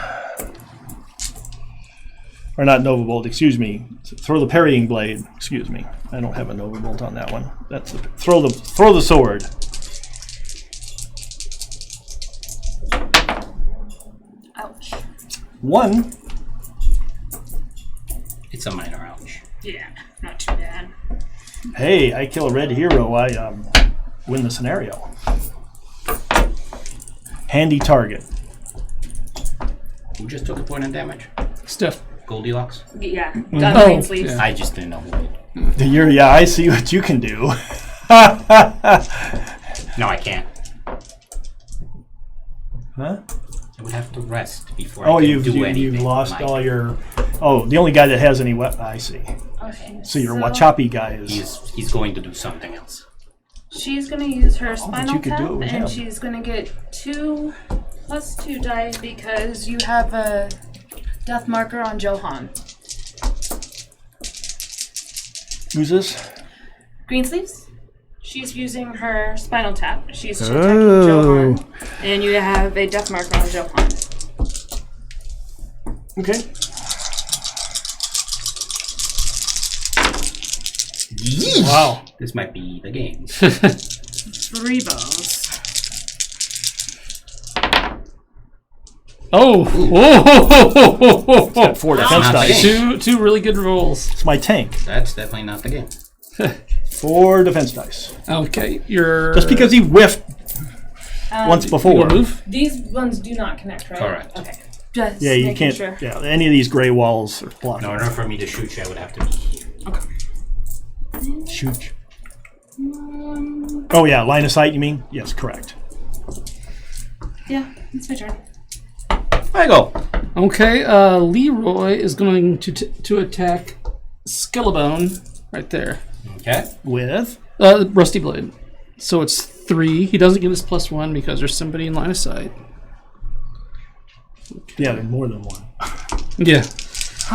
Or not Nova Bolt, excuse me. Throw the parrying blade. Excuse me. I don't have a Nova Bolt on that one. That's throw the sword. Ouch. 1. It's a minor ouch. Yeah, not too bad. Hey, I kill a red hero. I win the scenario. Handy target. Who just took a point of damage? Steph. Goldilocks? Yeah, Mm-hmm. got Oh, green sleeves. yeah. I just didn't know who did. I see what you can do. No, I can't. Huh? I would have to rest before Oh, I can you've do anything. you've lost Mike. all your. Oh, the only guy that has any weapon. I see. Okay. So your Wachapi guy is. He's going to do something else. She's gonna use her spinal you could do it tap, with and him. she's gonna get 2 plus 2 die because you have a death marker on Johan. Who's this? Green sleeves? She's using her spinal tap. She's attacking Johan. And you have a death marker on Johan. Okay. Wow. This might be the game. 3 bones. Oh! Got 4 defense Not the dice. game. Two really good rolls. It's my tank. That's definitely not the game. 4 defense dice. Okay, you're... Just because he whiffed once You before. wanna move? These ones do not connect, right? Correct. Okay. Just Yeah, you making can't. Sure. Yeah, any of these gray walls are blocked. In order for me to shoot you, I would have to be here. Shoot. Oh yeah, line of sight. You mean? Yes, correct. Yeah, it's my turn. I go. Okay, Leroy is going to attack Skellabone right there. Okay. With Rusty Blade. So it's 3. He doesn't get his +1 because there's somebody in line of sight. yeah, there's more than one. Yeah.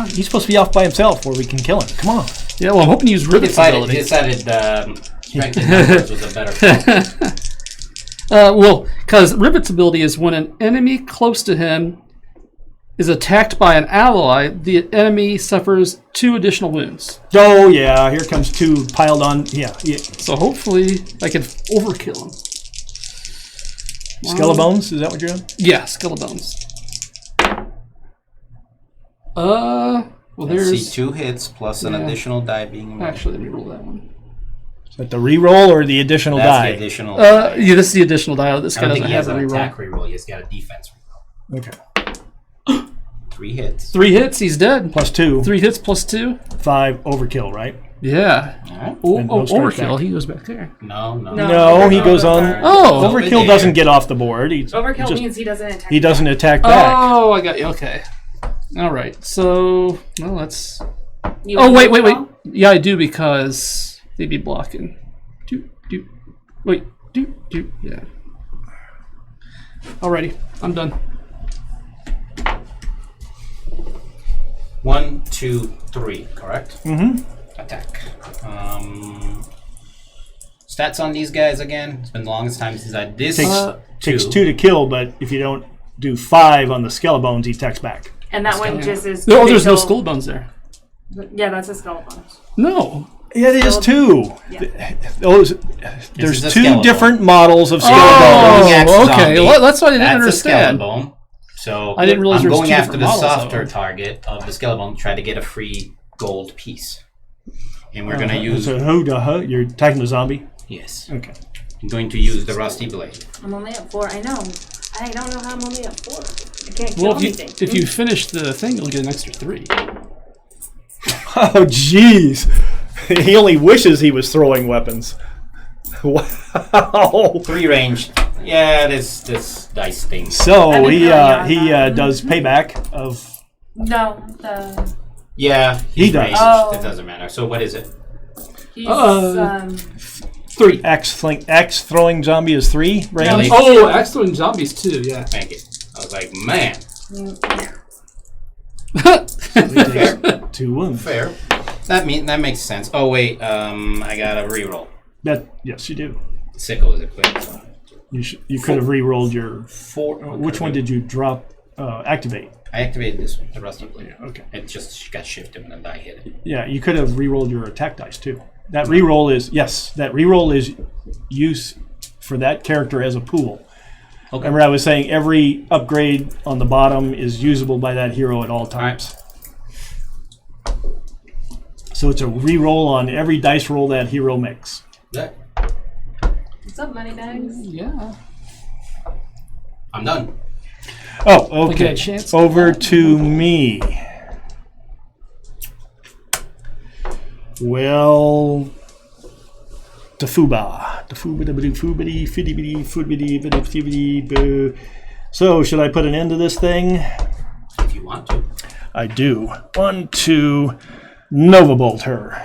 He's supposed to be off by himself, where we can kill him. Come on. Yeah, well, I'm hoping to use Rivet's He ability. decided strength in numbers was a better thing. Well, because Rivet's ability is when an enemy close to him is attacked by an ally, the enemy suffers 2 additional wounds. Oh yeah, here comes 2 piled on. Yeah. So hopefully I can overkill him. Skellebones. Is that what you're doing? Yeah, Skellabones. Well, Let's there's... see, 2 hits plus an Yeah. additional die being rolled. Actually, let me roll that one. Is that the reroll or the additional That's die? the additional. Yeah, this is the additional die. This I guy don't think doesn't he has have a an reroll. attack reroll. He's got a defense reroll. Okay. 3 hits. 3 hits, he's dead. +2. 3 hits plus 2. 5 overkill, right? Yeah. Alright. And no strike Overkill. back. He goes back there. No. No, he goes on. Oh, Overkill doesn't get off the board. Overkill just- means he doesn't attack. He doesn't attack back. Oh, I got you. Okay. All right. So, well, let's. You Oh, want wait. overkill? Yeah, I do because they'd be blocking. Wait. Yeah. Alrighty. I'm done. 1, 2, 3. Correct. Mm-hmm. Attack. Stats on these guys again. It's been the longest time since I did this. Takes 2 to kill, but if you don't do 5 on the Skellebones, he attacks back. And that one just is. Oh, there's no facial- skull bones there. Yeah, that's a skull bone. No. Yeah, it is 2. Yeah. Those, is there's a 2 skeleton. different models of Oh, Skellebones. Axe okay. zombie. Well, that's what I didn't That's understand. a skeleton. So I didn't realize I'm there was going 2 after the different models softer of them. target of the skeleton to try to get a free gold piece. And we're going to use... So you're attacking the zombie? Yes. Okay. I'm going to use the rusty blade. I'm only at 4. I know. I don't know how I'm only at 4. I can't kill Well, anything. if you finish the thing, you'll get an extra 3. Oh, jeez. He only wishes he was throwing weapons. Wow. 3 range. Yeah, this dice thing. So I he didn't know you had that. does payback of No, the Yeah, He he's does. ranged. Oh. It doesn't matter. So what is it? he's 3 axe throwing zombie is 3 range. Oh, axe throwing zombies too. Yeah. Thank you. I was like, man, 2 wounds. fair. That makes sense. Oh wait, I got a reroll. Yes, you do. Sickle is equipped. You could have re-rolled your. 4. Which one did you drop? Activate. I activated this one, the rusty blade. Okay. It just got shifted when the die hit it. Yeah, you could have re-rolled your attack dice too. That re-roll is use for that character as a pool. Okay. Remember, I was saying every upgrade on the bottom is usable by that hero at all times. So it's a re-roll on every dice roll that hero makes. Yeah, what's up, Moneybags? Yeah. I'm done. Oh, Okay, okay. chance Over to me. Well, Tafuba. So, should I put an end to this thing? If you want to. I do. 1, 2, Nova Bolt her.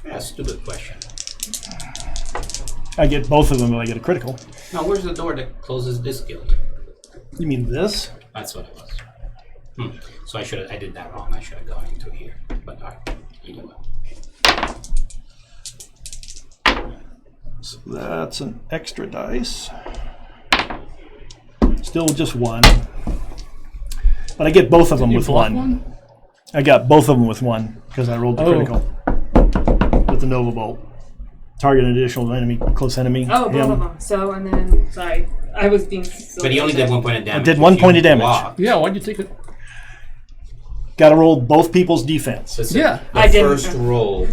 Yeah, stupid question. I get both of them, but I get a critical. Now, where's the door that closes this guild? You mean this? That's what it was. So I did that wrong. I should have gone into here. But alright, either way. So that's an extra dice. Still just 1. But I get both of them You with block 1. I got both of them with 1 because I rolled the critical with the Nova Bolt. Target an additional enemy, close enemy. Oh, both of them. So, and then, sorry. I was being so But he only did 1 point of damage. I did if 1 you point of damage. blocked. Yeah, why'd you take it? Got to roll both people's defense. That's Yeah. The I didn't. first roll,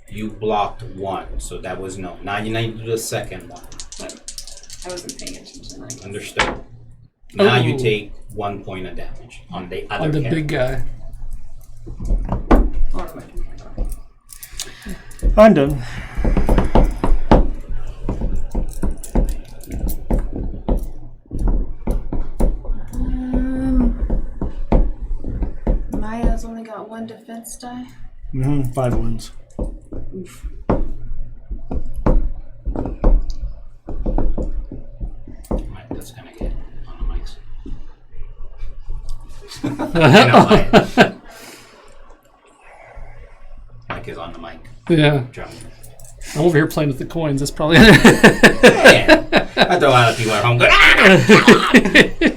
you blocked 1, so that was no. Now you need to do the second one. But I wasn't paying attention. Like, Understood. Now you Oh. take 1 point of damage on the other On the character. big guy. what am I doing? I'm done. Maya's only got 1 defense die. 5 wounds. Right, that's gonna get on the mics. I know, Mike is on the mic. Yeah. Drum. I'm over here playing with the coins. That's probably Yeah. I throw out a few at home. Go, "Ah!"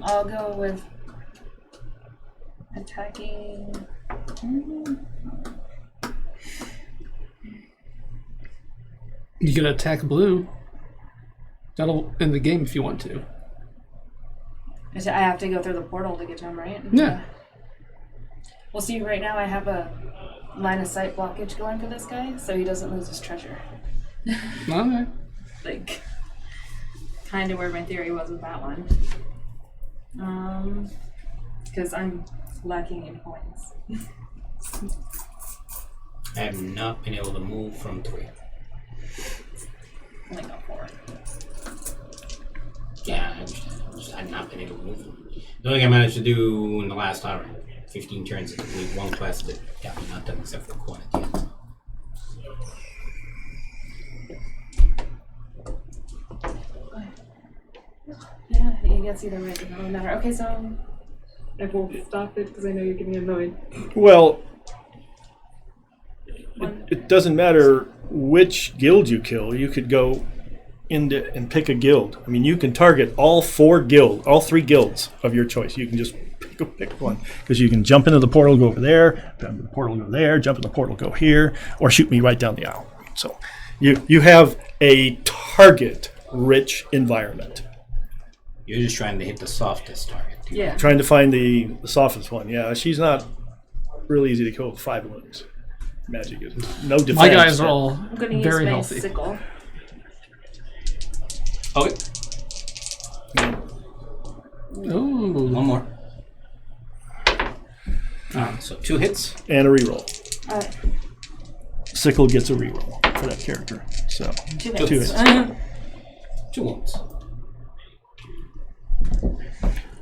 I'll go with attacking. You can attack blue. That'll end the game if you want to. I have to go through the portal to get to him, right? Yeah. Well, see, right now I have a line of sight blockage going for this guy, so he doesn't lose his treasure. Okay. Like, kind of where my theory was with that one. Because I'm lacking in points. I have not been able to move from 3. Only got 4. Yeah, I've not been able to move them. The only thing I managed to do in the last 15 turns is complete 1 quest that got me nothing except for coin at the end. Yeah, I guess either way, it doesn't really matter. Okay, so I won't stop it because I know you're getting annoyed. Well, it doesn't matter which guild you kill. You could go into and pick a guild. I mean, you can target all 3 guilds of your choice. You can just pick one because you can jump into the portal, go over there, jump into the portal, go there, jump in the portal, go here, or shoot me right down the aisle. So you have a target-rich environment. You're just trying to hit the softest target. Yeah. Trying to find the softest one. Yeah, she's not really easy to kill with 5 wounds. Magic is no defense. My guys are all I'm going to use very my healthy. sickle. Okay, Ooh. one more. So 2 hits. And a reroll. Alright, Sickle gets a reroll for that character. So 2 2 hits. hits. 2 wounds.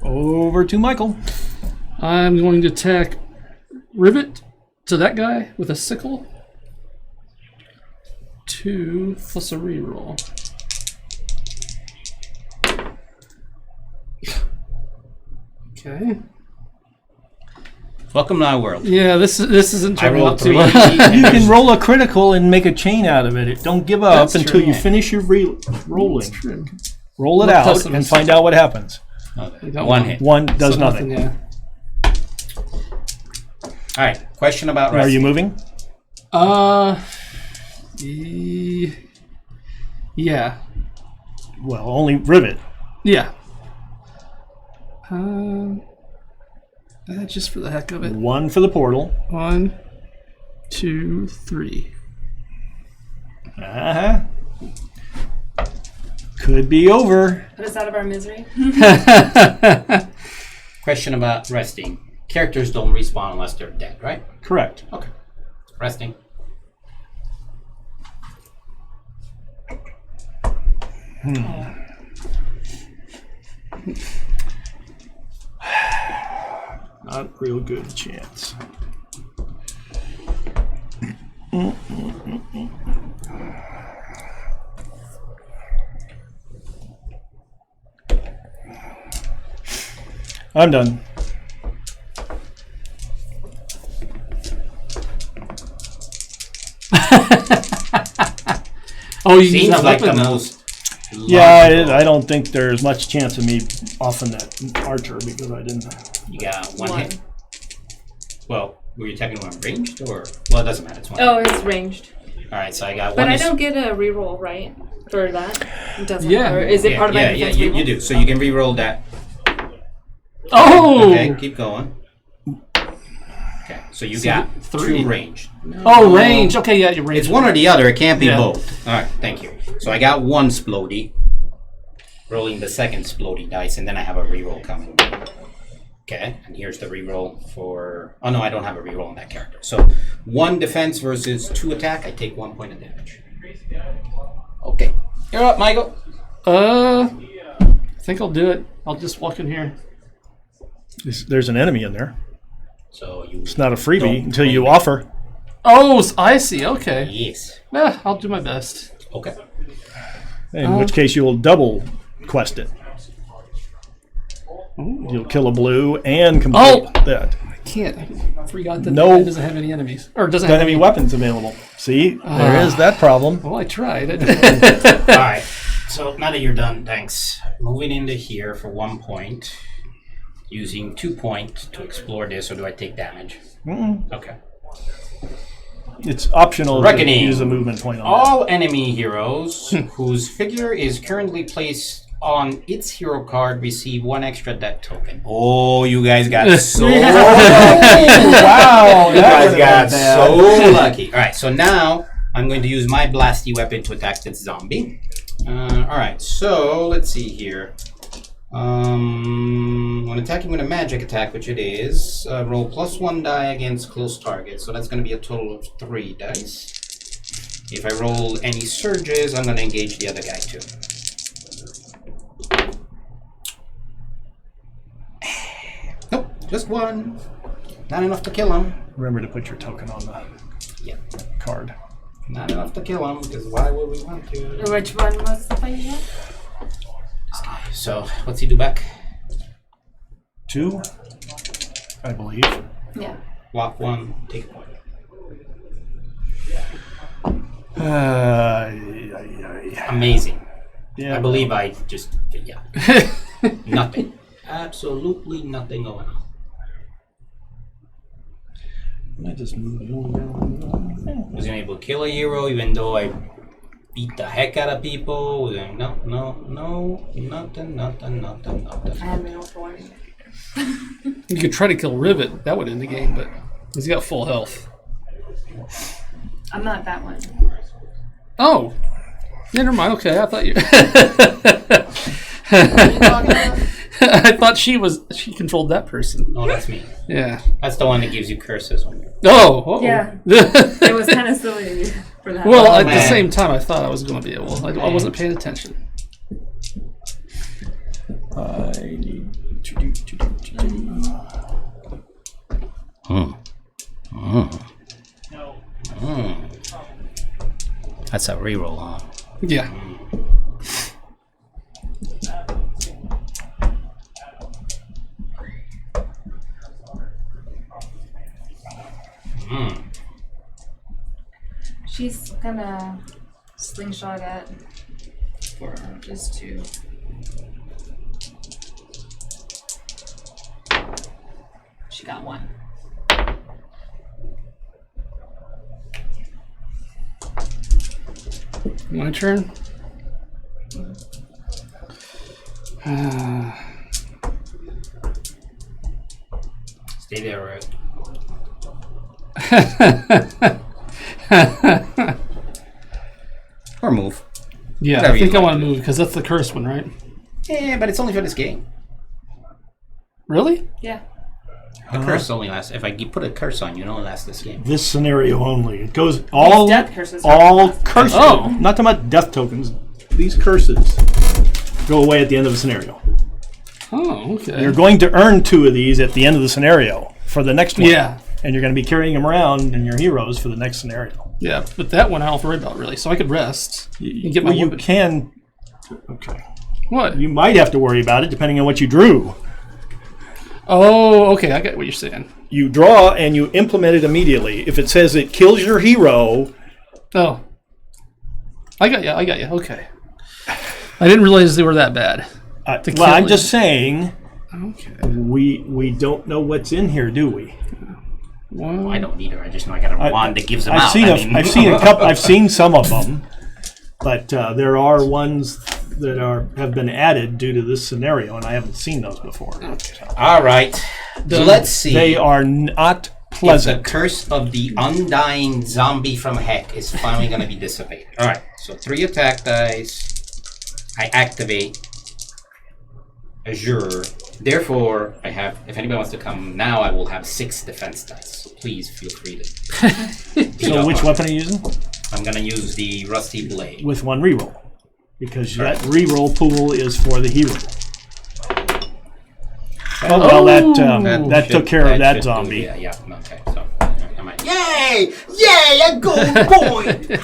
Over to Michael. I'm going to attack Rivet to that guy with a sickle. 2 plus a reroll. Okay. Welcome to our world. Yeah, this isn't I turning rolled out too 3. well. You can roll a critical and make a chain out of it. Don't give up That's until true. you finish your rolling. True. Roll it Look out and pessimist. find out what happens. Okay. don't 1 want- hit. One does So nothing. Yeah. All right. Question about Are resting. you moving? Yeah. Well, only Rivet. Yeah. Just for the heck of it. 1 for the portal. 1, 2, 3. Uh-huh. Could be over. Put us out of our misery. Question about resting. Characters don't respawn unless they're dead, right? Correct. Okay. Resting. Not real good chance. I'm done. Oh, you use Seems that like the weapon now. most. Yeah, logical. I don't think there's much chance of me offing that archer because I didn't. You got one hit. Well, were you attacking one ranged or? Well, it doesn't matter. It's one. Oh, it's ranged. All right, so I got But one. I don't get a reroll, right? For that? It doesn't. Yeah. Or is it Yeah, part of my yeah, defense you reroll? do. So you can re-roll that. Oh! Okay, keep going. Okay, so you got 3. 2 ranged. Oh, range. Okay, yeah, you're range. It's one or the other. It can't be Yeah. both. All right, thank you. So I got 1 splody. Rolling the second splody dice, and then I have a reroll coming. Okay, and here's the reroll for. Oh no, I don't have a reroll on that character. So 1 defense versus 2 attack. I take 1 point of damage. Okay, you're up, Michael. I think I'll do it. I'll just walk in here. There's an enemy in there. So you. It's not a freebie Don't until you claim it. offer. Oh, I see. Okay. Yes. I'll do my best. Okay. In which case you will double quest it. You'll kill a blue and complete that. I can't. I forgot that No. it doesn't have any enemies. Or doesn't Don't have have any any. weapons available. See, there is that problem. Well, I tried. All right. So now that you're done, thanks. Moving into here for 1 point. Using 2 points to explore this, or do I take damage? Okay. It's optional Reckoning. to use a movement point on that. All enemy heroes whose figure is currently placed on its hero card receive 1 extra death token. Oh, you guys got so lucky. Wow, You guys got so lucky. All right, so now I'm going to use my blasty weapon to attack this zombie. All right, so let's see here. When attacking with a magic attack, which it is, roll +1 die against close targets. So that's going to be a total of 3 dice. If I roll any surges, I'm going to engage the other guy too. Nope, just 1. Not enough to kill him. Remember to put your token on the Yeah, card. not enough to kill him, because why would we want to? Which one was the fight again? So, what's he do back? 2, I believe. Yeah. Block 1, take a point. Amazing. Yeah, I believe I just, yeah. Nothing. Absolutely nothing going on. I just moved I was able to kill a hero even though I beat the heck out of people. No, nothing. I have no warning. You could try to kill Rivet. That would end the game, but he's got full health. I'm not that one. Oh. Yeah, never mind. Okay, I thought you... I thought she controlled that person. No, that's me. Yeah. That's the one that gives you curses when you're. Oh. Yeah. It was kind of silly for that. Well, at man. the same time, I thought I was going to be able. I wasn't paying attention. I need to do. That's a reroll, huh? Yeah. She's gonna slingshot at for just 2. She got 1. My turn. Stay there, right? Or move. Yeah, Whatever I think you I like want to to move because that's the cursed one, right? Yeah, but it's only for this game. Really? Yeah. The curse only lasts. If I put a curse on you, it only lasts this game. This scenario only. It goes all death curses. curses. Oh. Not talking about death tokens. These curses go away at the end of the scenario. Oh, okay. You're going to earn 2 of these at the end of the scenario for the next one. Yeah. And you're going to be carrying them around in your heroes for the next scenario. Yeah, but that one I don't have to worry about, really. So I could rest and get my Well, you weapon. can. Okay. What? You might have to worry about it depending on what you drew. Oh, okay. I get what you're saying. You draw and you implement it immediately. If it says it kills your hero Oh. I got you. Okay. I didn't realize they were that bad. Well, I'm just saying, Okay. we don't know what's in here, do we? Well, I don't need her. I just know I got a wand that gives them I've out. I've seen a couple. I've seen some of them, but there are ones that have been added due to this scenario, and I haven't seen those before. Okay. All right. Let's see. They are not pleasant. The curse of the undying zombie from heck is finally going to be dissipated. All right. So 3 attack dice. I activate Azure. Therefore, I have. If anybody wants to come now, I will have 6 defense dice. So please feel free to. So which weapon are you using? I'm going to use the Rusty Blade. With 1 reroll, because that reroll pool is for the hero. Oh well, that took care of that zombie. Yeah. Okay. So I might. Yay! A gold point.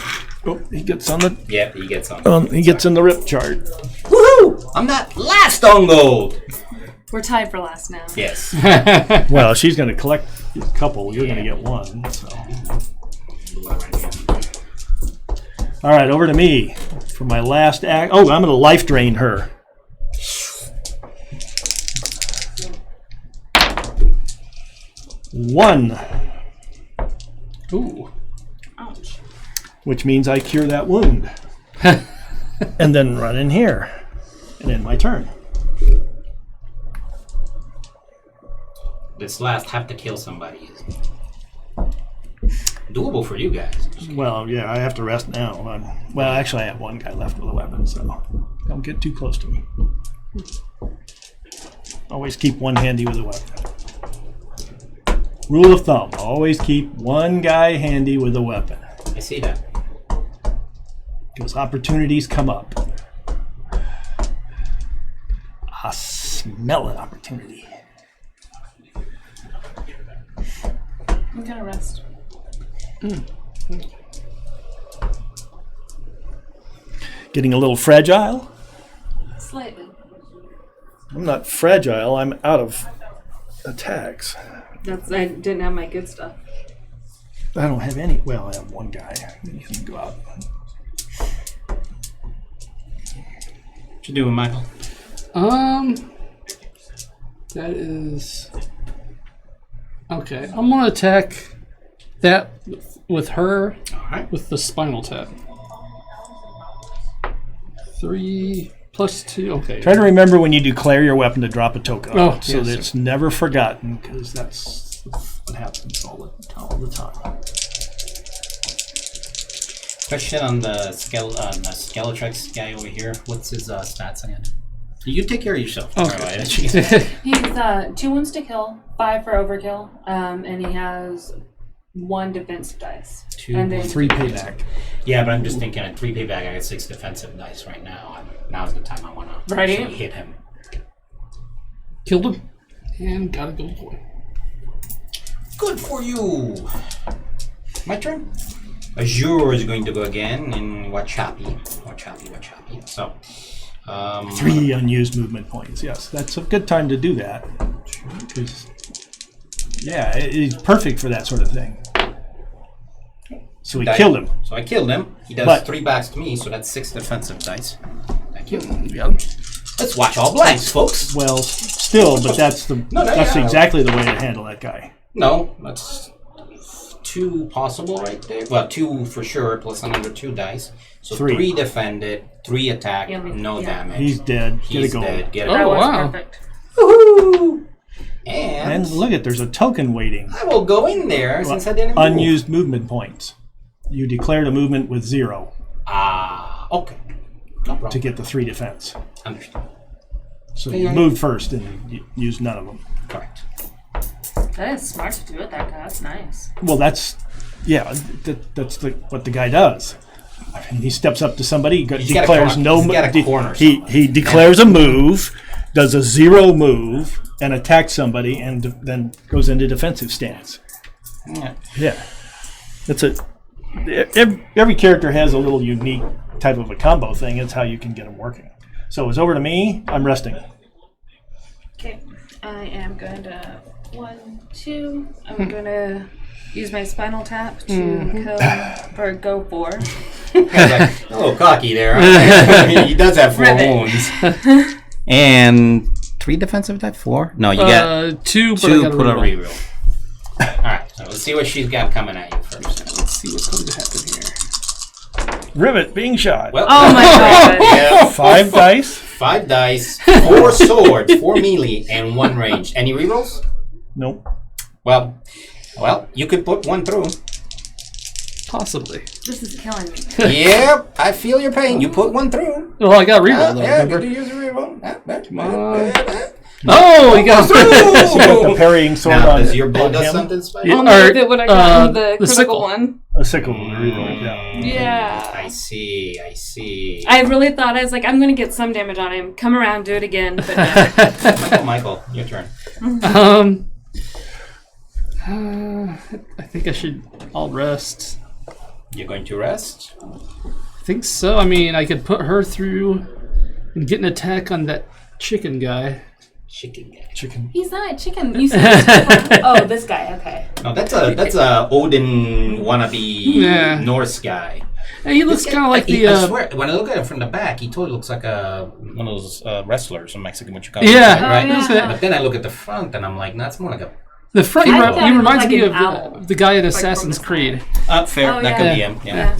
Oh, he gets on the. Yeah, he gets on. He gets in the rip chart. Woohoo! I'm not last on gold. We're tied for last now. Yes. Well, she's going to collect a couple. You're going to get 1. So. All right, over to me for my last act. Oh, I'm going to life drain her. One. Ooh. Ouch. Which means I cure that wound. And then run in here. And end my turn. This last have to kill somebody is doable for you guys. Well, yeah, I have to rest now. Well, actually, I have 1 guy left with a weapon, so don't get too close to me. Always keep 1 handy with a weapon. Rule of thumb, always keep 1 guy handy with a weapon. I see that. Because opportunities come up. I smell an opportunity. I'm gonna rest. Getting a little fragile? Slightly. I'm not fragile, I'm out of attacks. I didn't have my good stuff. I don't have any. Well, I have 1 guy. You can go out. What you doing, Michael? That is okay. I'm gonna attack that with her. All right. With the spinal tap. 3 plus 2. Okay. Try to remember when you declare your weapon to drop a token on Oh, it, so yes, that sir. it's never forgotten, because that's what happens all the time. Question on the Skeletrex guy over here. What's his stats again? You take care of yourself. Okay. He's 2 wounds to kill, 5 for overkill, and he has 1 defensive dice. 2, and then 3 payback. Yeah, but I'm just thinking at 3 payback, I got 6 defensive dice right now. Now's the time I want to Right. actually hit him. Killed him and got a gold coin. Good for you. My turn. Azure is going to go again in Wachapi. So, 3 unused movement points. Yes, that's a good time to do that. Because, yeah, it's perfect for that sort of thing. So we killed him. So I killed him. He does 3 backs to me, so that's 6 defensive dice. Thank you. Yeah. Let's watch all blanks, folks. Well, still, but that's exactly the way to handle that guy. No, that's 2 possible right there. Well, 2 for sure, plus another 2 dice. So 3 defended, 3 attack, no damage. He's dead. He's Get a dead. goal. Get a That goal. was wow. perfect. Woohoo! And And look there's a token waiting. I will go in there since I didn't move. Unused movement points. You declared a movement with 0 Okay. No problem. to get the 3 defense. Understood. So you moved first and you used none of them. Correct. That is smart to do it that guy. That's nice. Well, that's what the guy does. I mean, he steps up to somebody, declares no. He declares a move, does a 0 move, and attacks somebody, and then goes into defensive stance. Yeah, that's a. Every character has a little unique type of a combo thing. It's how you can get them working. So it's over to me. I'm resting. Okay, I am going to 1, 2. I'm going to use my spinal tap to kill or go for. Like, a little cocky there. Huh? I mean, he does have 4 Ribbit. wounds. And 3 defensive type? 4? No, you got 2, but 2. I got Put a reroll. reroll. All right, so let's see what she's got coming at you first. Let's see what's going to happen here. Rivet being shot. Well, Oh my god. yeah, 5 dice. 5 dice, 4 swords, 4 melee, and 1 range. Any rerolls? Nope. Well, you could put 1 through. Possibly. This is killing me. Yep, I feel your pain. You put 1 through. Well, I got reroll though. Yeah, Remember? good to use a reroll. Come on. Oh, you got You got the parrying sword Now, on does your bow on does him. something special? Yeah. Only Or, if it would have gotten the critical sickle. one. A sickle reroll, yeah. Yeah. I see. I really thought, I was like, I'm going to get some damage on him. Come around, do it again. But no. Michael, your turn. I think I'll rest. You're going to rest? I think so. I mean, I could put her through and get an attack on that chicken guy. Chicken guy. Chicken. He's not a chicken. You said oh, this guy. Okay. No, that's a Odin wannabe Norse guy. Hey, he looks kind of like the. I swear, when I look at him from the back, he totally looks like one of those wrestlers in Mexican, what you call Yeah. right? yeah. But then I look at the front, and I'm like, no, it's more like a. The front, I thought he he reminds looked me like of an owl. the guy in from Assassin's the Creed. Fair. Oh, that yeah. could be him. Yeah.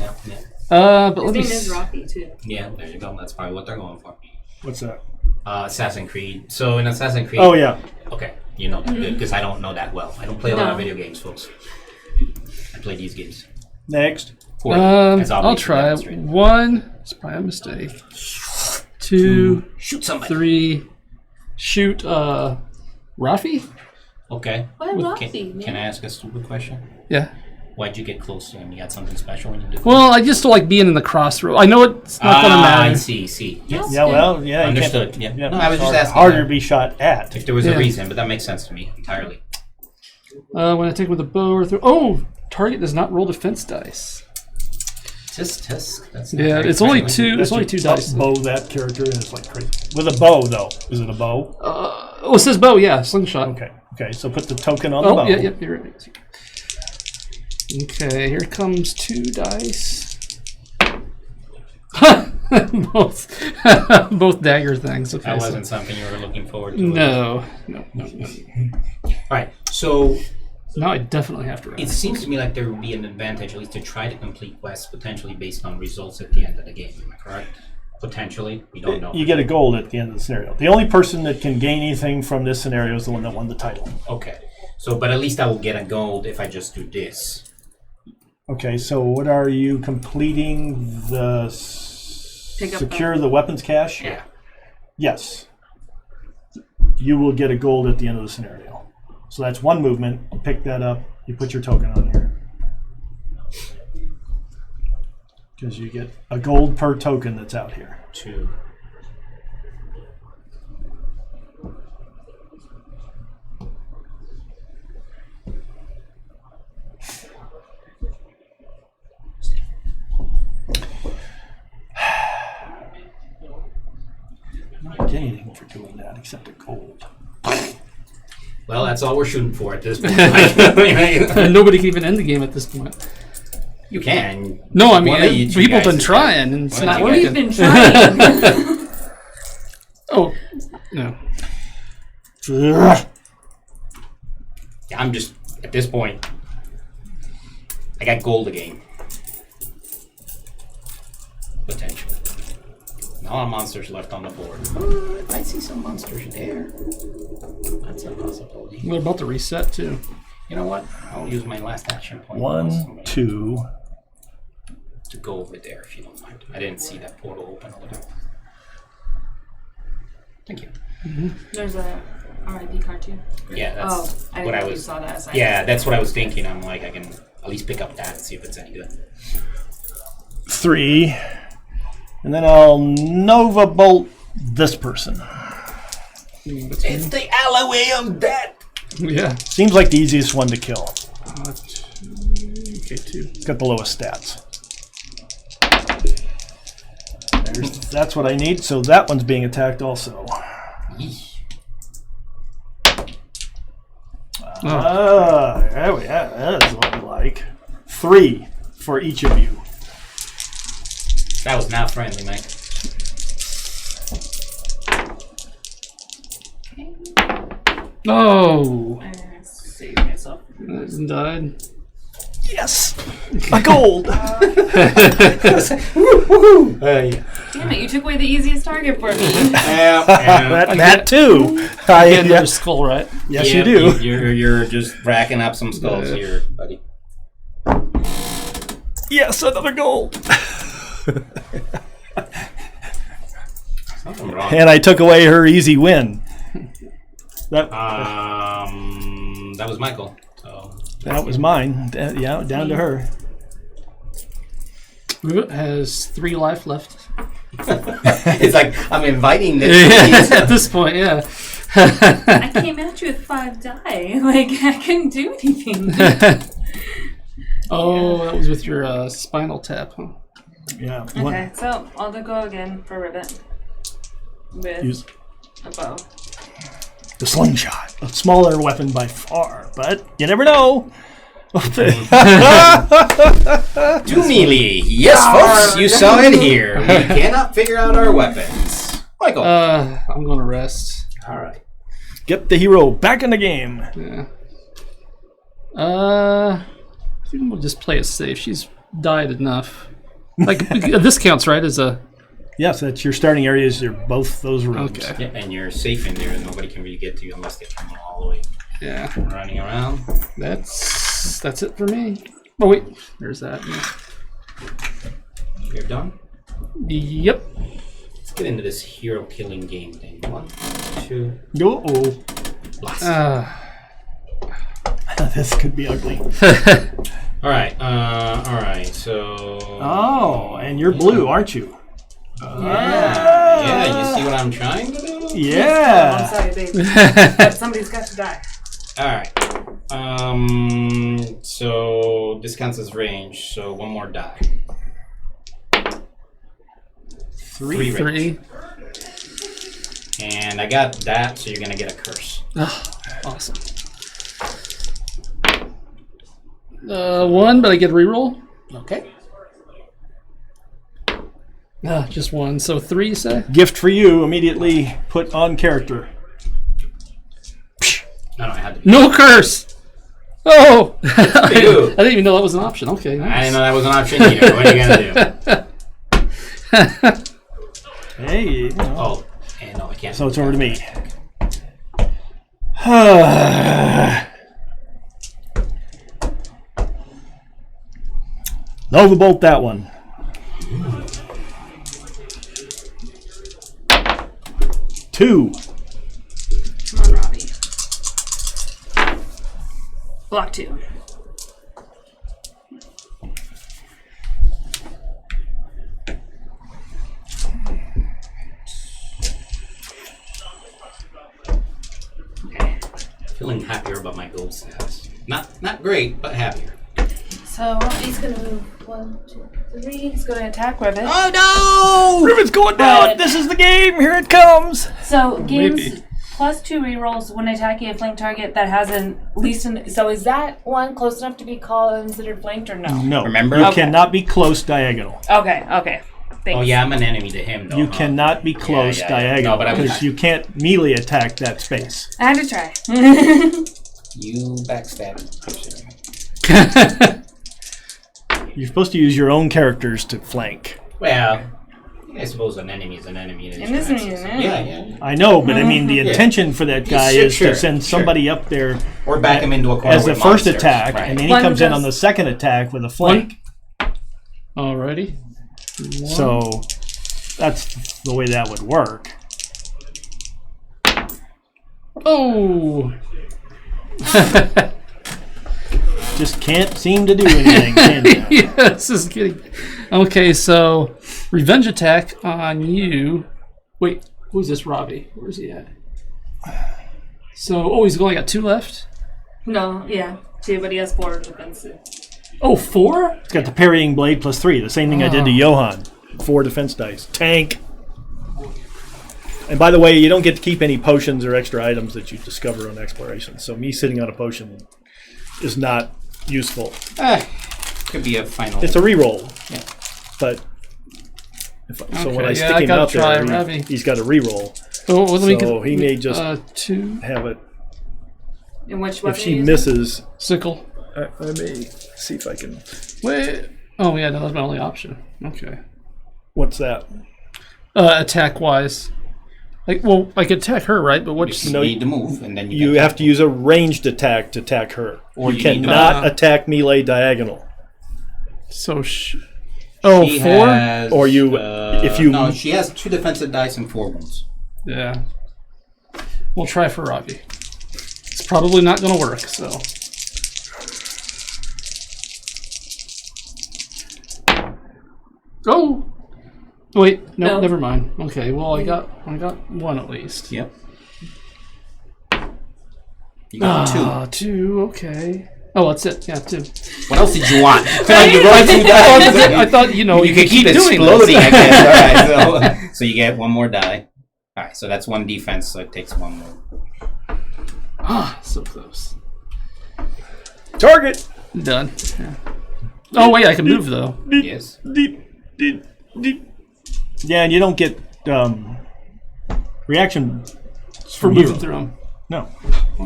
But His let me. name is Rocky, too. Yeah, there you go. That's probably what they're going for. What's that? Assassin's Creed. So in Assassin's Creed. Oh, yeah. Okay, you know that good because I don't know that well. I don't play a lot of video games, folks. I play these games. Next. For you, as I'll obviously try demonstrated. 1. It's probably a mistake. 2, Shoot somebody. 3. Shoot. Rafi? Okay. Why Rocky, Can I ask a stupid question? Yeah. Why'd you get close to him? You got something special when you did? Well, I just like being in the crossroad. I know it's not going to I matter. see. Yes. Yeah, well, yeah. you can't- Understood. Yeah. Yeah. No, I was just asking. Harder that. to be shot at. If there was Yeah. a reason, but that makes sense to me entirely. When I take with a bow or through. Oh, target does not roll defense dice. Tisk. That's not Yeah, very it's only friendly. 2. It's That's only your 2 dice. Bow that character, and it's like crazy. With a bow, though. Is it a bow? Oh, it says bow. Yeah, slingshot. Okay, so put the token on the Oh, bow. yeah, you're right. Okay, here comes 2 dice. both dagger things. Okay, That so- wasn't something you were looking forward to. No. All right. So Now I definitely have to it rest. seems to me like there would be an advantage, at least, to try to complete quests potentially based on results at the end of the game. Am I correct? Potentially, we don't know. You get a gold at the end of the scenario. The only person that can gain anything from this scenario is the one that won the title. Okay. So, but at least I will get a gold if I just do this. Okay, so what are you completing? The Pick up secure the weapons cache? Yeah. Yes. You will get a gold at the end of the scenario. So that's 1 movement. You pick that up. You put your token on here. Because you get a gold per token that's out here. 2. I don't get anything for doing that except a gold. Well, that's all we're shooting for at this point. Nobody can even end the game at this point. You can. No, I One mean, of you two people have guys been is trying, and it's One of not you We've working. been trying. Oh, no. I'm just at this point. I got gold again. Potentially. No monsters left on the board. I see some monsters there. That's a possibility. We're about to reset, too. You know what? I'll use my last action point. 1, 2. To go over there, if you don't mind. I didn't see that portal open over there. Thank you. There's a RIP card, too. Yeah, that's I didn't what know I you was. saw that. So Yeah, that's what I was thinking. I'm like, I can at least pick up that and see if it's any good. 3. And then I'll Nova Bolt this person. It's the alloy of death. Yeah. Seems like the easiest one to kill. Okay, 2. Got the lowest stats. That's what I need, so that one's being attacked also. Yeesh. There we are. That's like 3 for each of you. That was not friendly, Mike. Oh, I'm gonna save myself. that died. Yes! A gold! Yeah. Damn it, you took away the easiest target for me. that too. Get another skull, right? Yes, you do. You're just racking up some skulls here, buddy. Yes, another gold. Something wrong. And I took away her easy win. That was Michael. So that was mine. Yeah, down to her. Rivet has 3 life left. it's like I'm inviting this. At this point, yeah. I came at you with 5 die. Like, I couldn't do anything. Oh, that was with your spinal tap, huh? Yeah. Okay, so I'll go again for Rivet. With Use a bow. the slingshot. A smaller weapon by far, but you never know. 2 melee. Yes, folks, you saw it here. We cannot figure out our weapons. Michael. I'm going to rest. All right. Get the hero back in the game. Yeah. I think we'll just play it safe. She's died enough. Like, this counts, right, as a... Yes, that's your starting areas. You're both those rooms. Okay. Yeah, and you're safe in there, and nobody can really get to you unless they come all the way Yeah. running around. That's it for me. Oh, wait. There's that. You're done. Yep. Let's get into this hero killing game thing. 1, 2. Uh-oh. Blast. This could be ugly. All right. So. Oh, and you're blue, aren't you? Yeah. You see what I'm trying to do? I'm Yeah. sorry, baby. But somebody's got to die. All right. So this counts as range. So 1 more die. 3 range. 3. And I got that, so you're gonna get a curse. Oh, awesome. 1, but I get a reroll. Okay. Just 1. So 3, you say? Gift for you. Immediately put on character. No, I had to. No curse! Oh! You. I didn't even know that was an option. Okay, I nice. didn't know that was an option either. What are you gonna do? Hey. You know. Oh, and no, I can't. So it's over to me. Nova Bolt that one. Two. Come on, Robbie. Block 2. Okay. Feeling happier about my gold stats. Not great, but happier. So Robbie's gonna move 1, 2, 3. He's gonna attack Rivet. Oh no! Rivet's going down! But- This is the game! Here it comes! So games Maybe. plus 2 rerolls when attacking a flanked target that has at least an. So is that one close enough to be considered flanked or no? No. Remember? You Okay. cannot be close diagonal. Okay. Thanks. Oh yeah, I'm an enemy to him though. You huh? cannot be close yeah. diagonal No, but I was- because you can't melee attack that space. I had to try. You backstab. You're supposed to use your own characters to flank. Well, I suppose an enemy is an enemy. And this is an enemy. Yeah. I know, but I mean the intention for that guy Sure, is sure, to send somebody up there Or back him into a corner as the with first monsters. attack, Right. and then he One comes in does- on the second attack with a flank. Alrighty. 1. So that's the way that would work. Oh! Just can't seem to do anything, can you? Yeah, this is getting... Okay, so revenge attack on you. Wait, who's this Robbie? Where's he at? So, he's only got 2 left? No, yeah. 2, but he has 4 defensive. Oh, 4? It's got the parrying blade plus 3, the same thing I did to Johan. 4 defense dice. Tank. And by the way, you don't get to keep any potions or extra items that you discover on exploration. So me sitting on a potion is not useful. Could be a final. It's a reroll. Yeah. But so when I Okay, stick I him gotta out try there, Ravi. he's got a reroll. Oh, well, let me So he may just 2 have it. And which If weapon she are you using? misses, sickle. I may see if I can. Wait. Oh yeah, no, that's my only option. Okay. What's that? Attack wise, well, I could attack her, right? But You what's just need to move, and then You have to use a ranged attack to attack her. Or you you need to- cannot attack melee diagonal. so? 4? Has, Or you- if you- No, she has 2 defensive dice and 4 wounds. Yeah. We'll try for Ravi. It's probably not going to work. So. Oh. Wait. No. Never mind. Okay. Well, I got 1 at least. Yep. You got 2. 2. Okay. Oh, that's it. Yeah, 2. What else did you want? You rolled 2 dice. I thought you could keep doing exploding, this. I guess. All right, so you get 1 more die. All right, so that's 1 defense, so it takes 1 more. So close. Target. Done. Yeah. Oh wait, I can move though. Yes. Yeah, and you don't get reaction For from moving hero. through them. No,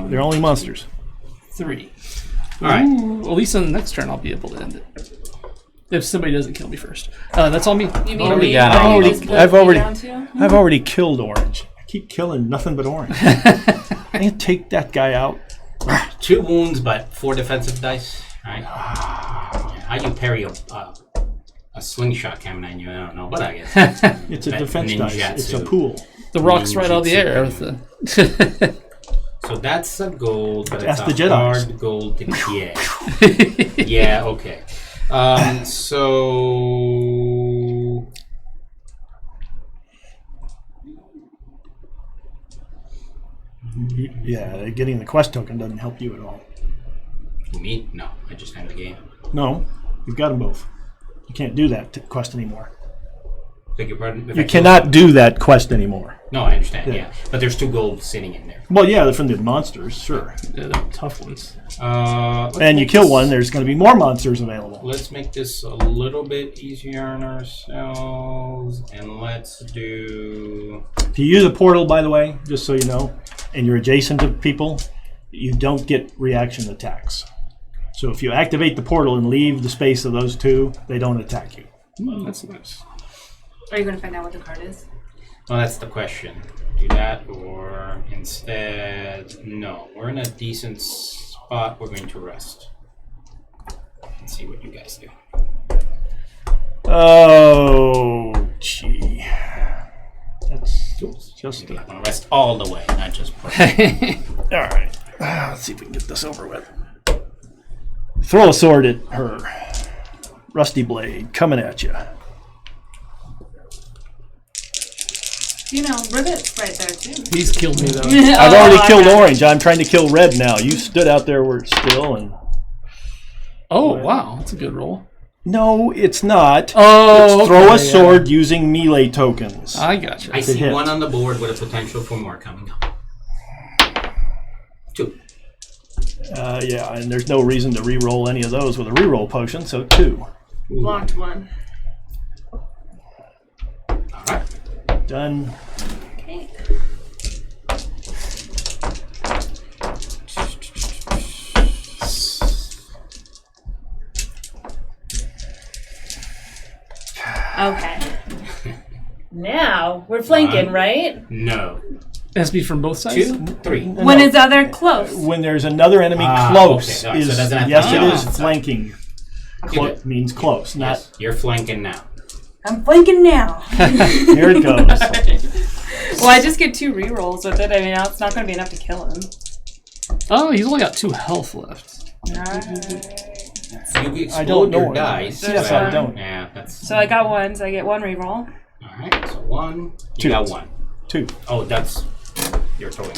they're only monsters. 3. All right. Ooh, at least on the next turn, I'll be able to end it. If somebody doesn't kill me first. That's all me. You mean What do we me? got? Like, Already- just put I've me already- down to? I've already killed orange. I keep killing nothing but orange. I can't take that guy out. 2 wounds, but 4 defensive dice. All right. How you parry a slingshot coming at you? I don't know, but I guess. It's a That defense dice. It's a ninjutsu. pool. The rock's right out of the air. With the So that's a gold, but Ask it's the a Jedis. hard gold to get. Yeah, okay. So... Yeah, getting the quest token doesn't help you at all. Me? No, I just end the game. No, you've got them both. You can't do that quest anymore. Beg your pardon? If I You kill- cannot do that quest anymore. No, I understand, yeah. But there's 2 gold sitting in there. Well, yeah, they're from the monsters, sure. yeah, the tough ones. Let's And you make kill this- one, there's going to be more monsters available. Let's make this a little bit easier on ourselves, and let's do... If you use a portal, by the way, just so you know, and you're adjacent to people, you don't get reaction attacks. So if you activate the portal and leave the space of those 2, they don't attack you. That's nice. Are you going to find out what the card is? Well, that's the question. Do that, or instead... No, we're in a decent spot. We're going to rest. Let's see what you guys do. Oh, gee. That's just... You're going to rest all the way, not just part. All right. Let's see if we can get this over with. Throw a sword at her. Rusty blade coming at you. You know, Rivet's right there, too. He's killed me though. I've already I killed got it. orange. I'm trying to kill red now. You stood out there where still and... Oh wow, that's a good roll. No, it's not. Oh, It's throw a okay, sword using melee tokens. I gotcha. I see hit. 1 on the board with a potential for more coming up. 2. Yeah, and there's no reason to re-roll any of those with a re-roll potion, so 2. Blocked 1. Alright. Done. Okay. Okay. Now we're flanking, right? No. It has to be from both sides. 2, 3. When is the other close? When there's another enemy Ah, close, okay. All right, so is it doesn't have to yes, be it on is that side. flanking. Good. Means close, not Yes, you're flanking now. I'm flanking now. here it goes. Well, I just get 2 rerolls with it. I mean, it's not going to be enough to kill him. Oh, he's only got 2 health left. You I don't explode your know. dice. Yes, but- I don't. Yeah, that's... So I got 1, so I get 1 reroll. Alright, so 1. You 2. got 1. 2. Oh, that's... You're throwing.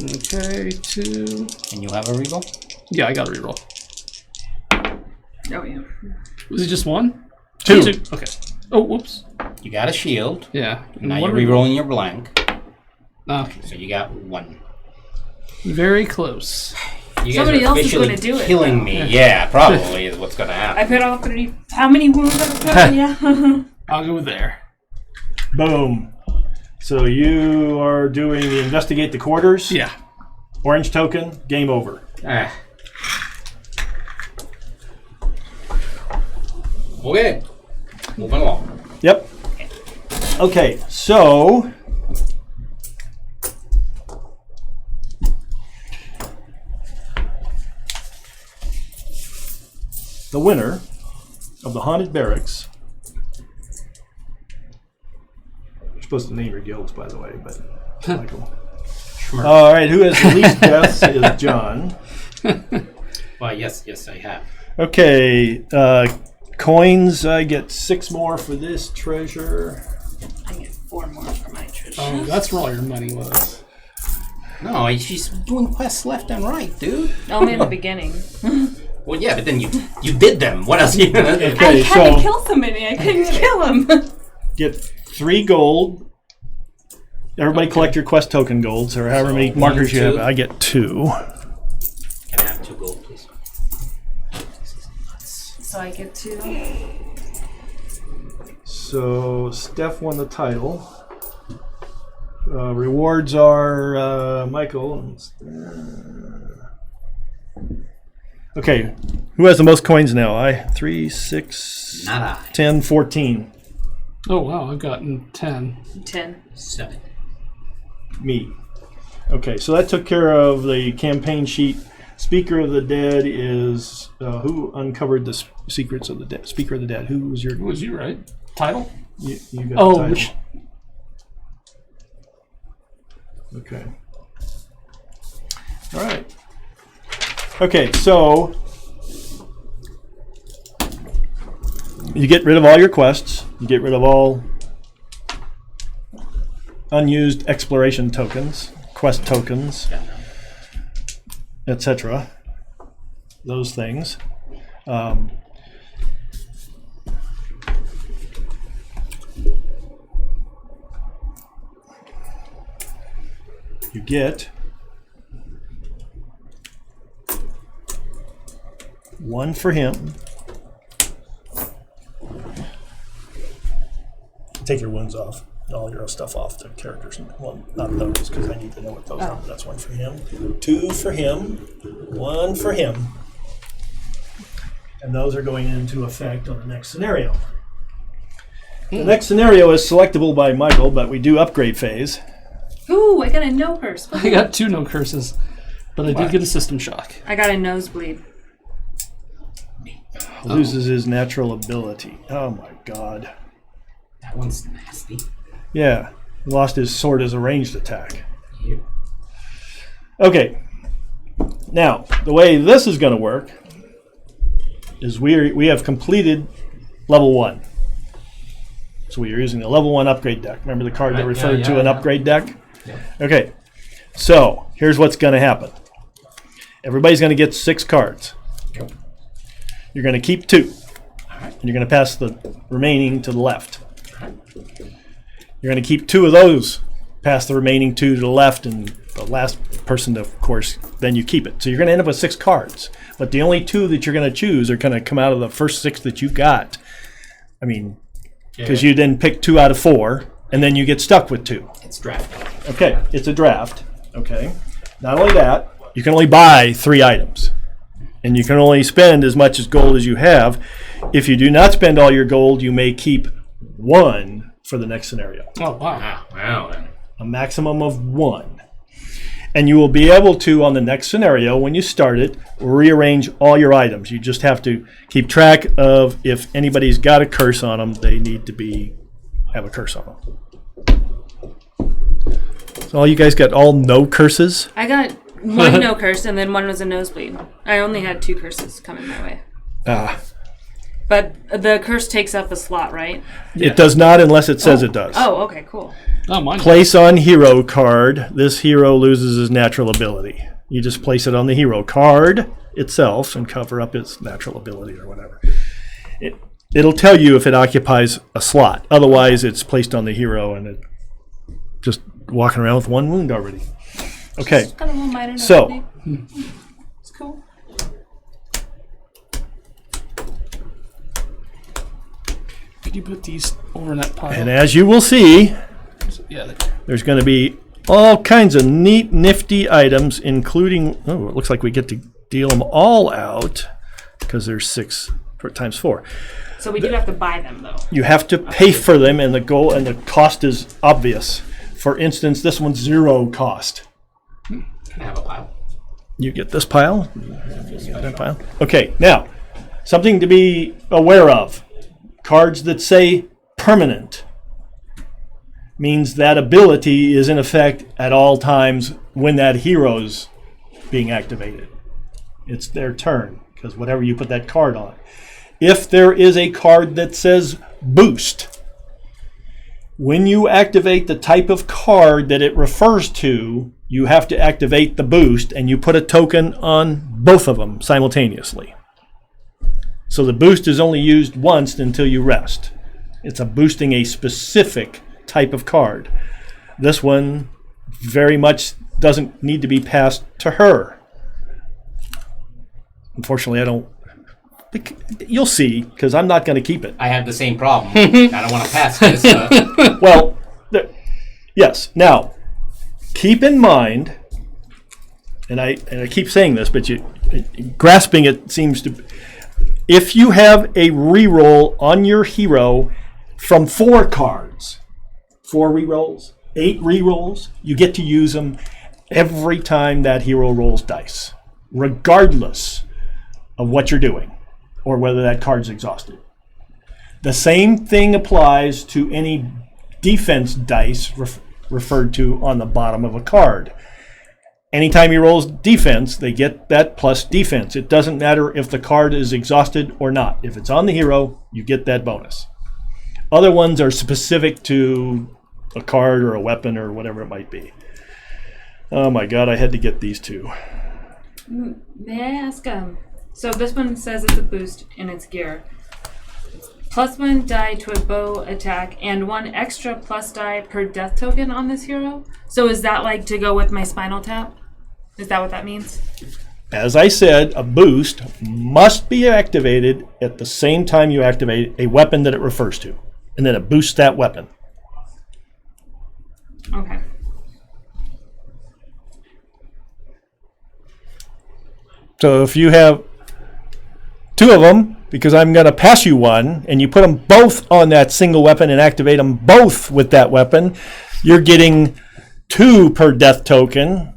Okay, 2. And you have a reroll? Yeah, I got a reroll. Oh, yeah. Was it just 1? 2. Okay. Oh, whoops. You got a shield. Yeah. Now One you're rerolling your blank. Okay. So you got 1. Very close. You guys Somebody are else is officially gonna do it, killing though. me. Yeah, probably is what's gonna I happen. put off pretty. How many wounds have I put? Yeah. I'll go there. Boom. So you are doing the investigate the quarters. Yeah. Orange token. Game over. Ah. Okay. Moving along. Yep. Okay, so the winner of the Haunted Barracks. You're supposed to name your guilds, by the way, but Michael. All right, who has the least deaths is John. Well, yes, I have. Okay, coins. I get 6 more for this treasure. I get 4 more for my treasure. Oh, that's where all your money was. No, she's doing quests left and right, dude. Only in the beginning. Well, yeah, but then you did them. What else? You Okay, I had so to kill somebody. I couldn't kill him. get 3 gold. Everybody collect your quest token golds, or however many So, markers you 1, have. 2. I get 2. Can I have 2 gold, please? This is nuts. So I get 2. So Steph won the title. Rewards are Michael. Okay, who has the most coins now? I 3, 6, Not I. 10, 14. Oh, wow. I've gotten 10. 10. 7. Me. Okay, so that took care of the campaign sheet. Speaker of the Dead is who uncovered the secrets of the dead. Speaker of the Dead. Who was your? It was you, right? Title? You got the Oh, title. which... Okay. All right. Okay, so you get rid of all your quests. You get rid of all unused exploration tokens, quest tokens, etc. Those things. You get 1 for him. Take your wounds off, all your stuff off the characters. Well, not those, because I need to know what those are. That's 1 for him. 2 for him. 1 for him. And those are going into effect on the next scenario. The next scenario is selectable by Michael, but we do upgrade phase. Ooh, I got a no curse. I got 2 no curses, but I did get a system shock. I got a nosebleed. Loses his natural ability. Oh my god. That one's nasty. Yeah. Lost his sword as a ranged attack. Yeah. Okay. Now, the way this is going to work is we have completed level 1. So we are using the level 1 upgrade deck. Remember the card that Right, referred to yeah, an yeah. upgrade deck? Yeah. Okay. So here's what's going to happen. Everybody's going to get 6 cards. Yep. You're going to keep 2. Alright. And you're going to pass the remaining to the left. You're going to keep 2 of those, pass the remaining 2 to the left, and the last person, of course, then you keep it. So you're going to end up with 6 cards. But the only 2 that you're going to choose are going to come out of the first 6 that you got. I mean, because you then pick 2 out of 4, and then you get stuck with 2. It's drafted. Okay, it's a draft. Okay. Not only that, you can only buy 3 items. And you can only spend as much as gold as you have. If you do not spend all your gold, you may keep 1 for the next scenario. Oh, wow. Wow. Then. A maximum of 1. And you will be able to, on the next scenario, when you start it, rearrange all your items. You just have to keep track of if anybody's got a curse on them, they need to have a curse on them. So all you guys got all no curses? I got 1 no curse, and then 1 was a nosebleed. I only had 2 curses coming my way. But the curse takes up a slot, right? It does not unless it says it does. Oh, okay, cool. Oh, mine. Place on hero card. This hero loses his natural ability. You just place it on the hero card itself and cover up its natural ability or whatever. It'll tell you if it occupies a slot. Otherwise, it's placed on the hero and it just walking around with 1 wound already. Okay. Got a little minor So- nosebleed. Cool. Could you put these over in that pile? And as you will see, Yeah. there's going to be all kinds of neat, nifty items, including, oh, it looks like we get to deal them all out because there's 6 times 4. So we do have to buy them though. You have to pay for them, and the cost is obvious. For instance, this one's 0 cost. Can I have a pile? You get this pile. You get that pile. Okay, now, something to be aware of. Cards that say permanent means that ability is in effect at all times when that hero's being activated. It's their turn, because whatever you put that card on. If there is a card that says boost, when you activate the type of card that it refers to, you have to activate the boost, and you put a token on both of them simultaneously. So the boost is only used once until you rest. It's a boosting a specific type of card. This one very much doesn't need to be passed to her. Unfortunately, I don't. You'll see, because I'm not going to keep it. I have the same problem. I don't want to pass this. Well, yes. Now, keep in mind, and I keep saying this, but grasping it seems to. If you have a reroll on your hero from 4 cards, 4 rerolls, 8 rerolls, you get to use them every time that hero rolls dice, regardless of what you're doing or whether that card's exhausted. The same thing applies to any defense dice referred to on the bottom of a card. Anytime he rolls defense, they get that plus defense. It doesn't matter if the card is exhausted or not. If it's on the hero, you get that bonus. Other ones are specific to a card or a weapon or whatever it might be. Oh my god, I had to get these 2. May I ask, so this one says it's a boost in its gear. +1 die to a bow attack and 1 extra plus die per death token on this hero. So is that like to go with my spinal tap? Is that what that means? As I said, a boost must be activated at the same time you activate a weapon that it refers to. And then it boosts that weapon. Okay. So if you have 2 of them, because I'm going to pass you 1, and you put them both on that single weapon and activate them both with that weapon, you're getting 2 per death token,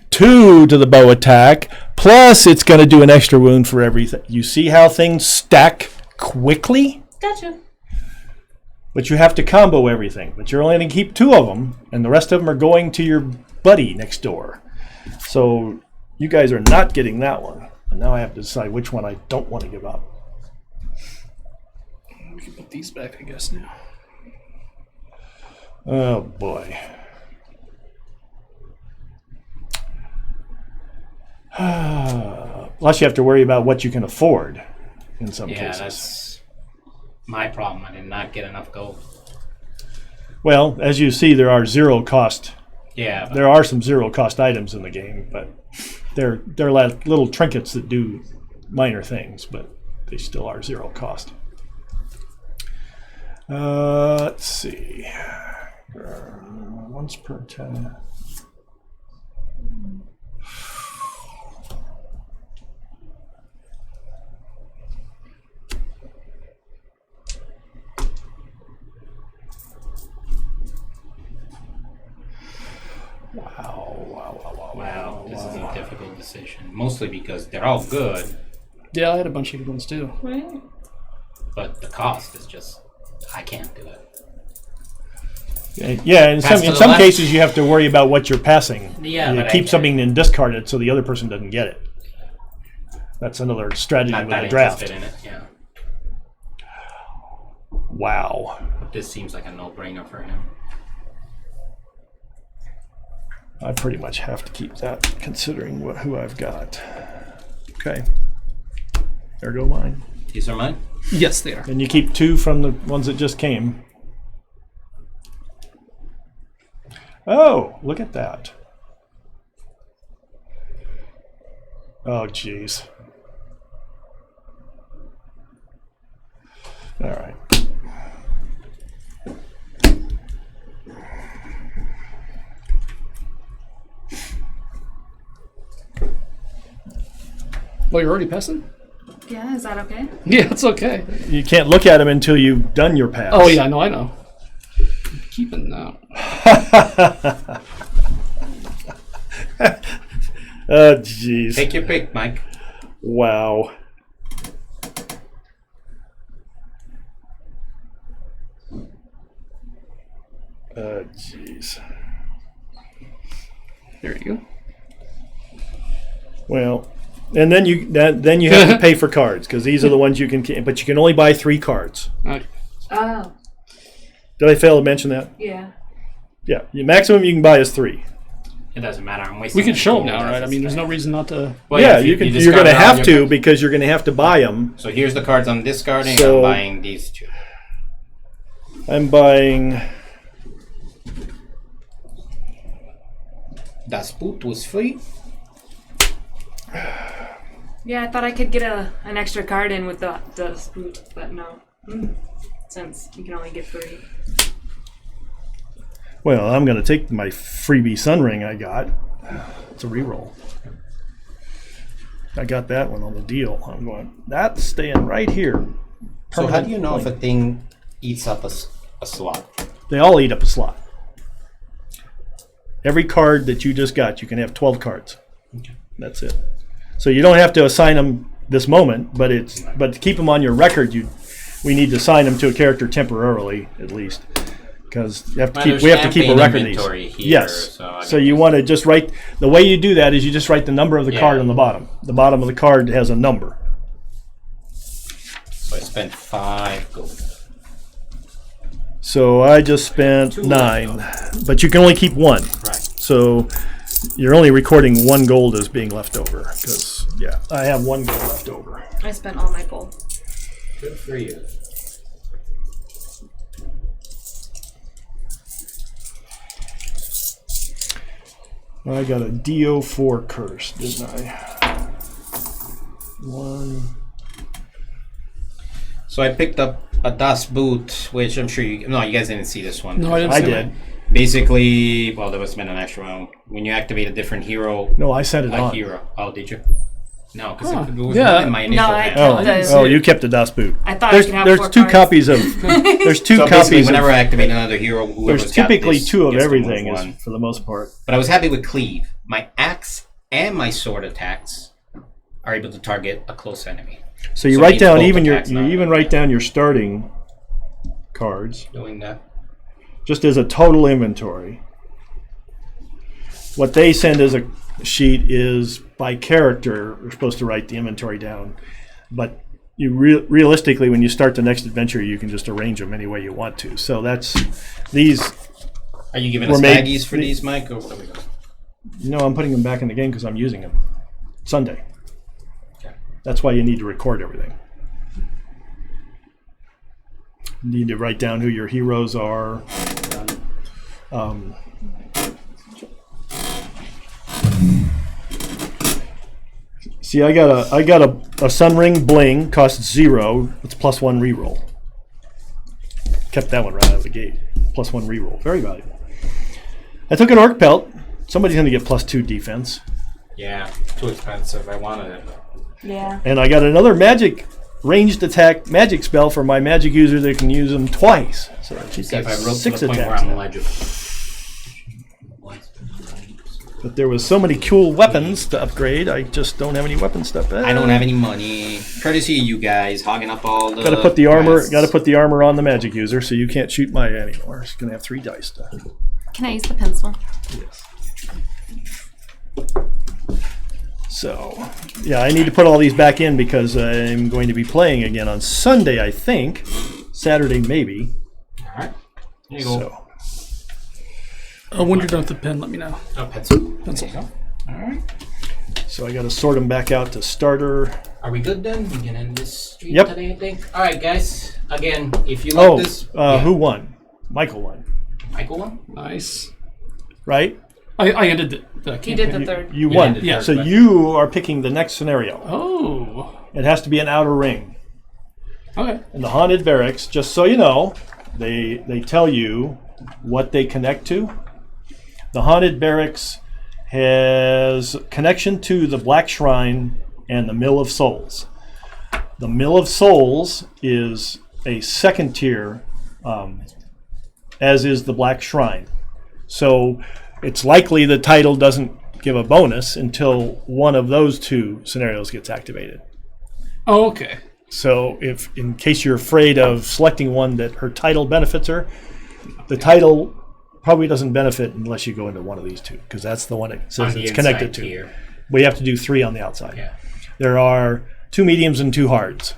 2 to the bow attack, plus it's going to do an extra wound for everything. You see how things stack quickly? Gotcha. But you have to combo everything. But you're only going to keep 2 of them, and the rest of them are going to your buddy next door. So you guys are not getting that one. And now I have to decide which one I don't want to give up. We can put these back, I guess, now. Oh, boy. Plus, you have to worry about what you can afford in some cases. That's my problem. I did not get enough gold. Well, as you see, there are 0 cost. Yeah. But There are some 0 cost items in the game, but they're like little trinkets that do minor things, but they still are 0 cost. Let's see. Once per 10. wow, this is a difficult decision. Mostly because they're all good, Yeah, I had a bunch of good ones too. Right. but the cost is just, I can't do it. Yeah, in Pass to some the left. cases you have to worry about what you're passing. Yeah, You but keep I- something and discard it so the other person doesn't get it. That's another strategy Not with that a draft. interested in it, yeah. Wow. But this seems like a no-brainer for him. I pretty much have to keep that considering who I've got. Okay. There go mine. These are mine? Yes, they are. And you keep 2 from the ones that just came. Oh, look at that. Oh, jeez. All right. Well, you're already passing? Yeah, is that okay? Yeah, it's okay. You can't look at them until you've done your pass. Oh, yeah, no, I know. Keeping now. Oh, jeez. Take your pick, Mike. Wow. Jeez. There you go. Well, and then you have to pay for cards because these are the ones you can. But you can only buy 3 cards. Okay. Oh, Did I fail to mention that? yeah. Yeah. The maximum you can buy is 3. It doesn't matter. I'm wasting. We can my show them gold now, as right? I a mean, there's no spec. reason not to. Well, Yeah, if you can. You're discard going to all have your to cards. because you're going to have to buy them. So here's the cards I'm discarding. So- I'm buying these 2. I'm buying. Das Boot was free. Yeah, I thought I could get an extra card in with the spoot, but no. Since you can only get 3. Well, I'm going to take my freebie Sun Ring I got. It's a reroll. I got that one on the deal. I'm going. That's staying right here. So how do you know Permanent if a thing eats up a slot? They all eat up a slot. Every card that you just got, you can have 12 cards. Okay. That's it. So you don't have to assign them this moment, but to keep them on your record, we need to assign them to a character temporarily, at least, because we have to keep a record of these. Here, Yes. So, So you want to just write. The way you do that is you just write the number of the card on the bottom. The bottom of the card has a number. So I spent 5 gold. So I just spent 2 9, but you can only keep 1. Right. So you're only recording 1 gold as being left over. Because I have 1 gold left over. I spent all my gold. Good for you. I got a DO4 curse, didn't I? 1. So I picked up a Das Boot, which I'm sure you guys didn't see this one. No, I didn't I see did. Basically, well, there was been an extra one. When you activate a different hero, No, I sent it a on. hero. Oh, did you? No, because Huh. it was Yeah. not in my initial No, I hand. kept the. Oh, you kept the Das Boot. I thought There's I could have there's 4 2 cards. copies of there's 2 So basically, copies. whenever Of, I activate another hero, whoever's there's got typically this 2 of gets to move everything, one. for the most part. But I was happy with Cleave. My axe and my sword attacks are able to target a close enemy. So you So write these down both even attacks now. write down your starting cards Doing that. just as a total inventory. What they send as a sheet is by character. We're supposed to write the inventory down, but you realistically, when you start the next adventure, you can just arrange them any way you want to. So that's these. Are you giving Were us made- baggies for these, Mike, or what are we doing? No, I'm putting them back in the game because I'm using them Sunday. Okay. That's why you need to record everything. You need to write down who your heroes are. See, I got a Sun Ring Bling, costs 0. It's +1 reroll. Kept that one right out of the gate. +1 reroll, very valuable. I took an Orc Pelt. Somebody's going to get +2 defense. Yeah, too expensive. I wanted it. Yeah. And I got another ranged attack magic spell for my magic user that can use them twice. So she's See if got I wrote to 6 the point where attacks I'm now. legible. But there was so many cool weapons to upgrade, I just don't have any weapons stuff. I don't have any money. Courtesy of you guys, hogging up all the. Got to put the armor. quests. Got to put the armor on the magic user, so you can't shoot Maya anymore. She's gonna have 3 dice. Can I use the pencil? Yes. So, yeah, I need to put all these back in because I'm going to be playing again on Sunday, I think. Saturday, maybe. All right. There you go. So, When you're done with the pen, let me know. Oh, pencil. Pencil. There you go. All right. so I got to sort them back out to starter. Are we good then? We can end this stream Yep. today, I think. All right, guys. Again, if you like this, yeah. Who won? Michael won, Michael won. Nice. right? I ended the He campaign. did the third. You You won. did the Yeah. third So quest. you are picking the next scenario. Oh. It has to be an outer ring. Okay. And the haunted barracks, just so you know, they tell you what they connect to. The haunted barracks has connection to the Black Shrine and the Mill of Souls. The Mill of Souls is a second tier, as is the Black Shrine. So it's likely the title doesn't give a bonus until one of those two scenarios gets activated. Oh, okay. So if, in case you're afraid of selecting one that her title benefits her, the title probably doesn't benefit unless you go into one of these two, because that's the one it On says the it's connected inside to. here. We have to do 3 on the outside. Yeah. There are 2 mediums and 2 hards.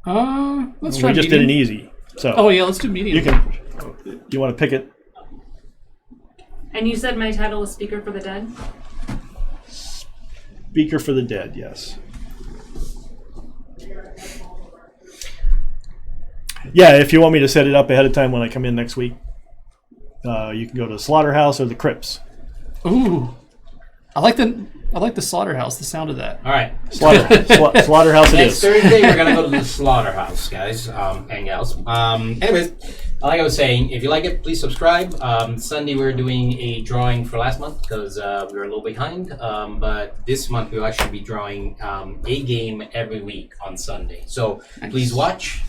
Let's We try just did an medium. easy. So Oh yeah, let's do medium. you can. You want to pick it? And you said my title was Speaker for the Dead? Speaker for the Dead. Yes. Yeah, if you want me to set it up ahead of time when I come in next week, you can go to the Slaughterhouse or the Crypts. Ooh. I like the slaughterhouse. The sound of that. All right. Slaughterhouse it Next is. Thursday, we're going to go to the slaughterhouse, guys and gals. Anyways, like I was saying, if you like it, please subscribe. Sunday, we're doing a drawing for last month because we were a little behind. But this month, we'll actually be drawing a game every week on Sunday. So please watch.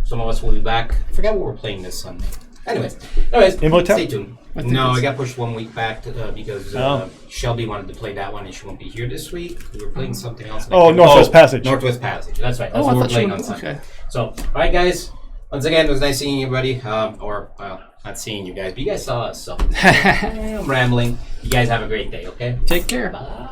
Some of us will be back. I forgot what we're playing this Sunday. Anyways, Immortality. stay tuned. I think No, it's- I got pushed 1 week back because Oh. Shelby wanted to play that one and she won't be here this week. We were playing something else. Oh, Northwest Passage. Northwest Passage. That's right. That's Oh, I what we're thought you playing were on Sunday. okay. So, all right, guys. Once again, it was nice seeing everybody. Not seeing you guys, but you guys saw us. So I'm rambling. You guys have a great day. Okay. Take care. Bye.